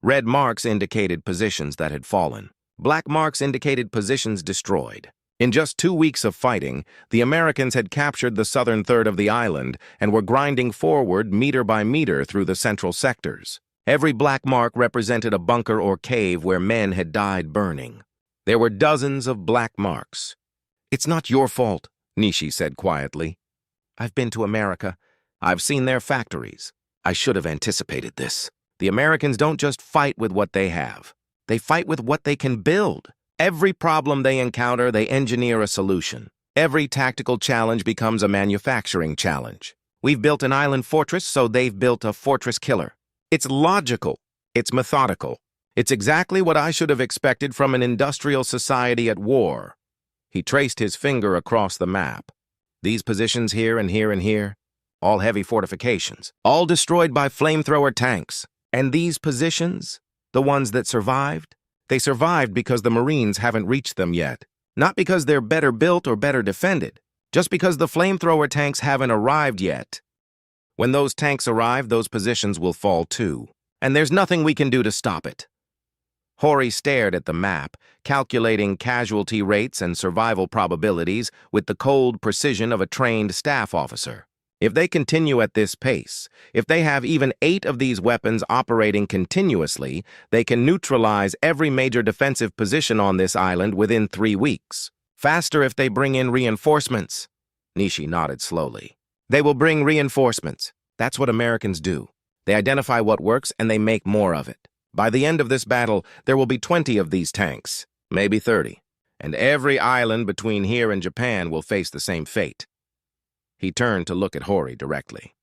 Red marks indicated positions that had fallen. Black marks indicated positions destroyed. In just 2 weeks of fighting, the Americans had captured the southern third of the island and were grinding forward meter by meter through the central sectors. Every black mark represented a bunker or cave where men had died burning. There were dozens of black marks. "It's not your fault," Nishi said quietly. "I've been to America. I've seen their factories. I should have anticipated this. The Americans don't just fight with what they have. They fight with what they can build. Every problem they encounter, they engineer a solution. Every tactical challenge becomes a manufacturing challenge. We've built an island fortress, so they've built a fortress killer. It's logical. It's methodical. It's exactly what I should have expected from an industrial society at war." He traced his finger across the map. These positions here and here and here, all heavy fortifications, all destroyed by flamethrower tanks. And these positions, the ones that survived, they survived because the Marines haven't reached them yet. Not because they're better built or better defended, just because the flamethrower tanks haven't arrived yet. When those tanks arrive, those positions will fall too. And there's nothing we can do to stop it. Horry stared at the map, calculating casualty rates and survival probabilities with the cold precision of a trained staff officer. If they continue at this pace, if they have even 8 of these weapons operating continuously, they can neutralize every major defensive position on this island within 3 weeks. Faster if they bring in reinforcements. Nishi nodded slowly. They will bring reinforcements. That's what Americans do. They identify what works and they make more of it. By the end of this battle, there will be 20 of these tanks, maybe 30. And every island between here and Japan will face the same fate. He turned to look at Horry directly.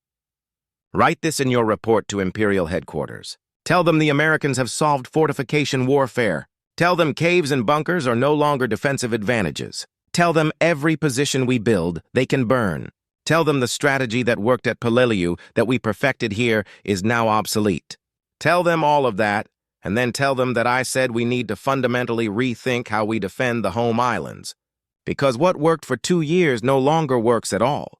"Write this in your report to Imperial Headquarters. Tell them the Americans have solved fortification warfare. Tell them caves and bunkers are no longer defensive advantages. Tell them every position we build, they can burn. Tell them the strategy that worked at Peleliu that we perfected here is now obsolete. Tell them all of that, and then tell them that I said we need to fundamentally rethink how we defend the home islands. Because what worked for 2 years no longer works at all.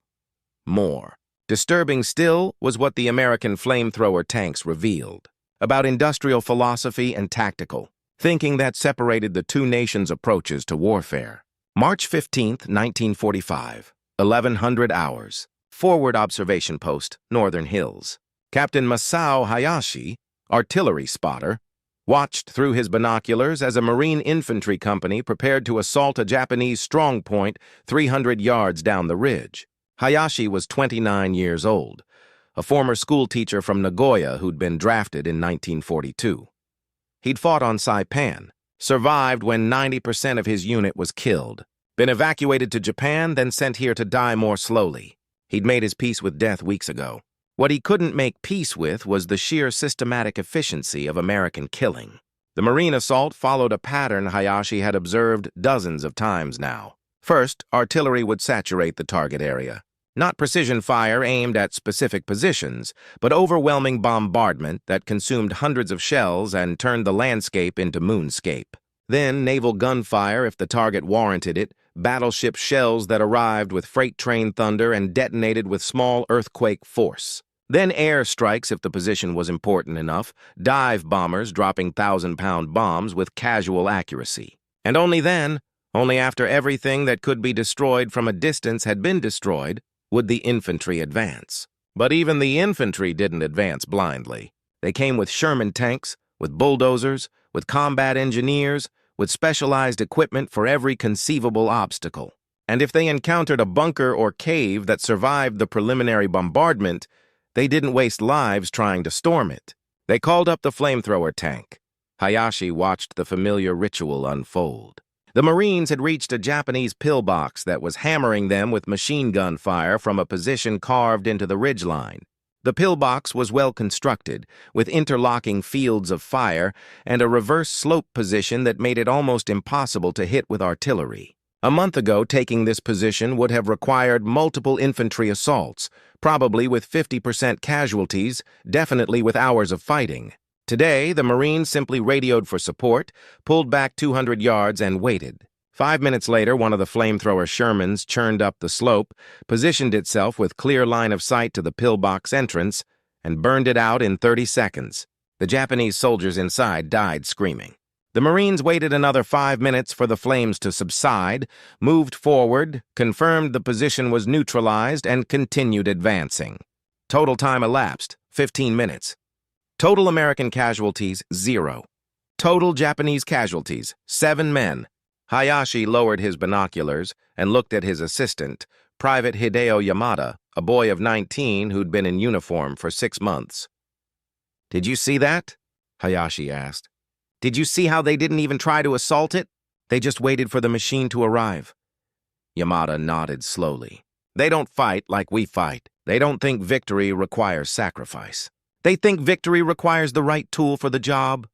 More. Disturbing still was what the American flamethrower tanks revealed about industrial philosophy and tactical thinking that separated the two nations' approaches to warfare. March 15, 1945, 1100 hours. Forward observation post, Northern Hills. Captain Masao Hayashi, artillery spotter, watched through his binoculars as a Marine infantry company prepared to assault a Japanese strongpoint 300 yards down the ridge. Hayashi was 29 years old, a former schoolteacher from Nagoya who'd been drafted in 1942. He'd fought on Saipan, survived when 90% of his unit was killed, been evacuated to Japan, then sent here to die more slowly. He'd made his peace with death weeks ago. What he couldn't make peace with was the sheer systematic efficiency of American killing. The Marine assault followed a pattern Hayashi had observed dozens of times now. First, artillery would saturate the target area. Not precision fire aimed at specific positions, but overwhelming bombardment that consumed hundreds of shells and turned the landscape into moonscape. Then naval gunfire if the target warranted it, battleship shells that arrived with freight train thunder and detonated with small earthquake force. Then air strikes if the position was important enough, dive bombers dropping 1,000-pound bombs with casual accuracy. And only then, only after everything that could be destroyed from a distance had been destroyed, would the infantry advance. But even the infantry didn't advance blindly. They came with Sherman tanks, with bulldozers, with combat engineers, with specialized equipment for every conceivable obstacle. And if they encountered a bunker or cave that survived the preliminary bombardment, they didn't waste lives trying to storm it. They called up the flamethrower tank. Hayashi watched the familiar ritual unfold. The Marines had reached a Japanese pillbox that was hammering them with machine gun fire from a position carved into the ridgeline. The pillbox was well constructed, with interlocking fields of fire and a reverse slope position that made it almost impossible to hit with artillery. A month ago, taking this position would have required multiple infantry assaults, probably with 50% casualties, definitely with hours of fighting. Today, the Marines simply radioed for support, pulled back 200 yards, and waited. 5 minutes later, one of the flamethrower Shermans churned up the slope, positioned itself with clear line of sight to the pillbox entrance, and burned it out in 30 seconds. The Japanese soldiers inside died screaming. The Marines waited another 5 minutes for the flames to subside, moved forward, confirmed the position was neutralized, and continued advancing. Total time elapsed, 15 minutes. Total American casualties, 0. Total Japanese casualties, 7 men. Hayashi lowered his binoculars and looked at his assistant, Private Hideo Yamada, a boy of 19 who'd been in uniform for 6 months. "Did you see that?" Hayashi asked. "Did you see how they didn't even try to assault it? They just waited for the machine to arrive." Yamada nodded slowly. "They don't fight like we fight. They don't think victory requires sacrifice. They think victory requires the right tool for the job."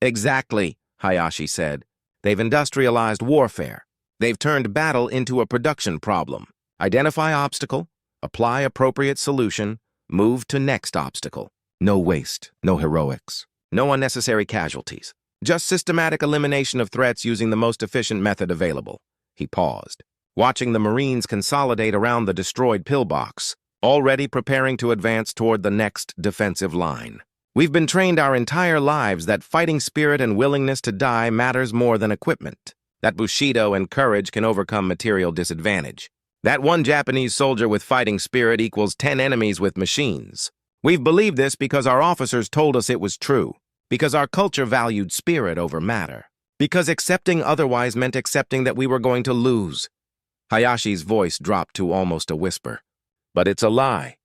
"Exactly," Hayashi said. "They've industrialized warfare. They've turned battle into a production problem. Identify obstacle, apply appropriate solution, move to next obstacle. No waste, no heroics, no unnecessary casualties. Just systematic elimination of threats using the most efficient method available." He paused, watching the Marines consolidate around the destroyed pillbox, already preparing to advance toward the next defensive line. "We've been trained our entire lives that fighting spirit and willingness to die matters more than equipment. That Bushido and courage can overcome material disadvantage. That one Japanese soldier with fighting spirit equals 10 enemies with machines. We've believed this because our officers told us it was true, because our culture valued spirit over matter, because accepting otherwise meant accepting that we were going to lose." Hayashi's voice dropped to almost a whisper. "But it's a lie.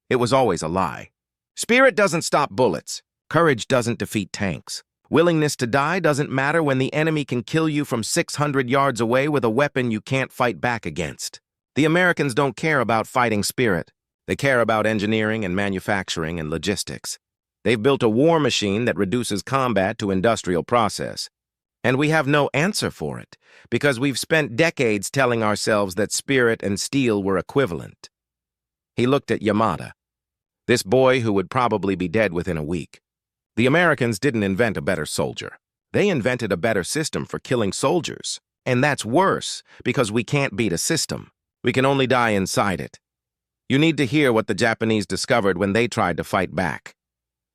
It was always a lie. Spirit doesn't stop bullets. Courage doesn't defeat tanks. Willingness to die doesn't matter when the enemy can kill you from 600 yards away with a weapon you can't fight back against. The Americans don't care about fighting spirit. They care about engineering and manufacturing and logistics. They've built a war machine that reduces combat to industrial process. And we have no answer for it, because we've spent decades telling ourselves that spirit and steel were equivalent." He looked at Yamada, this boy who would probably be dead within a week. "The Americans didn't invent a better soldier. They invented a better system for killing soldiers. And that's worse, because we can't beat a system. We can only die inside it. You need to hear what the Japanese discovered when they tried to fight back.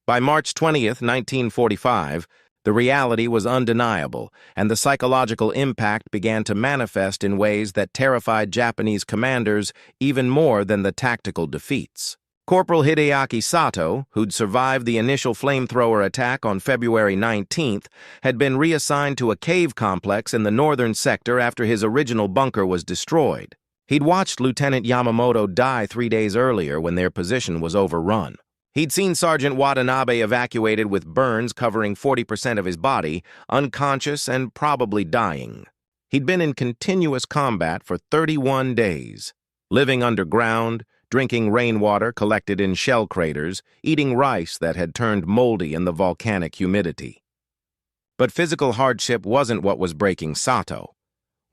By March 20th, 1945, the reality was undeniable, and the psychological impact began to manifest in ways that terrified Japanese commanders even more than the tactical defeats. Corporal Hideaki Sato, who'd survived the initial flamethrower attack on February 19th, had been reassigned to a cave complex in the northern sector after his original bunker was destroyed. He'd watched Lieutenant Yamamoto die 3 days earlier when their position was overrun. He'd seen Sergeant Watanabe evacuated with burns covering 40% of his body, unconscious and probably dying. He'd been in continuous combat for 31 days, living underground, drinking rainwater collected in shell craters, eating rice that had turned moldy in the volcanic humidity. But physical hardship wasn't what was breaking Sato.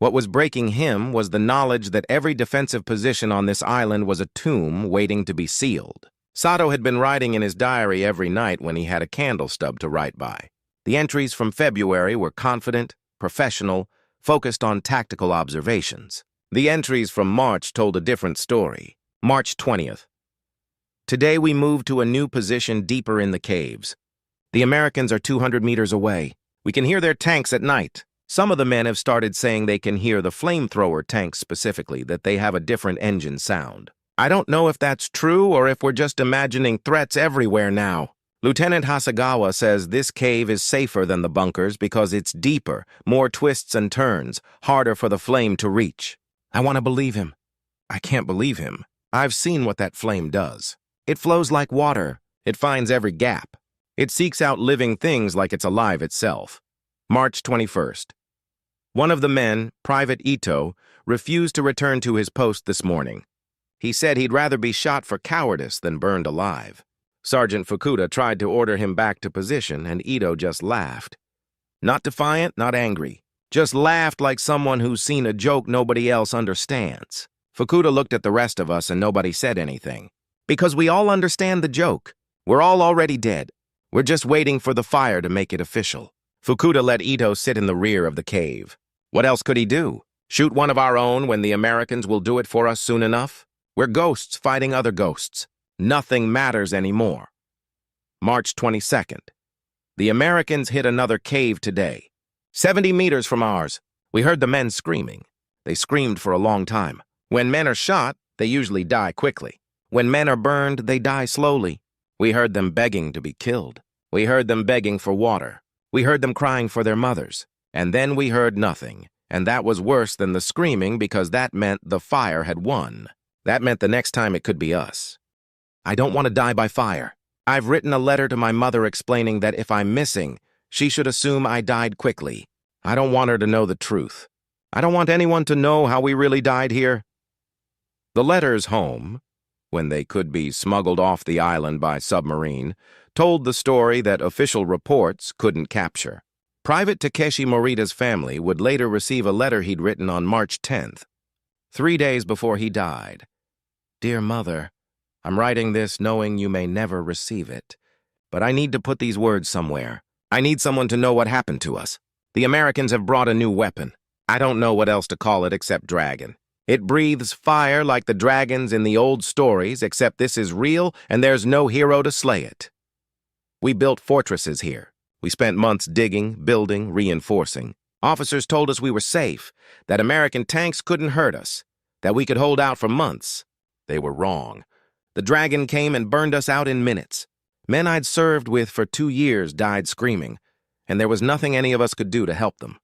What was breaking him was the knowledge that every defensive position on this island was a tomb waiting to be sealed. Sato had been writing in his diary every night when he had a candle stub to write by. The entries from February were confident, professional, focused on tactical observations. The entries from March told a different story. March 20th. Today we moved to a new position deeper in the caves. The Americans are 200 meters away. We can hear their tanks at night. Some of the men have started saying they can hear the flamethrower tanks specifically, that they have a different engine sound. I don't know if that's true or if we're just imagining threats everywhere now. Lieutenant Hasegawa says this cave is safer than the bunkers because it's deeper, more twists and turns, harder for the flame to reach. I want to believe him. I can't believe him. I've seen what that flame does. It flows like water. It finds every gap. It seeks out living things like it's alive itself. March 21st. One of the men, Private Ito, refused to return to his post this morning. He said he'd rather be shot for cowardice than burned alive. Sergeant Fukuda tried to order him back to position, and Ito just laughed. Not defiant, not angry. Just laughed like someone who's seen a joke nobody else understands. Fukuda looked at the rest of us and nobody said anything. Because we all understand the joke. We're all already dead. We're just waiting for the fire to make it official. Fukuda let Ito sit in the rear of the cave. What else could he do? Shoot one of our own when the Americans will do it for us soon enough? We're ghosts fighting other ghosts. Nothing matters anymore. March 22nd. The Americans hit another cave today. 70 meters from ours. We heard the men screaming. They screamed for a long time. When men are shot, they usually die quickly. When men are burned, they die slowly. We heard them begging to be killed. We heard them begging for water. We heard them crying for their mothers. And then we heard nothing. And that was worse than the screaming because that meant the fire had won. That meant the next time it could be us. I don't want to die by fire. I've written a letter to my mother explaining that if I'm missing, she should assume I died quickly. I don't want her to know the truth. I don't want anyone to know how we really died here. The letters home, when they could be smuggled off the island by submarine, told the story that official reports couldn't capture. Private Takeshi Morita's family would later receive a letter he'd written on March 10th, 3 days before he died. Dear Mother, I'm writing this knowing you may never receive it, but I need to put these words somewhere. I need someone to know what happened to us. The Americans have brought a new weapon. I don't know what else to call it except dragon. It breathes fire like the dragons in the old stories, except this is real and there's no hero to slay it. We built fortresses here. We spent months digging, building, reinforcing. Officers told us we were safe, that American tanks couldn't hurt us, that we could hold out for months. They were wrong. The dragon came and burned us out in minutes. Men I'd served with for 2 years died screaming, and there was nothing any of us could do to help them.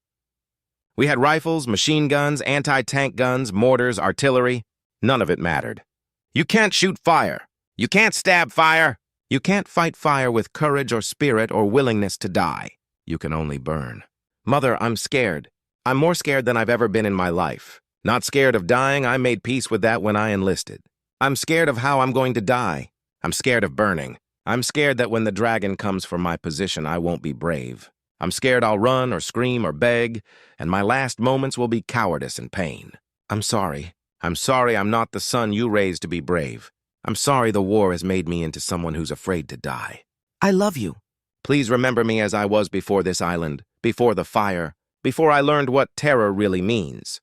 We had rifles, machine guns, anti-tank guns, mortars, artillery. None of it mattered. You can't shoot fire. You can't stab fire. You can't fight fire with courage or spirit or willingness to die. You can only burn. Mother, I'm scared. I'm more scared than I've ever been in my life. Not scared of dying, I made peace with that when I enlisted. I'm scared of how I'm going to die. I'm scared of burning. I'm scared that when the dragon comes for my position, I won't be brave. I'm scared I'll run or scream or beg, and my last moments will be cowardice and pain. I'm sorry. I'm sorry I'm not the son you raised to be brave. I'm sorry the war has made me into someone who's afraid to die. I love you. Please remember me as I was before this island, before the fire, before I learned what terror really means.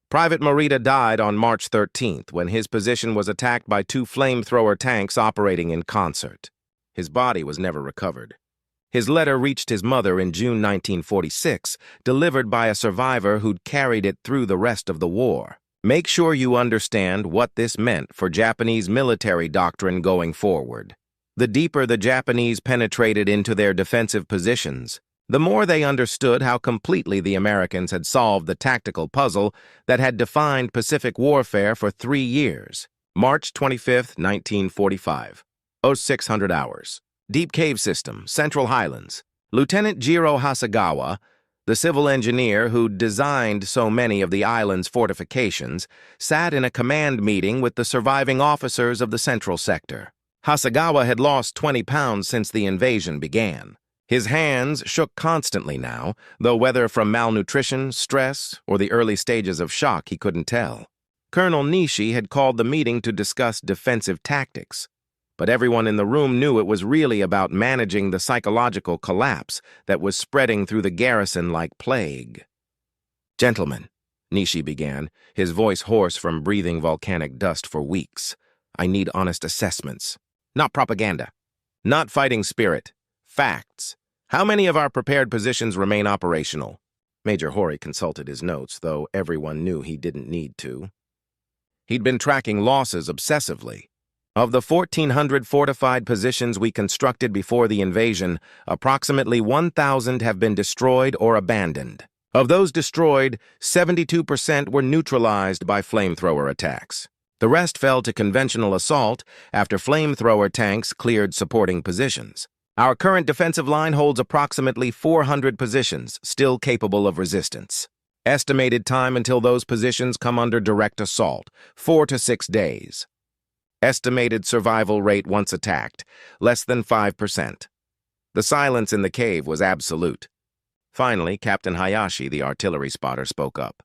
Private Morita died on March 13th when his position was attacked by 2 flamethrower tanks operating in concert. His body was never recovered. His letter reached his mother in June 1946, delivered by a survivor who'd carried it through the rest of the war. Make sure you understand what this meant for Japanese military doctrine going forward. The deeper the Japanese penetrated into their defensive positions, the more they understood how completely the Americans had solved the tactical puzzle that had defined Pacific warfare for 3 years. March 25, 1945. 0600 hours. Deep Cave System, Central Highlands. Lieutenant Jiro Hasegawa, the civil engineer who designed so many of the island's fortifications, sat in a command meeting with the surviving officers of the Central Sector. Hasegawa had lost 20 pounds since the invasion began. His hands shook constantly now, though whether from malnutrition, stress, or the early stages of shock he couldn't tell. Colonel Nishi had called the meeting to discuss defensive tactics, but everyone in the room knew it was really about managing the psychological collapse that was spreading through the garrison like plague. "Gentlemen," Nishi began, his voice hoarse from breathing volcanic dust for weeks, "I need honest assessments. Not propaganda. Not fighting spirit. Facts. How many of our prepared positions remain operational?" Major Hori consulted his notes, though everyone knew he didn't need to. He'd been tracking losses obsessively. Of the 1,400 fortified positions we constructed before the invasion, approximately 1,000 have been destroyed or abandoned. Of those destroyed, 72% were neutralized by flamethrower attacks. The rest fell to conventional assault after flamethrower tanks cleared supporting positions. Our current defensive line holds approximately 400 positions, still capable of resistance. Estimated time until those positions come under direct assault, 4 to 6 days. Estimated survival rate once attacked, less than 5%. The silence in the cave was absolute. Finally, Captain Hayashi, the artillery spotter, spoke up.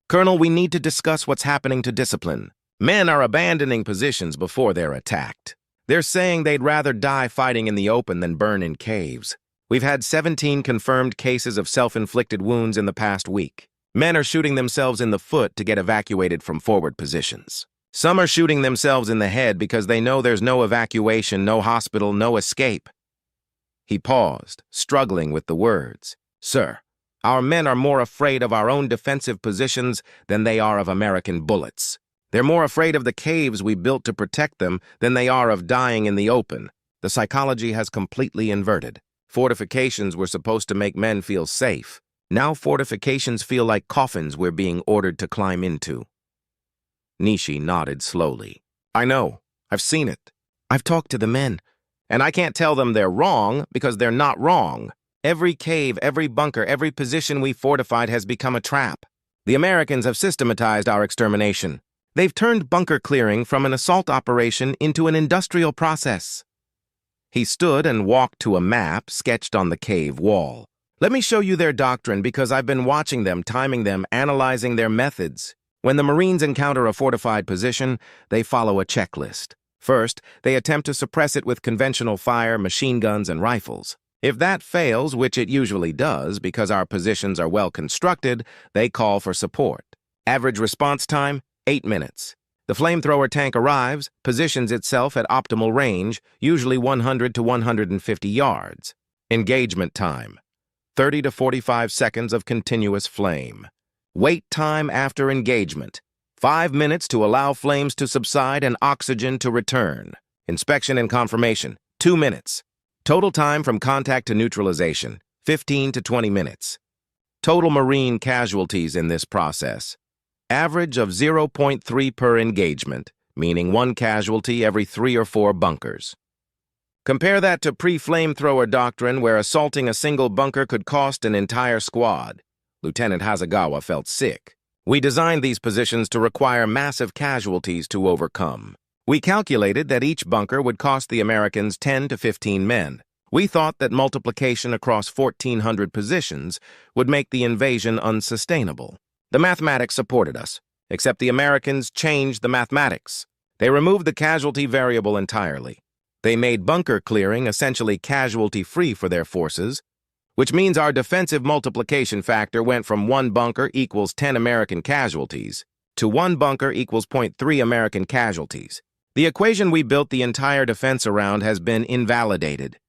"Colonel, we need to discuss what's happening to discipline. Men are abandoning positions before they're attacked. They're saying they'd rather die fighting in the open than burn in caves. We've had 17 confirmed cases of self-inflicted wounds in the past week. Men are shooting themselves in the foot to get evacuated from forward positions. Some are shooting themselves in the head because they know there's no evacuation, no hospital, no escape." He paused, struggling with the words. "Sir, our men are more afraid of our own defensive positions than they are of American bullets. They're more afraid of the caves we built to protect them than they are of dying in the open. The psychology has completely inverted. Fortifications were supposed to make men feel safe. Now fortifications feel like coffins we're being ordered to climb into." Nishi nodded slowly. "I know. I've seen it. I've talked to the men. And I can't tell them they're wrong because they're not wrong. Every cave, every bunker, every position we fortified has become a trap. The Americans have systematized our extermination. They've turned bunker clearing from an assault operation into an industrial process." He stood and walked to a map sketched on the cave wall. "Let me show you their doctrine because I've been watching them, timing them, analyzing their methods. When the Marines encounter a fortified position, they follow a checklist. First, they attempt to suppress it with conventional fire, machine guns, and rifles. If that fails, which it usually does because our positions are well constructed, they call for support. Average response time, 8 minutes. The flamethrower tank arrives, positions itself at optimal range, usually 100 to 150 yards. Engagement time, 30 to 45 seconds of continuous flame. Wait time after engagement, 5 minutes to allow flames to subside and oxygen to return. Inspection and confirmation, 2 minutes. Total time from contact to neutralization, 15 to 20 minutes. Total Marine casualties in this process. Average of 0.3 per engagement, meaning 1 casualty every 3 or 4 bunkers. Compare that to pre-flamethrower doctrine where assaulting a single bunker could cost an entire squad. Lieutenant Hasegawa felt sick. We designed these positions to require massive casualties to overcome. We calculated that each bunker would cost the Americans 10 to 15 men. We thought that multiplication across 1,400 positions would make the invasion unsustainable. The mathematics supported us, except the Americans changed the mathematics. They removed the casualty variable entirely. They made bunker clearing essentially casualty-free for their forces, which means our defensive multiplication factor went from 1 bunker equals 10 American casualties to 1 bunker equals 0.3 American casualties. The equation we built the entire defense around has been invalidated.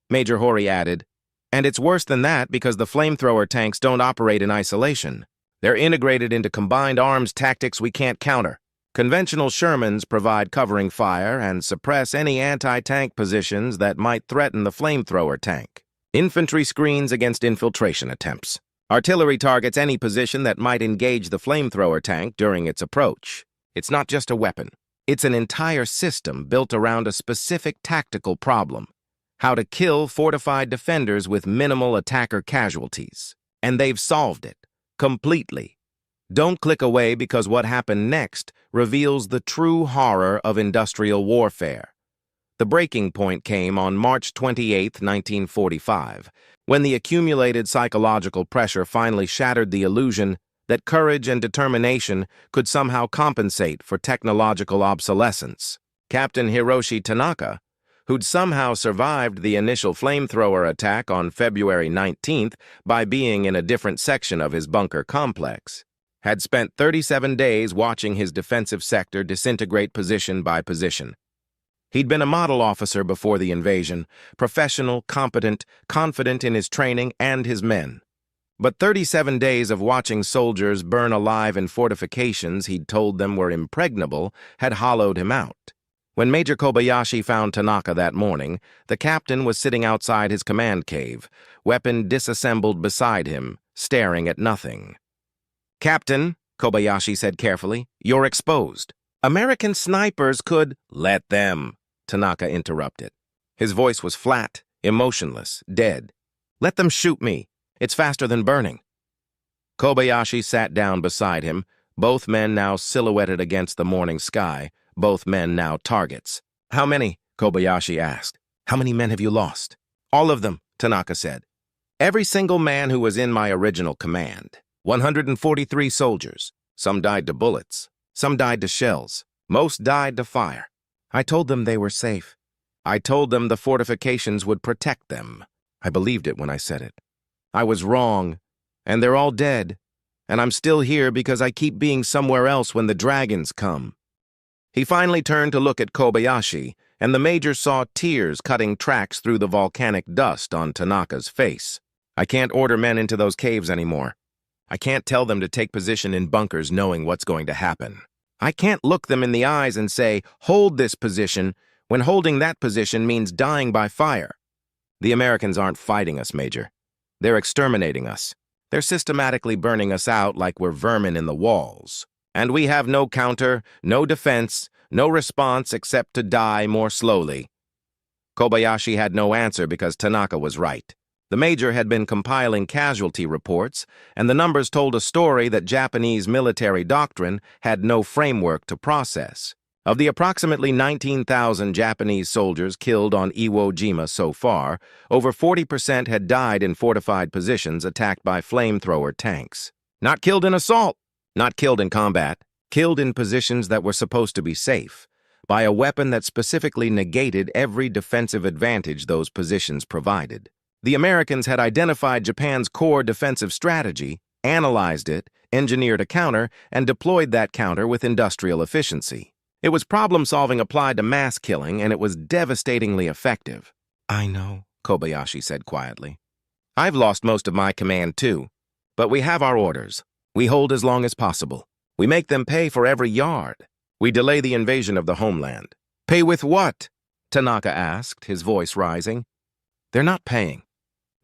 Major Hori added, and it's worse than that because the flamethrower tanks don't operate in isolation. They're integrated into combined arms tactics we can't counter. Conventional Shermans provide covering fire and suppress any anti-tank positions that might threaten the flamethrower tank. Infantry screens against infiltration attempts. Artillery targets any position that might engage the flamethrower tank during its approach. It's not just a weapon. It's an entire system built around a specific tactical problem: how to kill fortified defenders with minimal attacker casualties. And they've solved it. Completely. Don't click away because what happened next reveals the true horror of industrial warfare. The breaking point came on March 28, 1945, when the accumulated psychological pressure finally shattered the illusion that courage and determination could somehow compensate for technological obsolescence. Captain Hiroshi Tanaka, who'd somehow survived the initial flamethrower attack on February 19th by being in a different section of his bunker complex, had spent 37 days watching his defensive sector disintegrate position by position. He'd been a model officer before the invasion, professional, competent, confident in his training and his men. But 37 days of watching soldiers burn alive in fortifications he'd told them were impregnable had hollowed him out. When Major Kobayashi found Tanaka that morning, the captain was sitting outside his command cave, weapon disassembled beside him, staring at nothing. "Captain," Kobayashi said carefully, "you're exposed. American snipers could—" "Let them," Tanaka interrupted. His voice was flat, emotionless, dead. "Let them shoot me. It's faster than burning." Kobayashi sat down beside him, both men now silhouetted against the morning sky, both men now targets. "How many?" Kobayashi asked. "How many men have you lost?" "All of them," Tanaka said. "Every single man who was in my original command. 143 soldiers. Some died to bullets. Some died to shells. Most died to fire. I told them they were safe. I told them the fortifications would protect them. I believed it when I said it. I was wrong, and they're all dead, and I'm still here because I keep being somewhere else when the dragons come." He finally turned to look at Kobayashi, and the major saw tears cutting tracks through the volcanic dust on Tanaka's face. "I can't order men into those caves anymore. I can't tell them to take position in bunkers knowing what's going to happen. I can't look them in the eyes and say, 'Hold this position,' when holding that position means dying by fire. The Americans aren't fighting us, Major. They're exterminating us. They're systematically burning us out like we're vermin in the walls. And we have no counter, no defense, no response except to die more slowly." Kobayashi had no answer because Tanaka was right. The major had been compiling casualty reports, and the numbers told a story that Japanese military doctrine had no framework to process. Of the approximately 19,000 Japanese soldiers killed on Iwo Jima so far, over 40% had died in fortified positions attacked by flamethrower tanks. Not killed in assault, not killed in combat, killed in positions that were supposed to be safe, by a weapon that specifically negated every defensive advantage those positions provided. The Americans had identified Japan's core defensive strategy, analyzed it, engineered a counter, and deployed that counter with industrial efficiency. It was problem-solving applied to mass killing, and it was devastatingly effective. "I know," Kobayashi said quietly. "I've lost most of my command, too. But we have our orders. We hold as long as possible. We make them pay for every yard. We delay the invasion of the homeland." "Pay with what?" Tanaka asked, his voice rising. "They're not paying.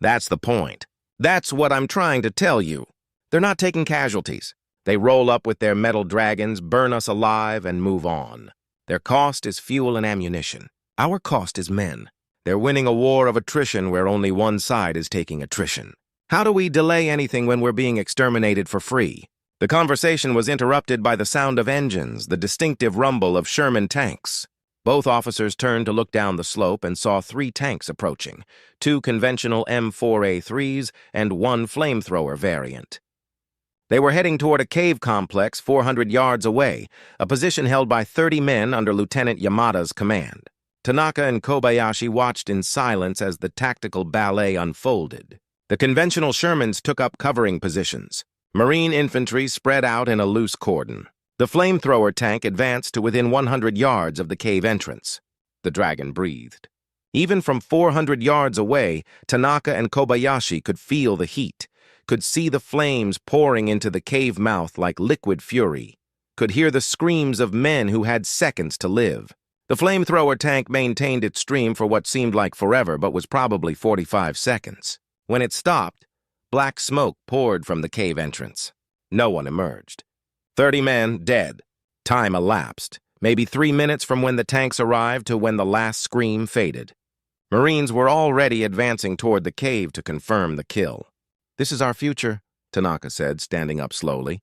That's the point. That's what I'm trying to tell you. They're not taking casualties. They roll up with their metal dragons, burn us alive, and move on. Their cost is fuel and ammunition. Our cost is men. They're winning a war of attrition where only one side is taking attrition. How do we delay anything when we're being exterminated for free?" The conversation was interrupted by the sound of engines, the distinctive rumble of Sherman tanks. Both officers turned to look down the slope and saw 3 tanks approaching, 2 conventional M4A3s and 1 flamethrower variant. They were heading toward a cave complex 400 yards away, a position held by 30 men under Lieutenant Yamada's command. Tanaka and Kobayashi watched in silence as the tactical ballet unfolded. The conventional Shermans took up covering positions. Marine infantry spread out in a loose cordon. The flamethrower tank advanced to within 100 yards of the cave entrance. The dragon breathed. Even from 400 yards away, Tanaka and Kobayashi could feel the heat, could see the flames pouring into the cave mouth like liquid fury, could hear the screams of men who had seconds to live. The flamethrower tank maintained its stream for what seemed like forever but was probably 45 seconds. When it stopped, black smoke poured from the cave entrance. No one emerged. 30 men dead. Time elapsed, maybe 3 minutes from when the tanks arrived to when the last scream faded. Marines were already advancing toward the cave to confirm the kill. "This is our future," Tanaka said, standing up slowly.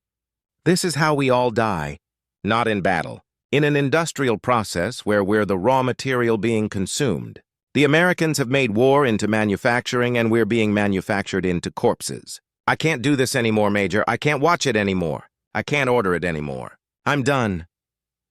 "This is how we all die. Not in battle. in an industrial process where we're the raw material being consumed. The Americans have made war into manufacturing, and we're being manufactured into corpses. I can't do this anymore, Major. I can't watch it anymore. I can't order it anymore. I'm done.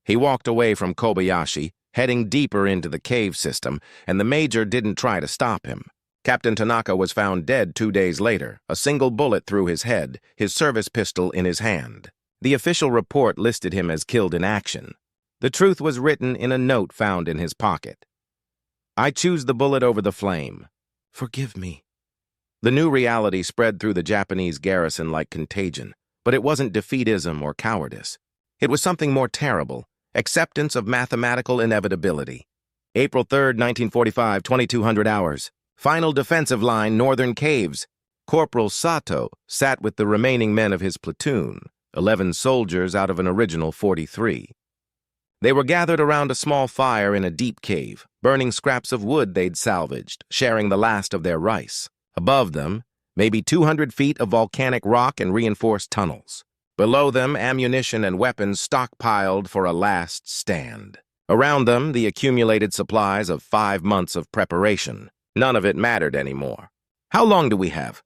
He walked away from Kobayashi, heading deeper into the cave system, and the Major didn't try to stop him. Captain Tanaka was found dead 2 days later, a single bullet through his head, his service pistol in his hand. The official report listed him as killed in action. The truth was written in a note found in his pocket. I choose the bullet over the flame. Forgive me. The new reality spread through the Japanese garrison like contagion, but it wasn't defeatism or cowardice. It was something more terrible, acceptance of mathematical inevitability. April 3rd, 1945, 2200 hours. Final defensive line, Northern Caves. Corporal Sato sat with the remaining men of his platoon, 11 soldiers out of an original 43. They were gathered around a small fire in a deep cave, burning scraps of wood they'd salvaged, sharing the last of their rice. Above them, maybe 200 feet of volcanic rock and reinforced tunnels. Below them, ammunition and weapons stockpiled for a last stand. Around them, the accumulated supplies of 5 months of preparation. None of it mattered anymore. "How long do we have?"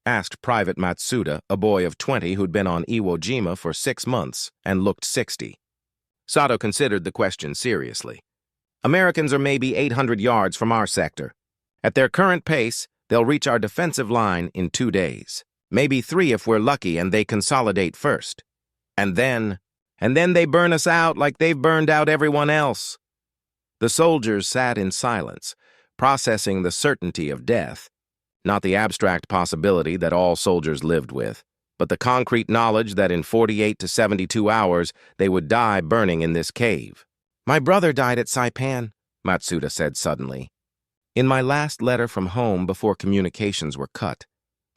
asked Private Matsuda, a boy of 20 who'd been on Iwo Jima for 6 months and looked 60. Sato considered the question seriously. "Americans are maybe 800 yards from our sector. At their current pace, they'll reach our defensive line in 2 days. Maybe 3 if we're lucky and they consolidate first. And then they burn us out like they've burned out everyone else." The soldiers sat in silence, processing the certainty of death, not the abstract possibility that all soldiers lived with, but the concrete knowledge that in 48 to 72 hours they would die burning in this cave. "My brother died at Saipan," Matsuda said suddenly. "In my last letter from home before communications were cut,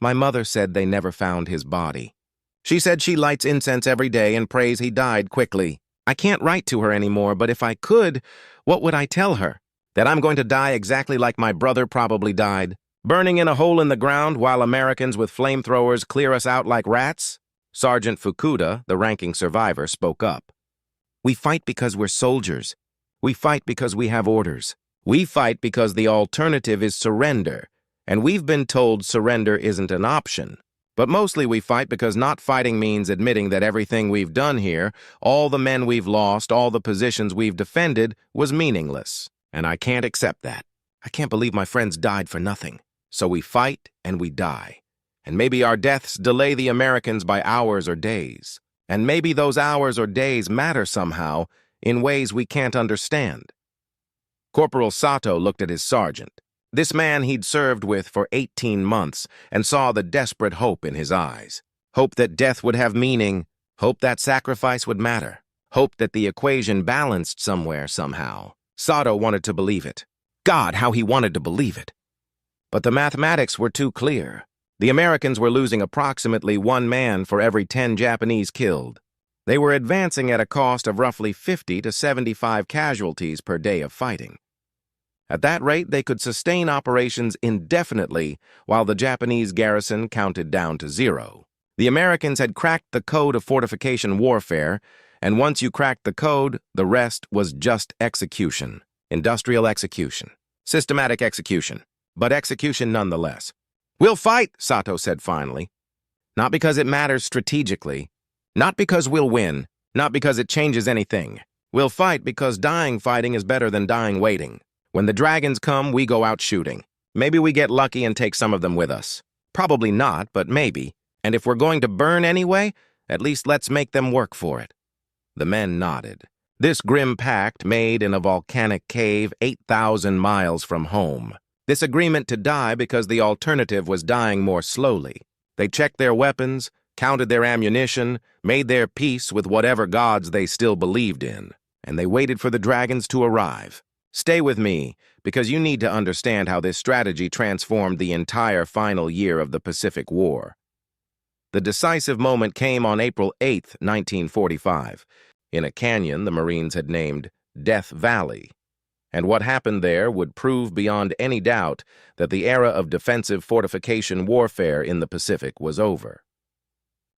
my mother said they never found his body. She said she lights incense every day and prays he died quickly. I can't write to her anymore, but if I could, what would I tell her? That I'm going to die exactly like my brother probably died? Burning in a hole in the ground while Americans with flamethrowers clear us out like rats?" Sergeant Fukuda, the ranking survivor, spoke up. "We fight because we're soldiers. We fight because we have orders. We fight because the alternative is surrender, and we've been told surrender isn't an option. But mostly we fight because not fighting means admitting that everything we've done here, all the men we've lost, all the positions we've defended, was meaningless. And I can't accept that. I can't believe my friends died for nothing. So we fight and we die. And maybe our deaths delay the Americans by hours or days. And maybe those hours or days matter somehow in ways we can't understand." Corporal Sato looked at his sergeant. This man he'd served with for 18 months and saw the desperate hope in his eyes. Hope that death would have meaning. Hope that sacrifice would matter. Hope that the equation balanced somewhere, somehow. Sato wanted to believe it. God, how he wanted to believe it. But the mathematics were too clear. The Americans were losing approximately 1 man for every 10 Japanese killed. They were advancing at a cost of roughly 50 to 75 casualties per day of fighting. At that rate, they could sustain operations indefinitely while the Japanese garrison counted down to 0. The Americans had cracked the code of fortification warfare, and once you cracked the code, the rest was just execution. Industrial execution. Systematic execution. But execution nonetheless. "We'll fight," Sato said finally. "Not because it matters strategically. Not because we'll win. Not because it changes anything. We'll fight because dying fighting is better than dying waiting. When the dragons come, we go out shooting. Maybe we get lucky and take some of them with us. Probably not, but maybe. And if we're going to burn anyway, at least let's make them work for it." The men nodded. This grim pact made in a volcanic cave 8,000 miles from home. This agreement to die because the alternative was dying more slowly. They checked their weapons, counted their ammunition, made their peace with whatever gods they still believed in, and they waited for the dragons to arrive. Stay with me, because you need to understand how this strategy transformed the entire final year of the Pacific War. The decisive moment came on April 8, 1945, in a canyon the Marines had named Death Valley. And what happened there would prove beyond any doubt that the era of defensive fortification warfare in the Pacific was over.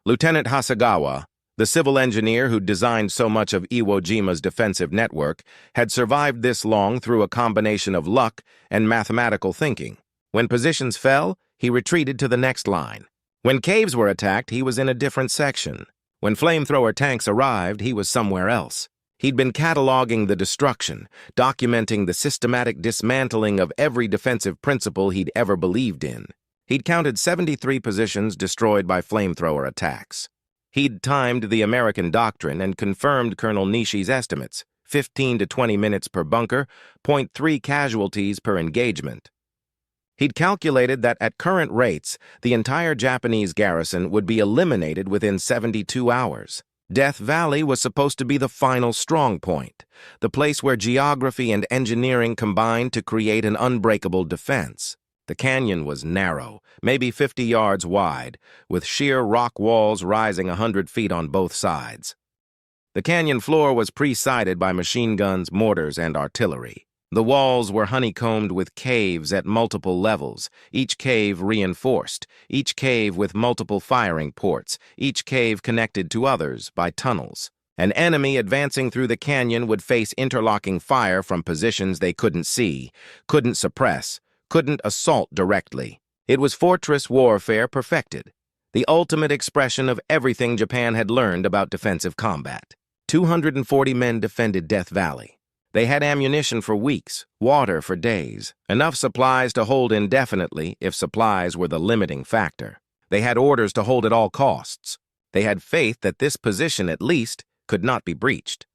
Lieutenant Hasegawa, The civil engineer who designed so much of Iwo Jima's defensive network had survived this long through a combination of luck and mathematical thinking. When positions fell, he retreated to the next line. When caves were attacked, he was in a different section. When flamethrower tanks arrived, he was somewhere else. He'd been cataloging the destruction, documenting the systematic dismantling of every defensive principle he'd ever believed in. He'd counted 73 positions destroyed by flamethrower attacks. He'd timed the American doctrine and confirmed Colonel Nishi's estimates, 15 to 20 minutes per bunker, 0.3 casualties per engagement. He'd calculated that at current rates, the entire Japanese garrison would be eliminated within 72 hours. Death Valley was supposed to be the final strong point, the place where geography and engineering combined to create an unbreakable defense. The canyon was narrow, maybe 50 yards wide, with sheer rock walls rising 100 feet on both sides. The canyon floor was pre-sighted by machine guns, mortars, and artillery. The walls were honeycombed with caves at multiple levels, each cave reinforced, each cave with multiple firing ports, each cave connected to others by tunnels. An enemy advancing through the canyon would face interlocking fire from positions they couldn't see, couldn't suppress, couldn't assault directly. It was fortress warfare perfected, the ultimate expression of everything Japan had learned about defensive combat. 240 men defended Death Valley. They had ammunition for weeks, water for days, enough supplies to hold indefinitely if supplies were the limiting factor. They had orders to hold at all costs. They had faith that this position, at least, could not be breached.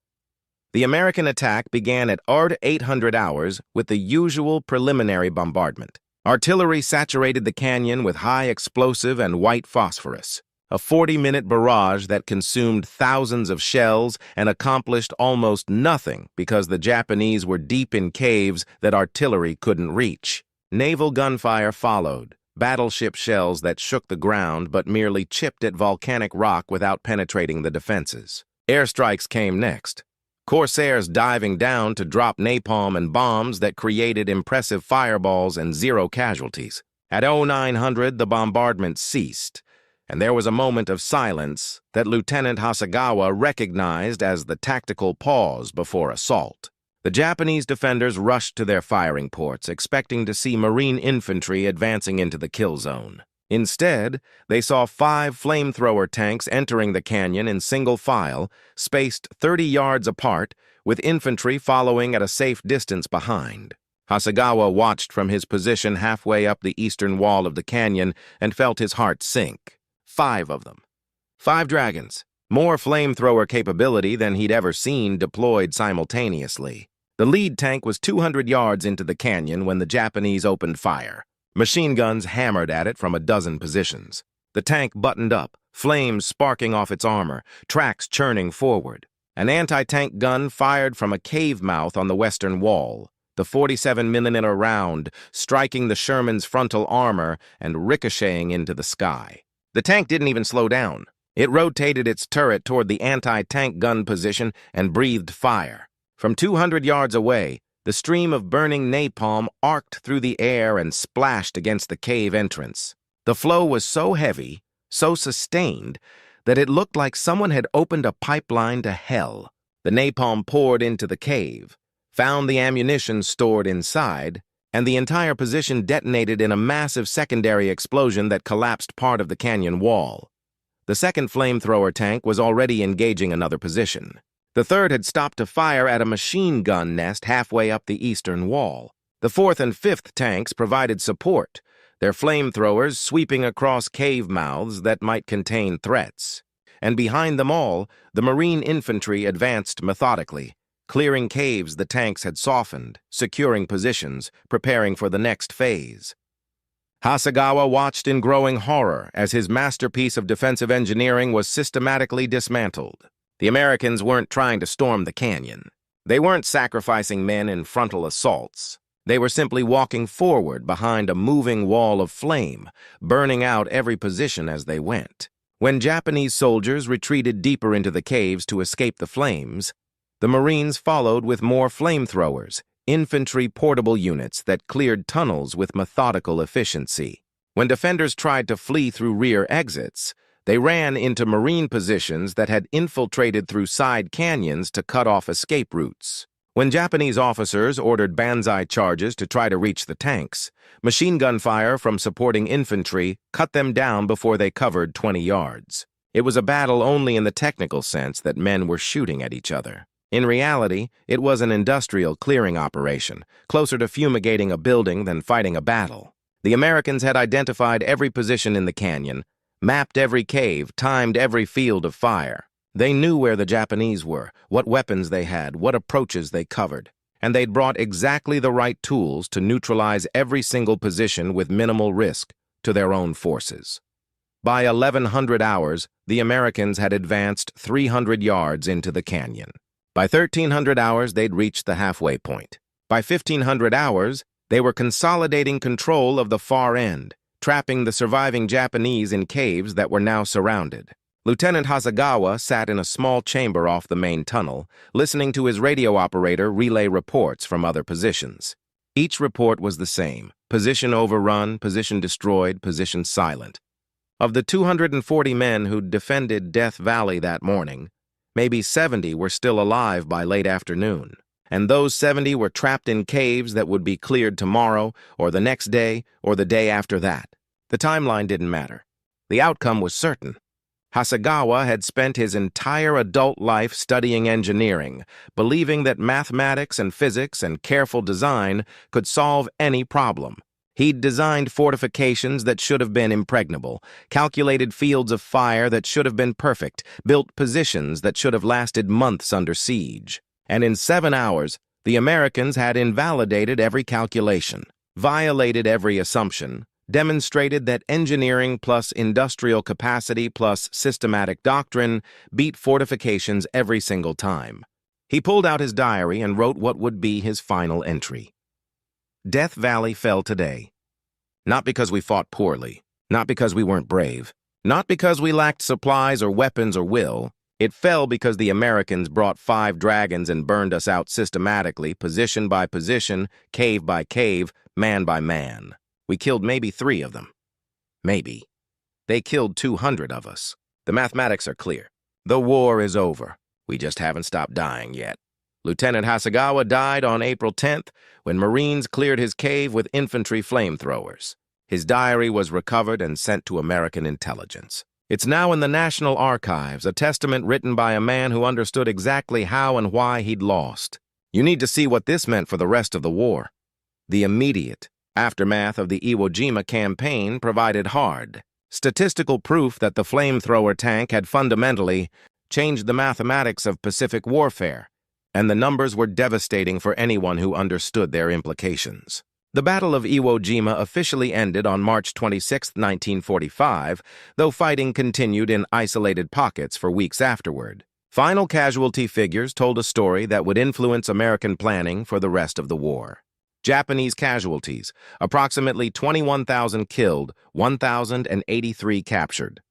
The American attack began at 800 hours with the usual preliminary bombardment. Artillery saturated the canyon with high explosive and white phosphorus. A 40-minute barrage that consumed thousands of shells and accomplished almost nothing because the Japanese were deep in caves that artillery couldn't reach. Naval gunfire followed, battleship shells that shook the ground but merely chipped at volcanic rock without penetrating the defenses. Airstrikes came next. Corsairs diving down to drop napalm and bombs that created impressive fireballs and zero casualties. At 0900, the bombardment ceased, and there was a moment of silence that Lieutenant Hasegawa recognized as the tactical pause before assault. The Japanese defenders rushed to their firing ports, expecting to see Marine infantry advancing into the kill zone. Instead, they saw 5 flamethrower tanks entering the canyon in single file, spaced 30 yards apart, with infantry following at a safe distance behind. Hasegawa watched from his position halfway up the eastern wall of the canyon and felt his heart sink. 5 of them. 5 Dragons. More flamethrower capability than he'd ever seen deployed simultaneously. The lead tank was 200 yards into the canyon when the Japanese opened fire. Machine guns hammered at it from a dozen positions. The tank buttoned up, flames sparking off its armor, tracks churning forward. An anti-tank gun fired from a cave mouth on the western wall, the 47mm round striking the Sherman's frontal armor and ricocheting into the sky. The tank didn't even slow down. It rotated its turret toward the anti-tank gun position and breathed fire. From 200 yards away, the stream of burning napalm arced through the air and splashed against the cave entrance. The flow was so heavy, so sustained, that it looked like someone had opened a pipeline to hell. The napalm poured into the cave, found the ammunition stored inside, and the entire position detonated in a massive secondary explosion that collapsed part of the canyon wall. The second flamethrower tank was already engaging another position. The third had stopped to fire at a machine gun nest halfway up the eastern wall. The fourth and fifth tanks provided support, their flamethrowers sweeping across cave mouths that might contain threats. And behind them all, the Marine infantry advanced methodically, clearing caves the tanks had softened, securing positions, preparing for the next phase. Hasegawa watched in growing horror as his masterpiece of defensive engineering was systematically dismantled. The Americans weren't trying to storm the canyon. They weren't sacrificing men in frontal assaults. They were simply walking forward behind a moving wall of flame, burning out every position as they went. When Japanese soldiers retreated deeper into the caves to escape the flames, the Marines followed with more flamethrowers, infantry portable units that cleared tunnels with methodical efficiency. When defenders tried to flee through rear exits, They ran into Marine positions that had infiltrated through side canyons to cut off escape routes. When Japanese officers ordered banzai charges to try to reach the tanks, machine gun fire from supporting infantry cut them down before they covered 20 yards. It was a battle only in the technical sense that men were shooting at each other. In reality, it was an industrial clearing operation, closer to fumigating a building than fighting a battle. The Americans had identified every position in the canyon, mapped every cave, timed every field of fire. They knew where the Japanese were, what weapons they had, what approaches they covered, and they'd brought exactly the right tools to neutralize every single position with minimal risk to their own forces. By 1100 hours, the Americans had advanced 300 yards into the canyon. By 1300 hours, they'd reached the halfway point. By 1500 hours, they were consolidating control of the far end, trapping the surviving Japanese in caves that were now surrounded. Lieutenant Hasegawa sat in a small chamber off the main tunnel, listening to his radio operator relay reports from other positions. Each report was the same: position overrun, position destroyed, position silent. Of the 240 men who'd defended Death Valley that morning, maybe 70 were still alive by late afternoon, and those 70 were trapped in caves that would be cleared tomorrow, or the next day, or the day after that. The timeline didn't matter. The outcome was certain. Hasegawa had spent his entire adult life studying engineering, believing that mathematics and physics and careful design could solve any problem. He'd designed fortifications that should have been impregnable, calculated fields of fire that should have been perfect, built positions that should have lasted months under siege. And in 7 hours, the Americans had invalidated every calculation, violated every assumption, demonstrated that engineering plus industrial capacity plus systematic doctrine beat fortifications every single time. He pulled out his diary and wrote what would be his final entry. Death Valley fell today. Not because we fought poorly, not because we weren't brave, not because we lacked supplies or weapons or will. It fell because the Americans brought 5 dragons and burned us out systematically, position by position, cave by cave, man by man. We killed maybe 3 of them. Maybe. They killed 200 of us. The mathematics are clear. The war is over. We just haven't stopped dying yet. Lieutenant Hasegawa died on April 10th when Marines cleared his cave with infantry flamethrowers. His diary was recovered and sent to American intelligence. It's now in the National Archives, a testament written by a man who understood exactly how and why he'd lost. You need to see what this meant for the rest of the war. The immediate aftermath of the Iwo Jima campaign provided hard, statistical proof that the flamethrower tank had fundamentally changed the mathematics of Pacific warfare, and the numbers were devastating for anyone who understood their implications. The Battle of Iwo Jima officially ended on March 26, 1945, though fighting continued in isolated pockets for weeks afterward. Final casualty figures told a story that would influence American planning for the rest of the war. Japanese casualties, approximately 21,000 killed, 1,083 captured.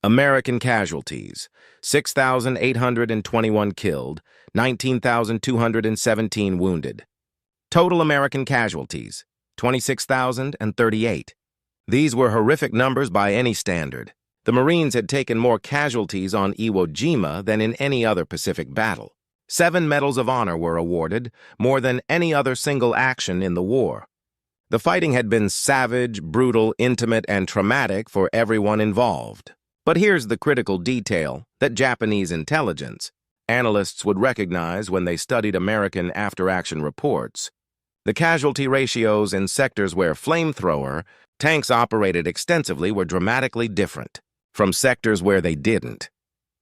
American casualties, 6,821 killed, 19,217 wounded. Total American casualties, 26,038. These were horrific numbers by any standard. The Marines had taken more casualties on Iwo Jima than in any other Pacific battle. 7 Medals of Honor were awarded, more than any other single action in the war. The fighting had been savage, brutal, intimate, and traumatic for everyone involved. But here's the critical detail that Japanese intelligence analysts would recognize when they studied American after-action reports. The casualty ratios in sectors where flamethrower tanks operated extensively were dramatically different from sectors where they didn't.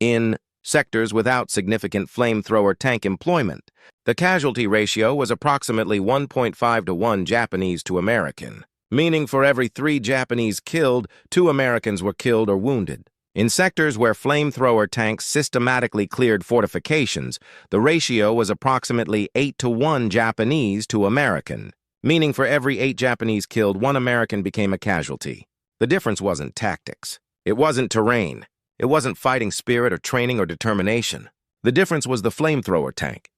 In sectors without significant flamethrower tank employment, the casualty ratio was approximately 1.5 to 1 Japanese to American, meaning for every 3 Japanese killed, 2 Americans were killed or wounded. In sectors where flamethrower tanks systematically cleared fortifications, the ratio was approximately 8 to 1 Japanese to American, meaning for every 8 Japanese killed, 1 American became a casualty. The difference wasn't tactics. It wasn't terrain. It wasn't fighting spirit or training or determination. The difference was the flamethrower tank.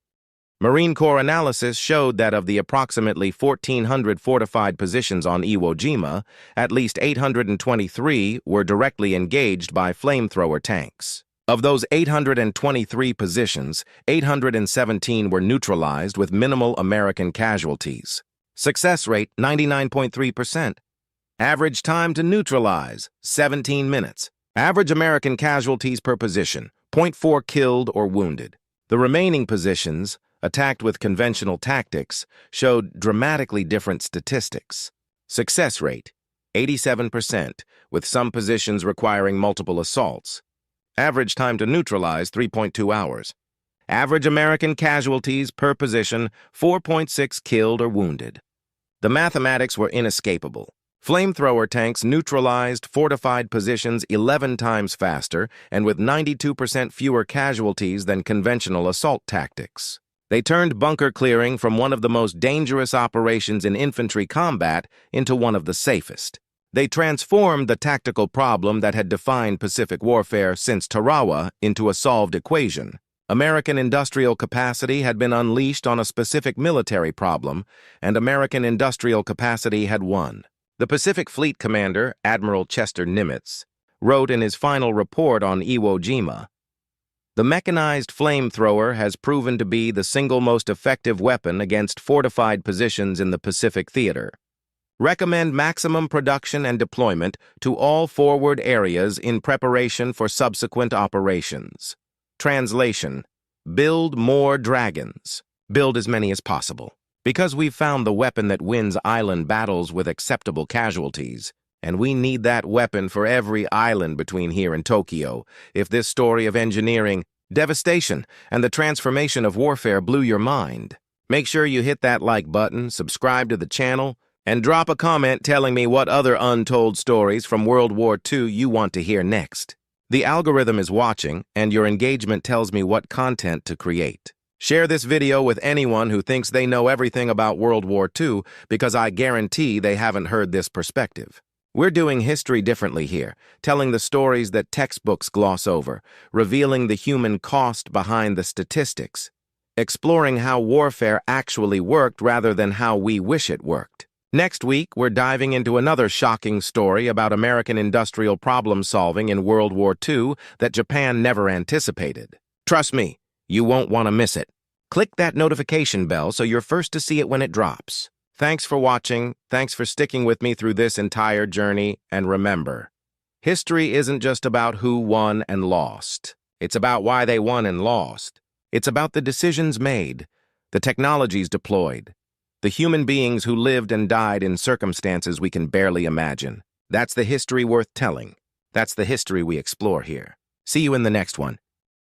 Marine Corps analysis showed that of the approximately 1,400 fortified positions on Iwo Jima, at least 823 were directly engaged by flamethrower tanks. Of those 823 positions, 817 were neutralized with minimal American casualties. Success rate, 99.3%. Average time to neutralize, 17 minutes. Average American casualties per position, 0.4 killed or wounded. The remaining positions, attacked with conventional tactics, showed dramatically different statistics. Success rate, 87%, with some positions requiring multiple assaults. Average time to neutralize, 3.2 hours. Average American casualties per position, 4.6 killed or wounded. The mathematics were inescapable. Flamethrower tanks neutralized fortified positions 11 times faster and with 92% fewer casualties than conventional assault tactics. They turned bunker clearing from one of the most dangerous operations in infantry combat into one of the safest. They transformed the tactical problem that had defined Pacific warfare since Tarawa into a solved equation. American industrial capacity had been unleashed on a specific military problem, and American industrial capacity had won. The Pacific Fleet Commander, Admiral Chester Nimitz, wrote in his final report on Iwo Jima, "The mechanized flamethrower has proven to be the single most effective weapon against fortified positions in the Pacific theater. Recommend maximum production and deployment to all forward areas in preparation for subsequent operations." Translation: build more dragons. Build as many as possible. Because we've found the weapon that wins island battles with acceptable casualties, and we need that weapon for every island between here and Tokyo. If this story of engineering, devastation, and the transformation of warfare blew your mind, make sure you hit that like button, subscribe to the channel, and drop a comment telling me what other untold stories from World War II you want to hear next. The algorithm is watching, and your engagement tells me what content to create. Share this video with anyone who thinks they know everything about World War II, because I guarantee they haven't heard this perspective. We're doing history differently here, telling the stories that textbooks gloss over, revealing the human cost behind the statistics, exploring how warfare actually worked rather than how we wish it worked. Next week, we're diving into another shocking story about American industrial problem-solving in World War II that Japan never anticipated. Trust me, you won't want to miss it. Click that notification bell so you're first to see it when it drops. Thanks for watching, thanks for sticking with me through this entire journey, and remember, history isn't just about who won and lost. It's about why they won and lost. It's about the decisions made, the technologies deployed, the human beings who lived and died in circumstances we can barely imagine. That's the history worth telling. That's the history we explore here. See you in the next one.